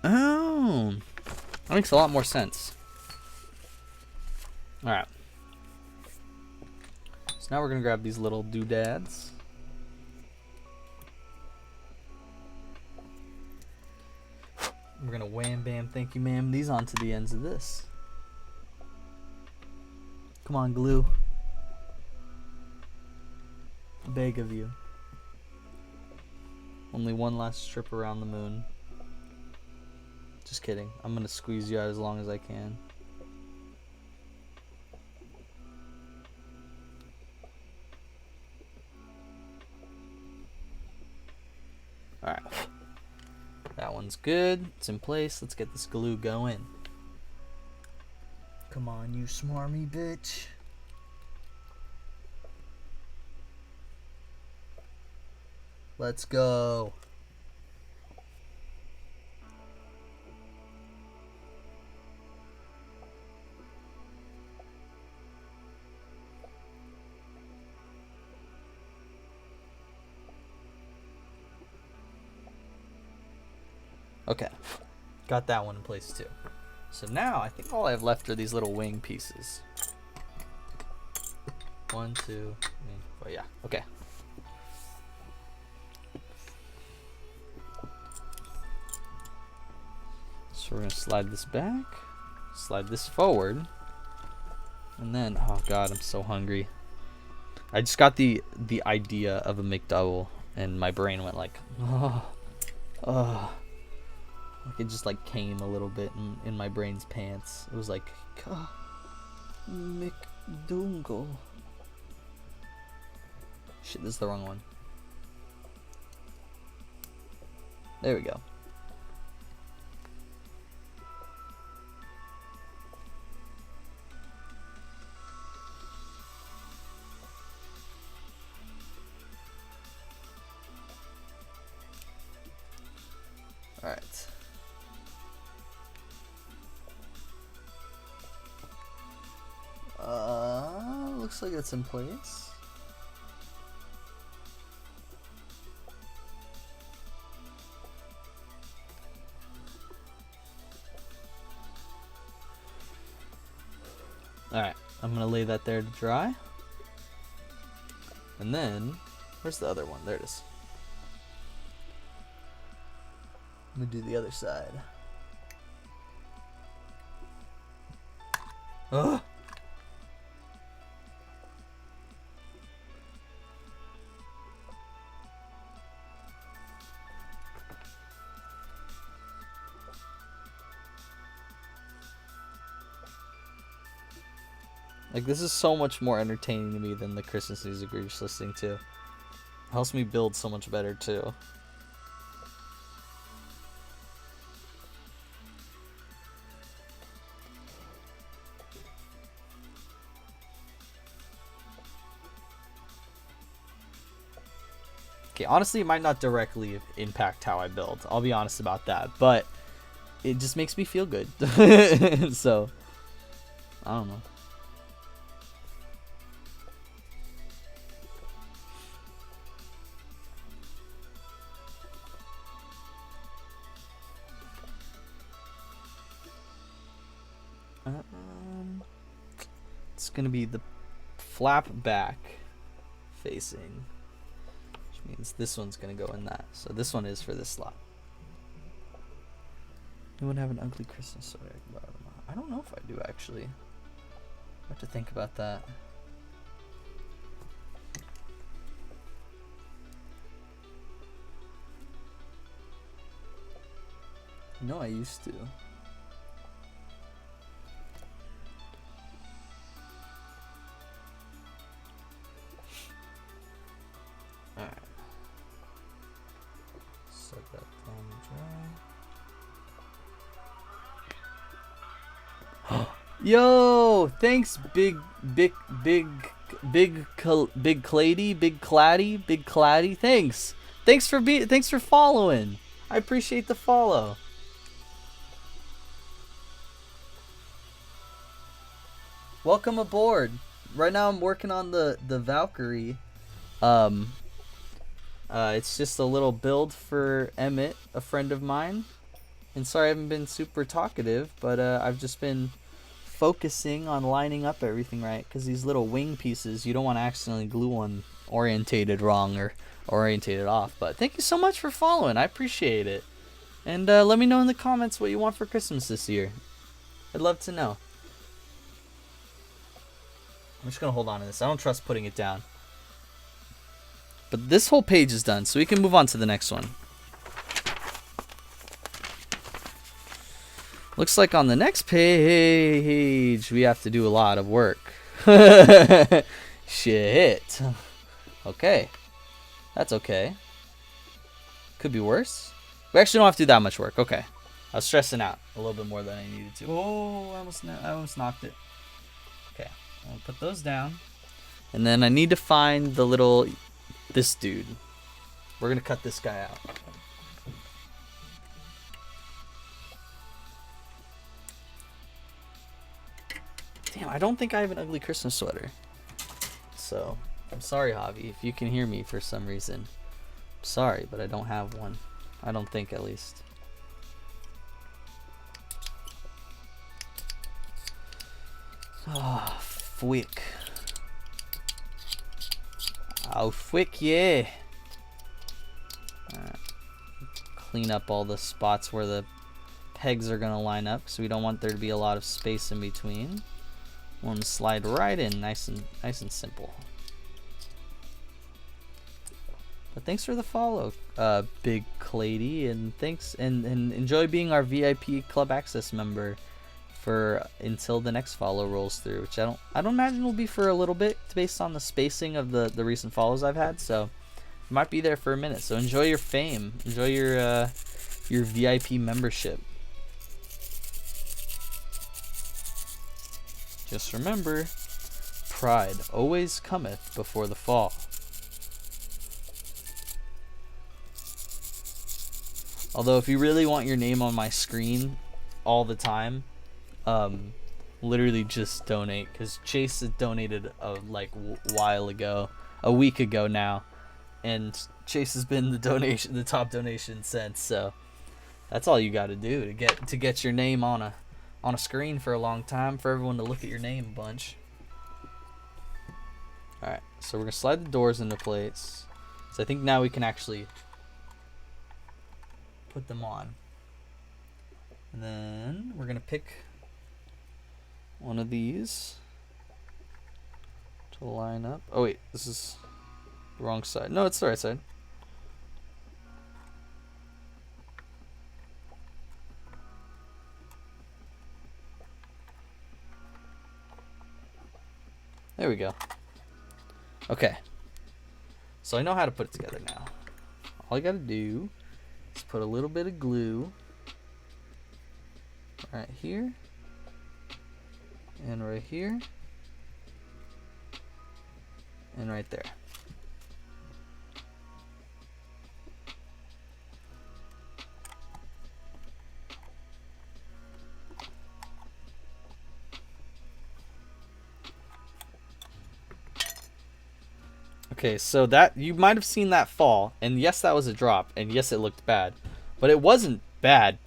Oh, that makes a lot more sense. All right. So now we're gonna grab these little doodads. We're gonna wham bam, thank you ma'am, these onto the ends of this. Come on, glue. Beg of you. Only one last strip around the moon. Just kidding. I'm gonna squeeze you out as long as I can. Alright. That one's good. It's in place. Let's get this glue going. Come on, you smarmy bitch. Let's go. Okay. Got that one in place too. So now I think all I have left are these little wing pieces. 1, 2, 3, 4. Yeah. Okay. So we're gonna slide this back, slide this forward, and then, oh god, I'm so hungry. I just got the idea of a McDouble, and my brain went like, oh, like it just like came a little bit in my brain's pants. It was like, McDoongle. Shit, this is the wrong one. There we go. All right. Looks like it's in place. All right, I'm gonna lay that there to dry. And then, where's the other one? There it is. I'm gonna do the other side. Ugh. Like, this is so much more entertaining to me than the Christmas music we were just listening to. It helps me build so much better, too. Okay, honestly, it might not directly impact how I build. I'll be honest about that. But it just makes me feel good. So, I don't know. It's going to be the flap back facing. Means this one's gonna go in that. So this one is for this slot. Anyone have an ugly Christmas sweater? I don't know if I do actually. I have to think about that. No, I used to. Alright. Set that down dry. Yo, thanks, big Claddy. Thanks for following. I appreciate the follow. Welcome aboard. Right now I'm working on the Valkyrie. It's just a little build for Emmett, a friend of mine. And sorry I haven't been super talkative, but I've just been focusing on lining up everything right, because these little wing pieces, you don't want to accidentally glue one orientated wrong or orientated off. But thank you so much for following. I appreciate it. And let me know in the comments what you want for Christmas this year. I'd love to know. I'm just going to hold on to this. I don't trust putting it down. But this whole page is done, so we can move on to the next one. Looks like on the next page, we have to do a lot of work. Shit. Okay. That's okay. Could be worse. We actually don't have to do that much work. Okay. I was stressing out a little bit more than I needed to. Oh, I almost knocked it. Okay. I'll put those down. And then I need to find the little... this dude. We're gonna cut this guy out. Damn, I don't think I have an ugly Christmas sweater. So, I'm sorry, Javi, if you can hear me for some reason. I'm sorry, but I don't have one. I don't think, at least. Ah, fwick. Oh, fwick, yeah. Alright. Clean up all the spots where the pegs are going to line up, so we don't want there to be a lot of space in between. One slide right in, nice and simple. But thanks for the follow, Big Clady, and thanks and enjoy being our VIP Club Access member for until the next follow rolls through, which I don't imagine will be for a little bit based on the spacing of the recent follows I've had, so it might be there for a minute. So enjoy your fame, enjoy your VIP membership. Just remember, pride always cometh before the fall. Although if you really want your name on my screen all the time, literally just donate, because Chase had donated a while ago, a week ago now, and Chase has been the top donation since. So that's all you got to do to get your name on a screen for a long time, for everyone to look at your name a bunch. All right, so we're gonna slide the doors into place. So I think now we can actually put them on, and then we're gonna pick one of these to line up. Oh wait, this is the wrong side. No, it's the right side. There we go. Okay. So I know how to put it together now. All I gotta do is put a little bit of glue right here and right here and right there. Okay, so that you might have seen that fall, and yes, that was a drop, and yes, it looked bad, but it wasn't bad,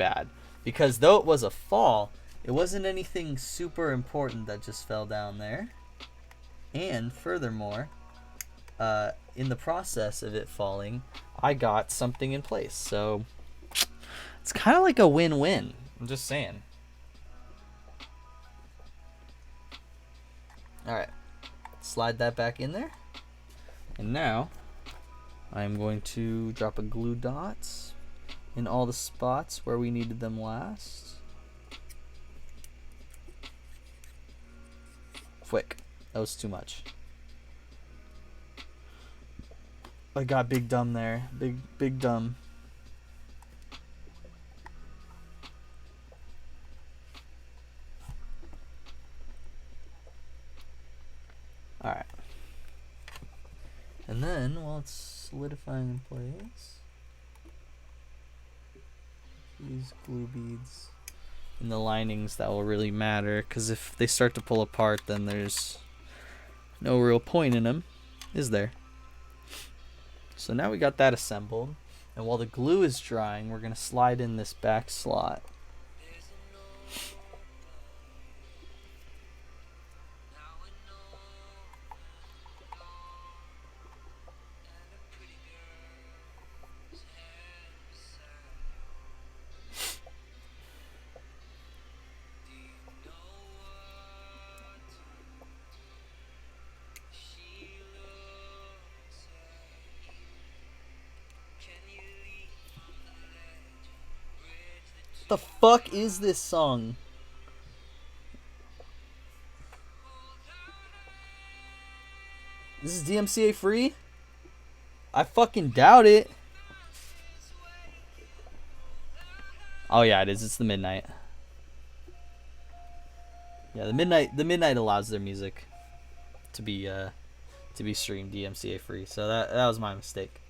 because though it was a fall, it wasn't anything super important that just fell down there. And furthermore, in the process of it falling, I got something in place, so it's kind of like a win-win. I'm just saying. All right, slide that back in there. And now, I'm going to drop a glue dots in all the spots where we needed them last. Quick, that was too much. I got big dumb there, big dumb. All right. And then, while it's solidifying in place, these glue beads in the linings, that will really matter, because if they start to pull apart, then there's no real point in them, is there? So now we got that assembled, and while the glue is drying, we're going to slide in this back slot. What the fuck is this song? This is DMCA free? I fucking doubt it. Oh yeah, it is. It's the midnight. Yeah, the midnight allows their music to be streamed DMCA free. So that was my mistake.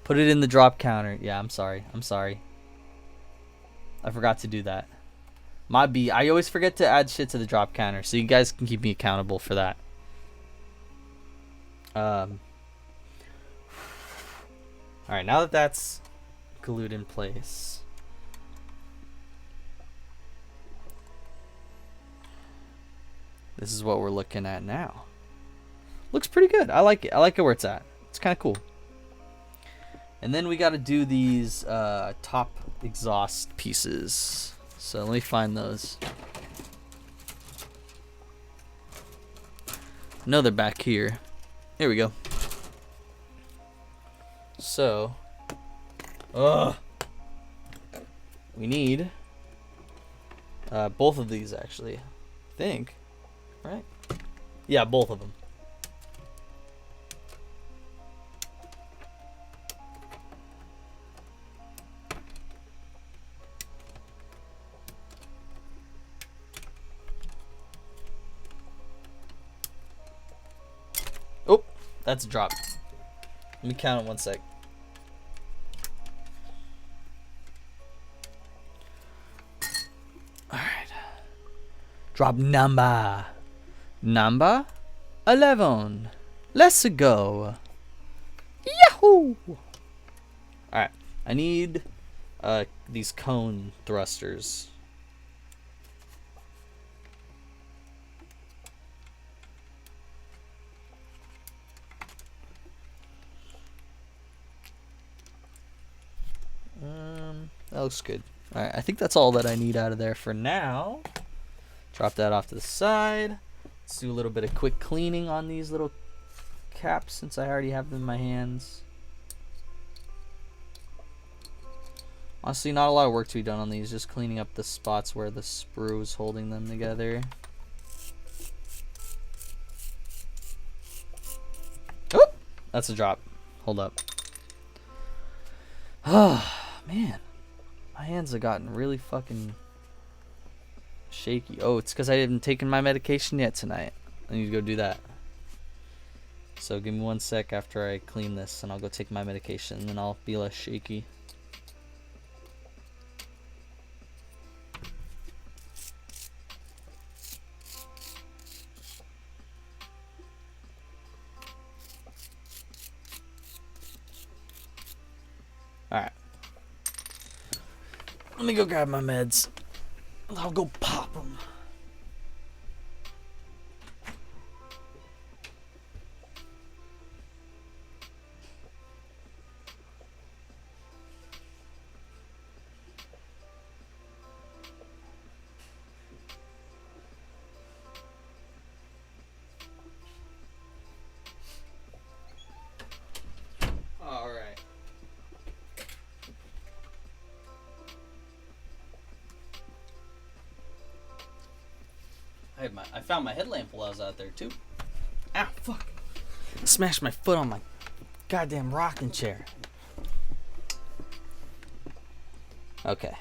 Put it in the drop counter. Yeah, I'm sorry. I forgot to do that. My B. I always forget to add shit to the drop counter, so you guys can keep me accountable for that. Alright, now that that's glued in place, this is what we're looking at now. Looks pretty good. I like it. I like it where it's at. It's kind of cool. And then we got to do these top exhaust pieces. So let me find those. I know they're back here. Here we go. So, we need both of these actually. I think, right? Yeah, both of them. Oh, that's a drop. Let me count it 1 sec. Alright. Drop number 11. Let's go. Yahoo! Alright. I need these cone thrusters. That looks good. Alright, I think that's all that I need out of there for now. Drop that off to the side. Let's do a little bit of quick cleaning on these little caps since I already have them in my hands. Honestly, not a lot of work to be done on these. Just cleaning up the spots where the sprue is holding them together. Oh, that's a drop. Hold up. Oh, man. My hands have gotten really fucking shaky. Oh, it's because I haven't taken my medication yet tonight. I need to go do that. So give me 1 sec after I clean this, and I'll go take my medication, and then I'll be less shaky. Alright. Let me go grab my meds. I'll go pop them. Alright. I found my headlamp while I was out there too. Ow, fuck. I smashed my foot on my goddamn rocking chair. Okay.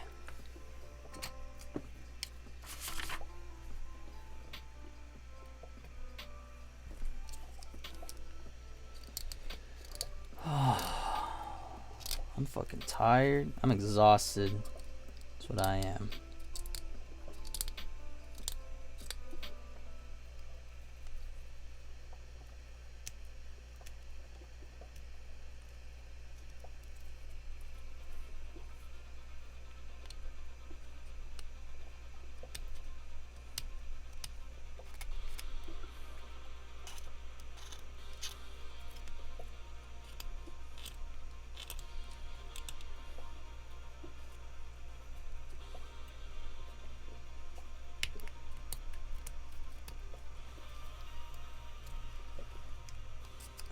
I'm fucking tired. I'm exhausted. That's what I am.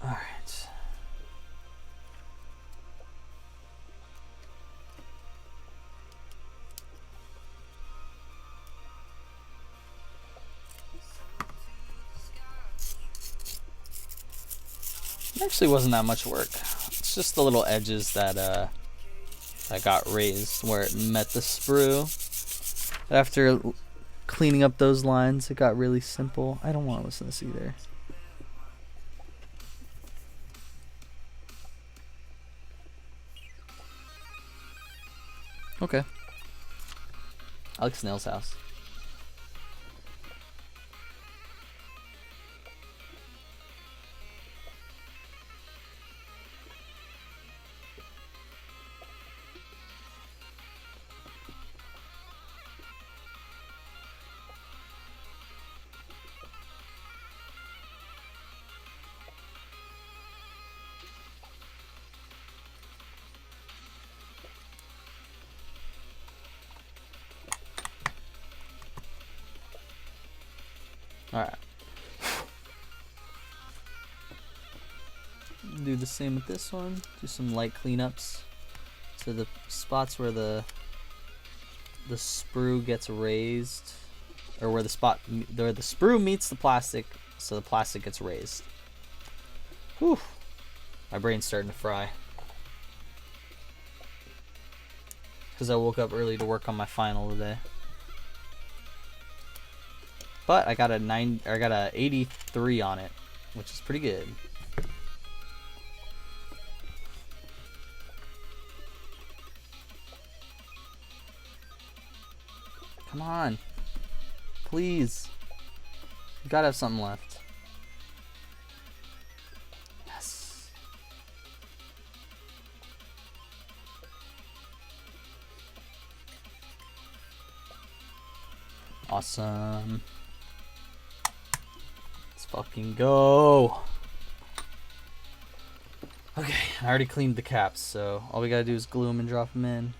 Alright. It actually wasn't that much work. It's just the little edges that got raised where it met the sprue. After cleaning up those lines, it got really simple. I don't want to listen to this either. Okay. I like Snail's house. Alright. Do the same with this one. Do some light cleanups to the spots where the sprue gets raised, or where the sprue meets the plastic, so the plastic gets raised. Whew. My brain's starting to fry. Because I woke up early to work on my final today. But I got a 83 on it, which is pretty good. Come on. Please. You gotta have something left. Yes. Awesome. Let's fucking go. Okay, I already cleaned the caps, so all we gotta do is glue them and drop them in.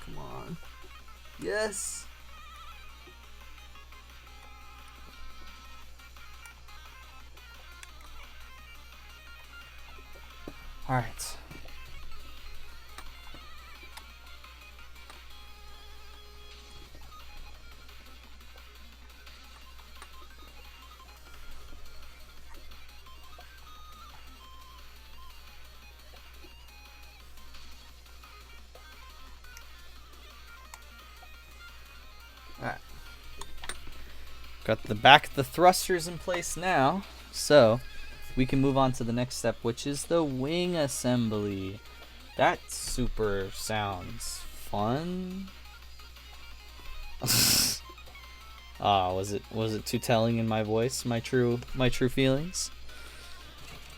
Come on. Yes. All right. Alright. Got the thrusters in place now, so we can move on to the next step, which is the wing assembly. That super sounds fun. Was it too telling in my voice, my true feelings?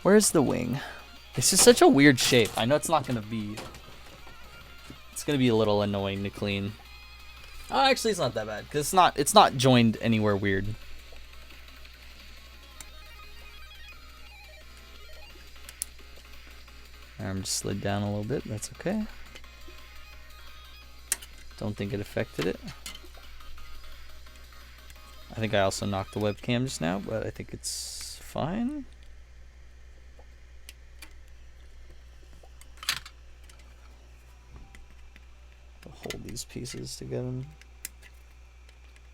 Where's the wing? This is such a weird shape. I know it's not gonna be. It's gonna be a little annoying to clean. Oh, actually, it's not that bad because it's not joined anywhere weird. Arm just slid down a little bit. That's okay. Don't think it affected it. I think I also knocked the webcam just now, but I think it's fine. I'll hold these pieces to get them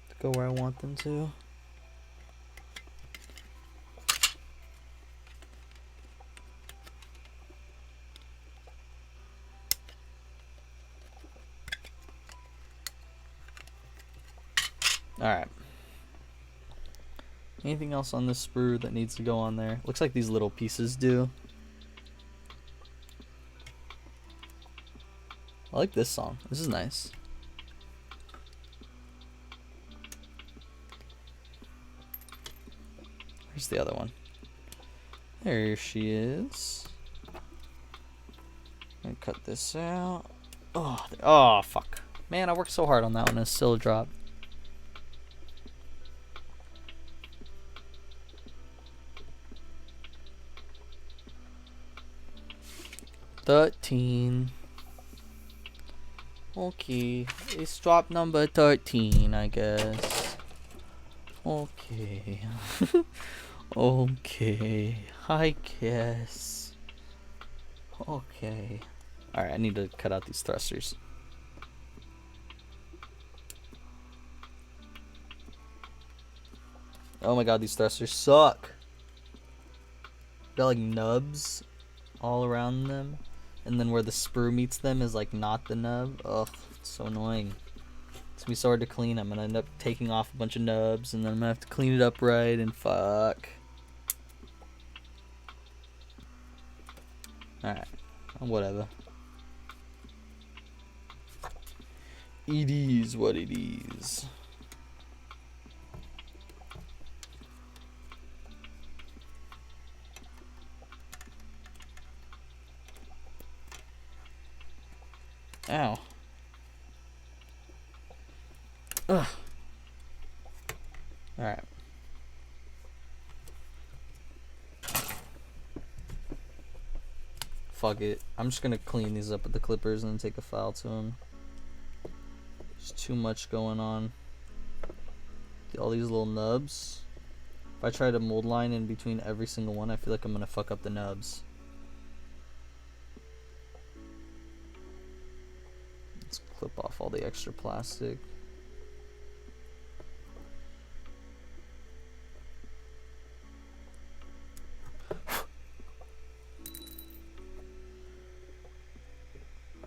to go where I want them to. Alright. Anything else on this sprue that needs to go on there? Looks like these little pieces do. I like this song. This is nice. Where's the other one? There she is. I'm gonna cut this out. Oh, fuck. Man, I worked so hard on that one and it's still a drop. $13. Okay, it's drop number 13, I guess. Okay. Okay, I guess. Okay. Alright, I need to cut out these thrusters. Oh my god, these thrusters suck. Got like nubs all around them. And then where the sprue meets them is like not the nub. Ugh, it's so annoying. It's gonna be so hard to clean. I'm gonna end up taking off a bunch of nubs and then I'm gonna have to clean it up right and fuck. Alright, whatever. It is what it is. Ow. Ugh. Alright. Fuck it. I'm just gonna clean these up with the clippers and then take a file to them. There's too much going on. All these little nubs. If I try to mold line in between every single one, I feel like I'm gonna fuck up the nubs. Let's clip off all the extra plastic.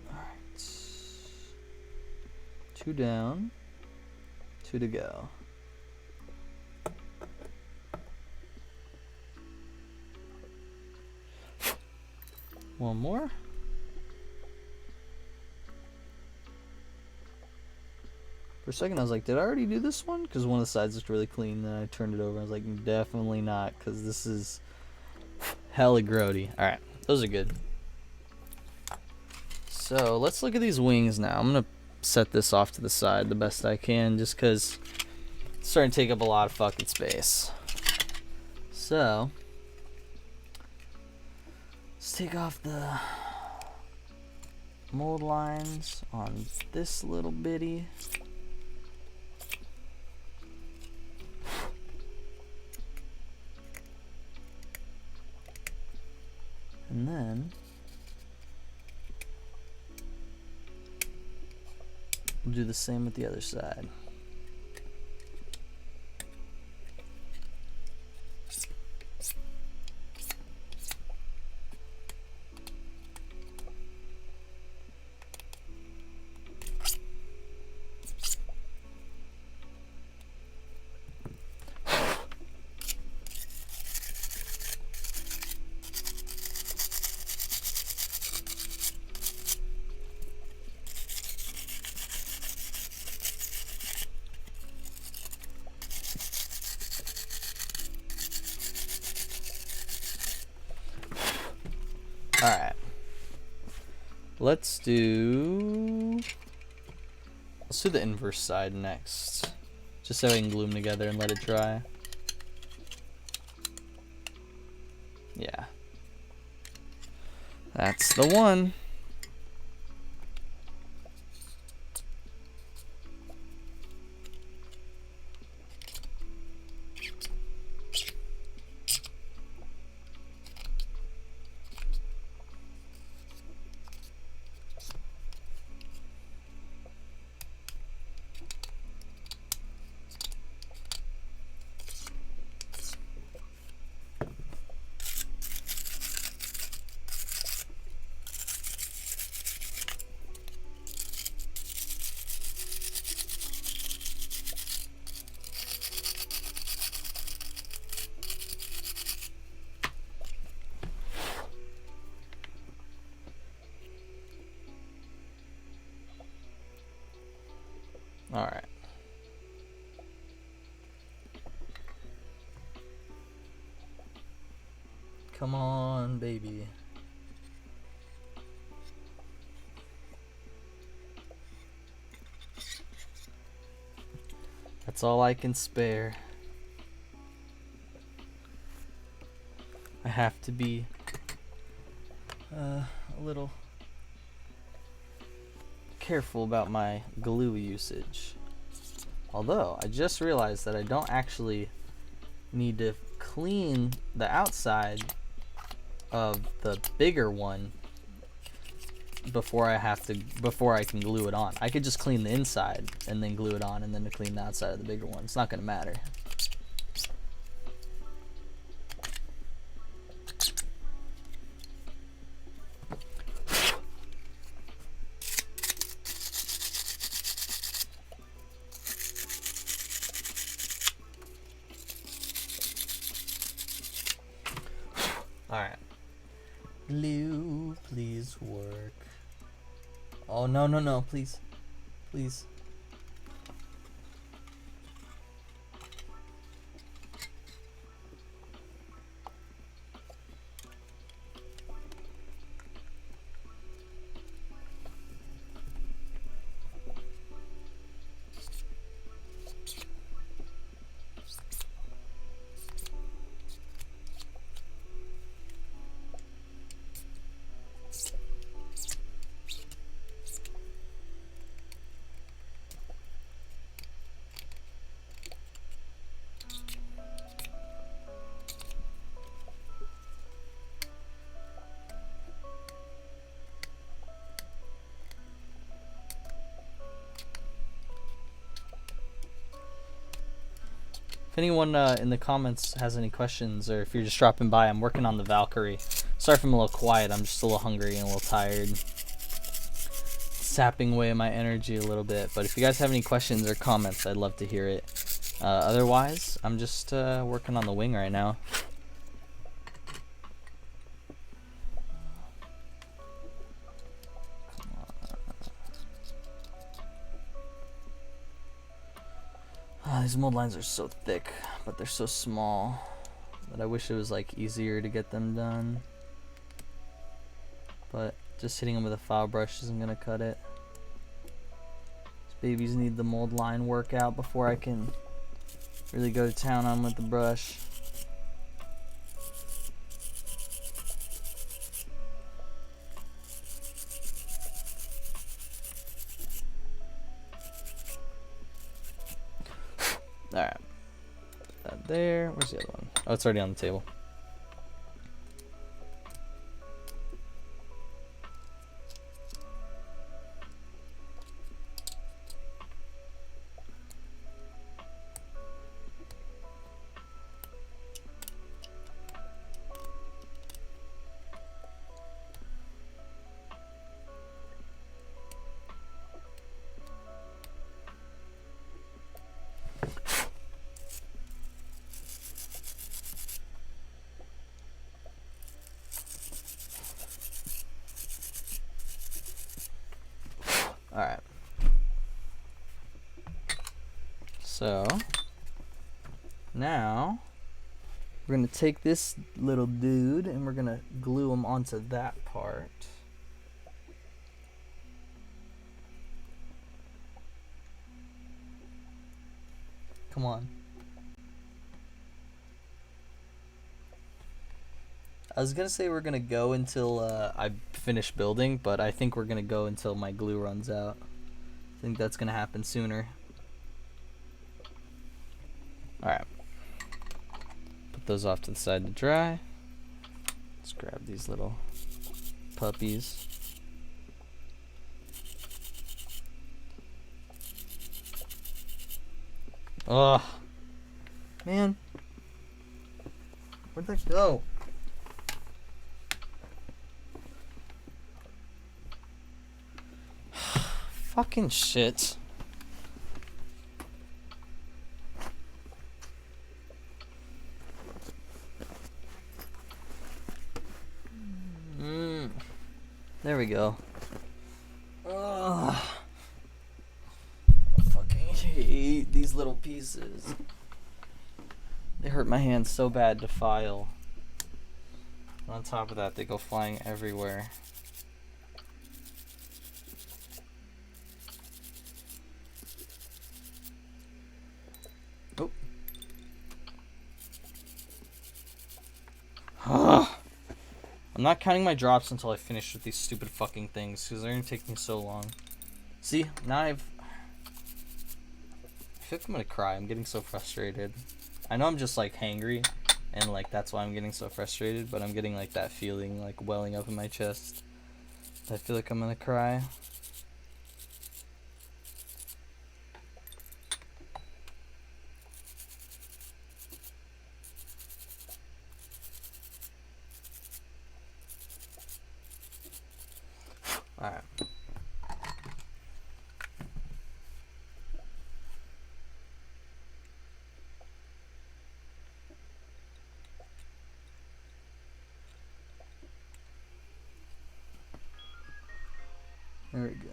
Alright. 2 down. 2 to go. One more. For a second I was like, did I already do this one? Because one of the sides looked really clean. Then I turned it over. I was like, definitely not. Because this is hella grody. Alright, those are good. So let's look at these wings now. I'm going to set this off to the side the best I can. Just because it's starting to take up a lot of fucking space. So let's take off the mold lines on this little bitty. then we'll do the same with the other side. Alright. Let's do the inverse side next. Just so we can glue them together and let it dry. Yeah. That's the one. All right. Come on, baby. That's all I can spare. I have to be a little careful about my glue usage. Although I just realized that I don't actually need to clean the outside of the bigger one before I can glue it on. I could just clean the inside and then glue it on, and then to clean the outside of the bigger one. It's not gonna matter. Alright. Glue, please work. Oh, no, no, no, please. Please. If anyone in the comments has any questions, or if you're just dropping by, I'm working on the Valkyrie. Sorry if I'm a little quiet, I'm just a little hungry and a little tired. Sapping away my energy a little bit. But if you guys have any questions or comments, I'd love to hear it. Otherwise, I'm just working on the wing right now. Oh, these mold lines are so thick, but they're so small that I wish it was like easier to get them done. But just hitting them with a file brush isn't gonna cut it. These babies need the mold line workout before I can really go to town on with the brush. Alright. That there. Where's the other one? Oh, it's already on the table. So now we're gonna take this little dude and we're gonna glue him onto that part. Come on. I was gonna say we're gonna go until I finish building, but I think we're gonna go until my glue runs out. I think that's gonna happen sooner. Alright. Put those off to the side to dry. Let's grab these little puppies. Oh, man. Where'd that go? Fucking shit. There we go. Ugh. I fucking hate these little pieces. They hurt my hands so bad to file. And on top of that, they go flying everywhere. Oh. I'm not counting my drops until I finish with these stupid fucking things, because they're gonna take me so long. See, now I feel like I'm gonna cry. I'm getting so frustrated. I know I'm just like hangry, and like that's why I'm getting so frustrated, but I'm getting like that feeling like welling up in my chest. I feel like I'm gonna cry. Alright. There we go.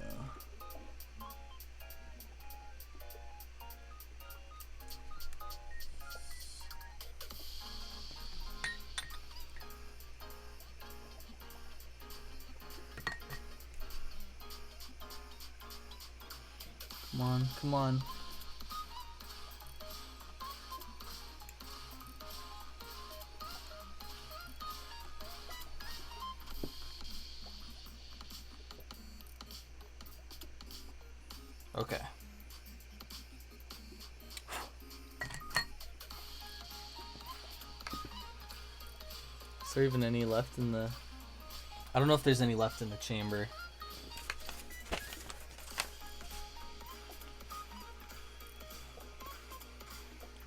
Come on, come on. Okay. Is there even any left in the... I don't know if there's any left in the chamber.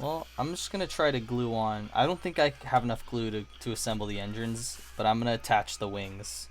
Well, I'm just going to try to glue on. I don't think I have enough glue to assemble the engines, but I'm going to attach the wings.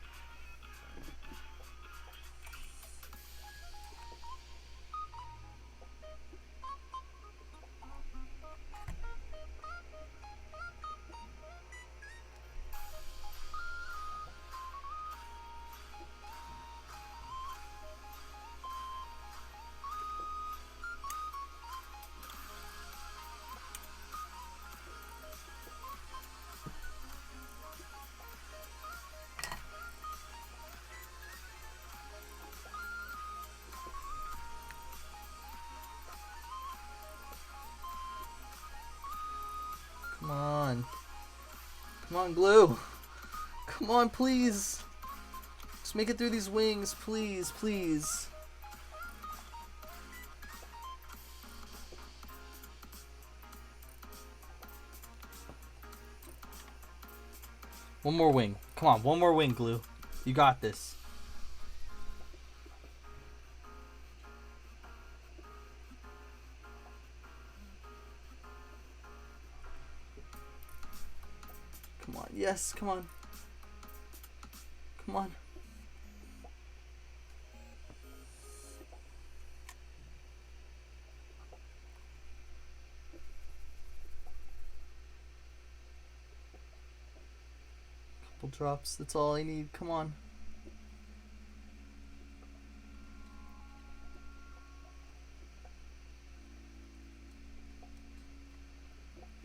Come on. Come on, glue. Come on, please. Just make it through these wings, please, please. One more wing. Come on, one more wing, glue. You got this. Come on, yes, come on. Come on. Couple drops, that's all I need, come on.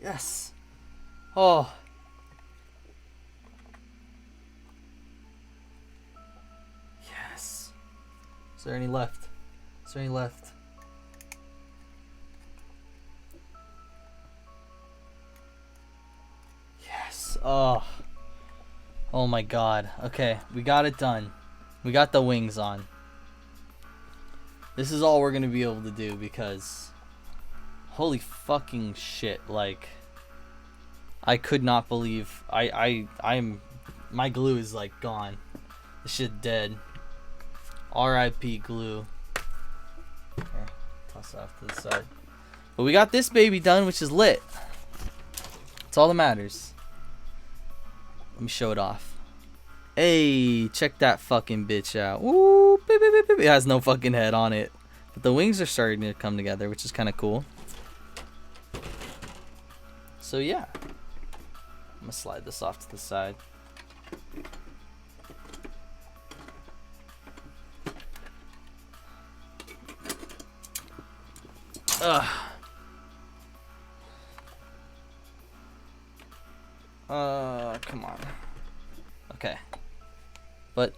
Yes. Oh. Yes. Is there any left? Is there any left? Yes. Oh. Oh my god. Okay, we got it done. We got the wings on. This is all we're gonna be able to do because holy fucking shit, like I could not believe I'm my glue is like gone. This shit dead. R.I.P. glue. Here, toss it off to the side. But we got this baby done, which is lit. That's all that matters. Let me show it off. Hey, check that fucking bitch out. Woo, beep, beep, beep, beep. It has no fucking head on it. But the wings are starting to come together, which is kind of cool. So yeah. I'm gonna slide this off to the side. Come on. Okay. But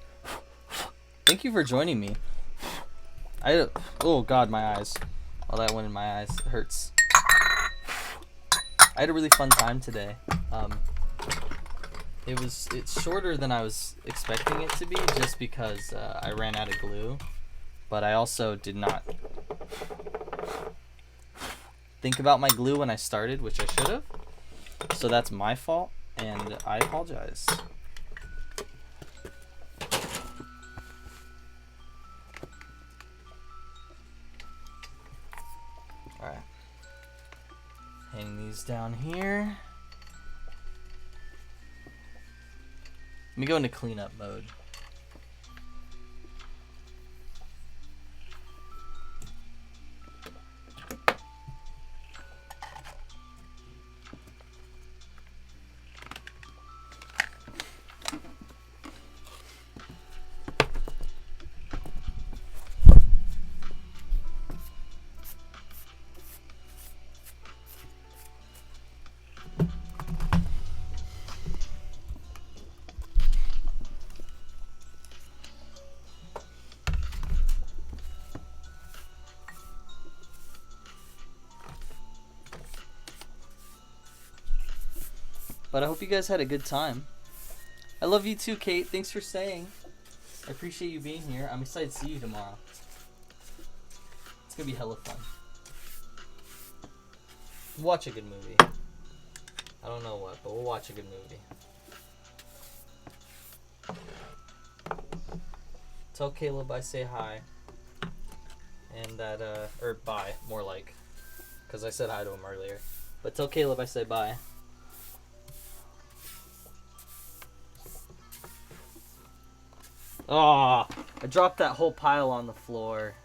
thank you for joining me. Oh god, my eyes. All that went in my eyes. It hurts. I had a really fun time today. It's shorter than I was expecting it to be, just because I ran out of glue. But I also did not think about my glue when I started, which I should have. So that's my fault, and I apologize. Alright. Hang these down here. Let me go into cleanup mode. But I hope you guys had a good time. I love you too, Kate. Thanks for staying. I appreciate you being here. I'm excited to see you tomorrow. It's gonna be hella fun. Watch a good movie. I don't know what, but we'll watch a good movie. Tell Caleb I say hi. And that, or bye, more like. Because I said hi to him earlier. But tell Caleb I say bye. Oh, I dropped that whole pile on the floor.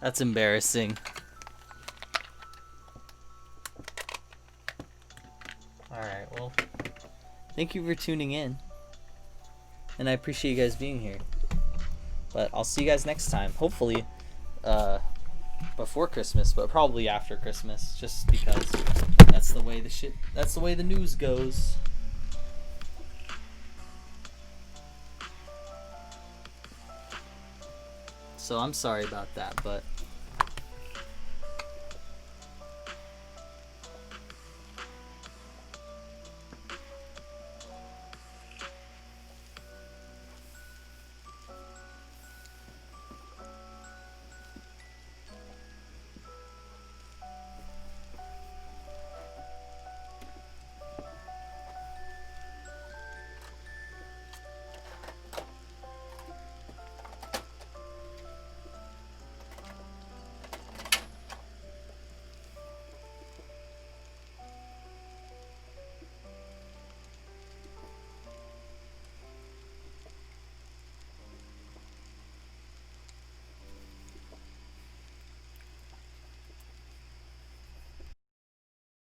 That's embarrassing. Alright, well, thank you for tuning in. And I appreciate you guys being here. But I'll see you guys next time. Hopefully, before Christmas, but probably after Christmas, just because that's the way the news goes. So I'm sorry about that, but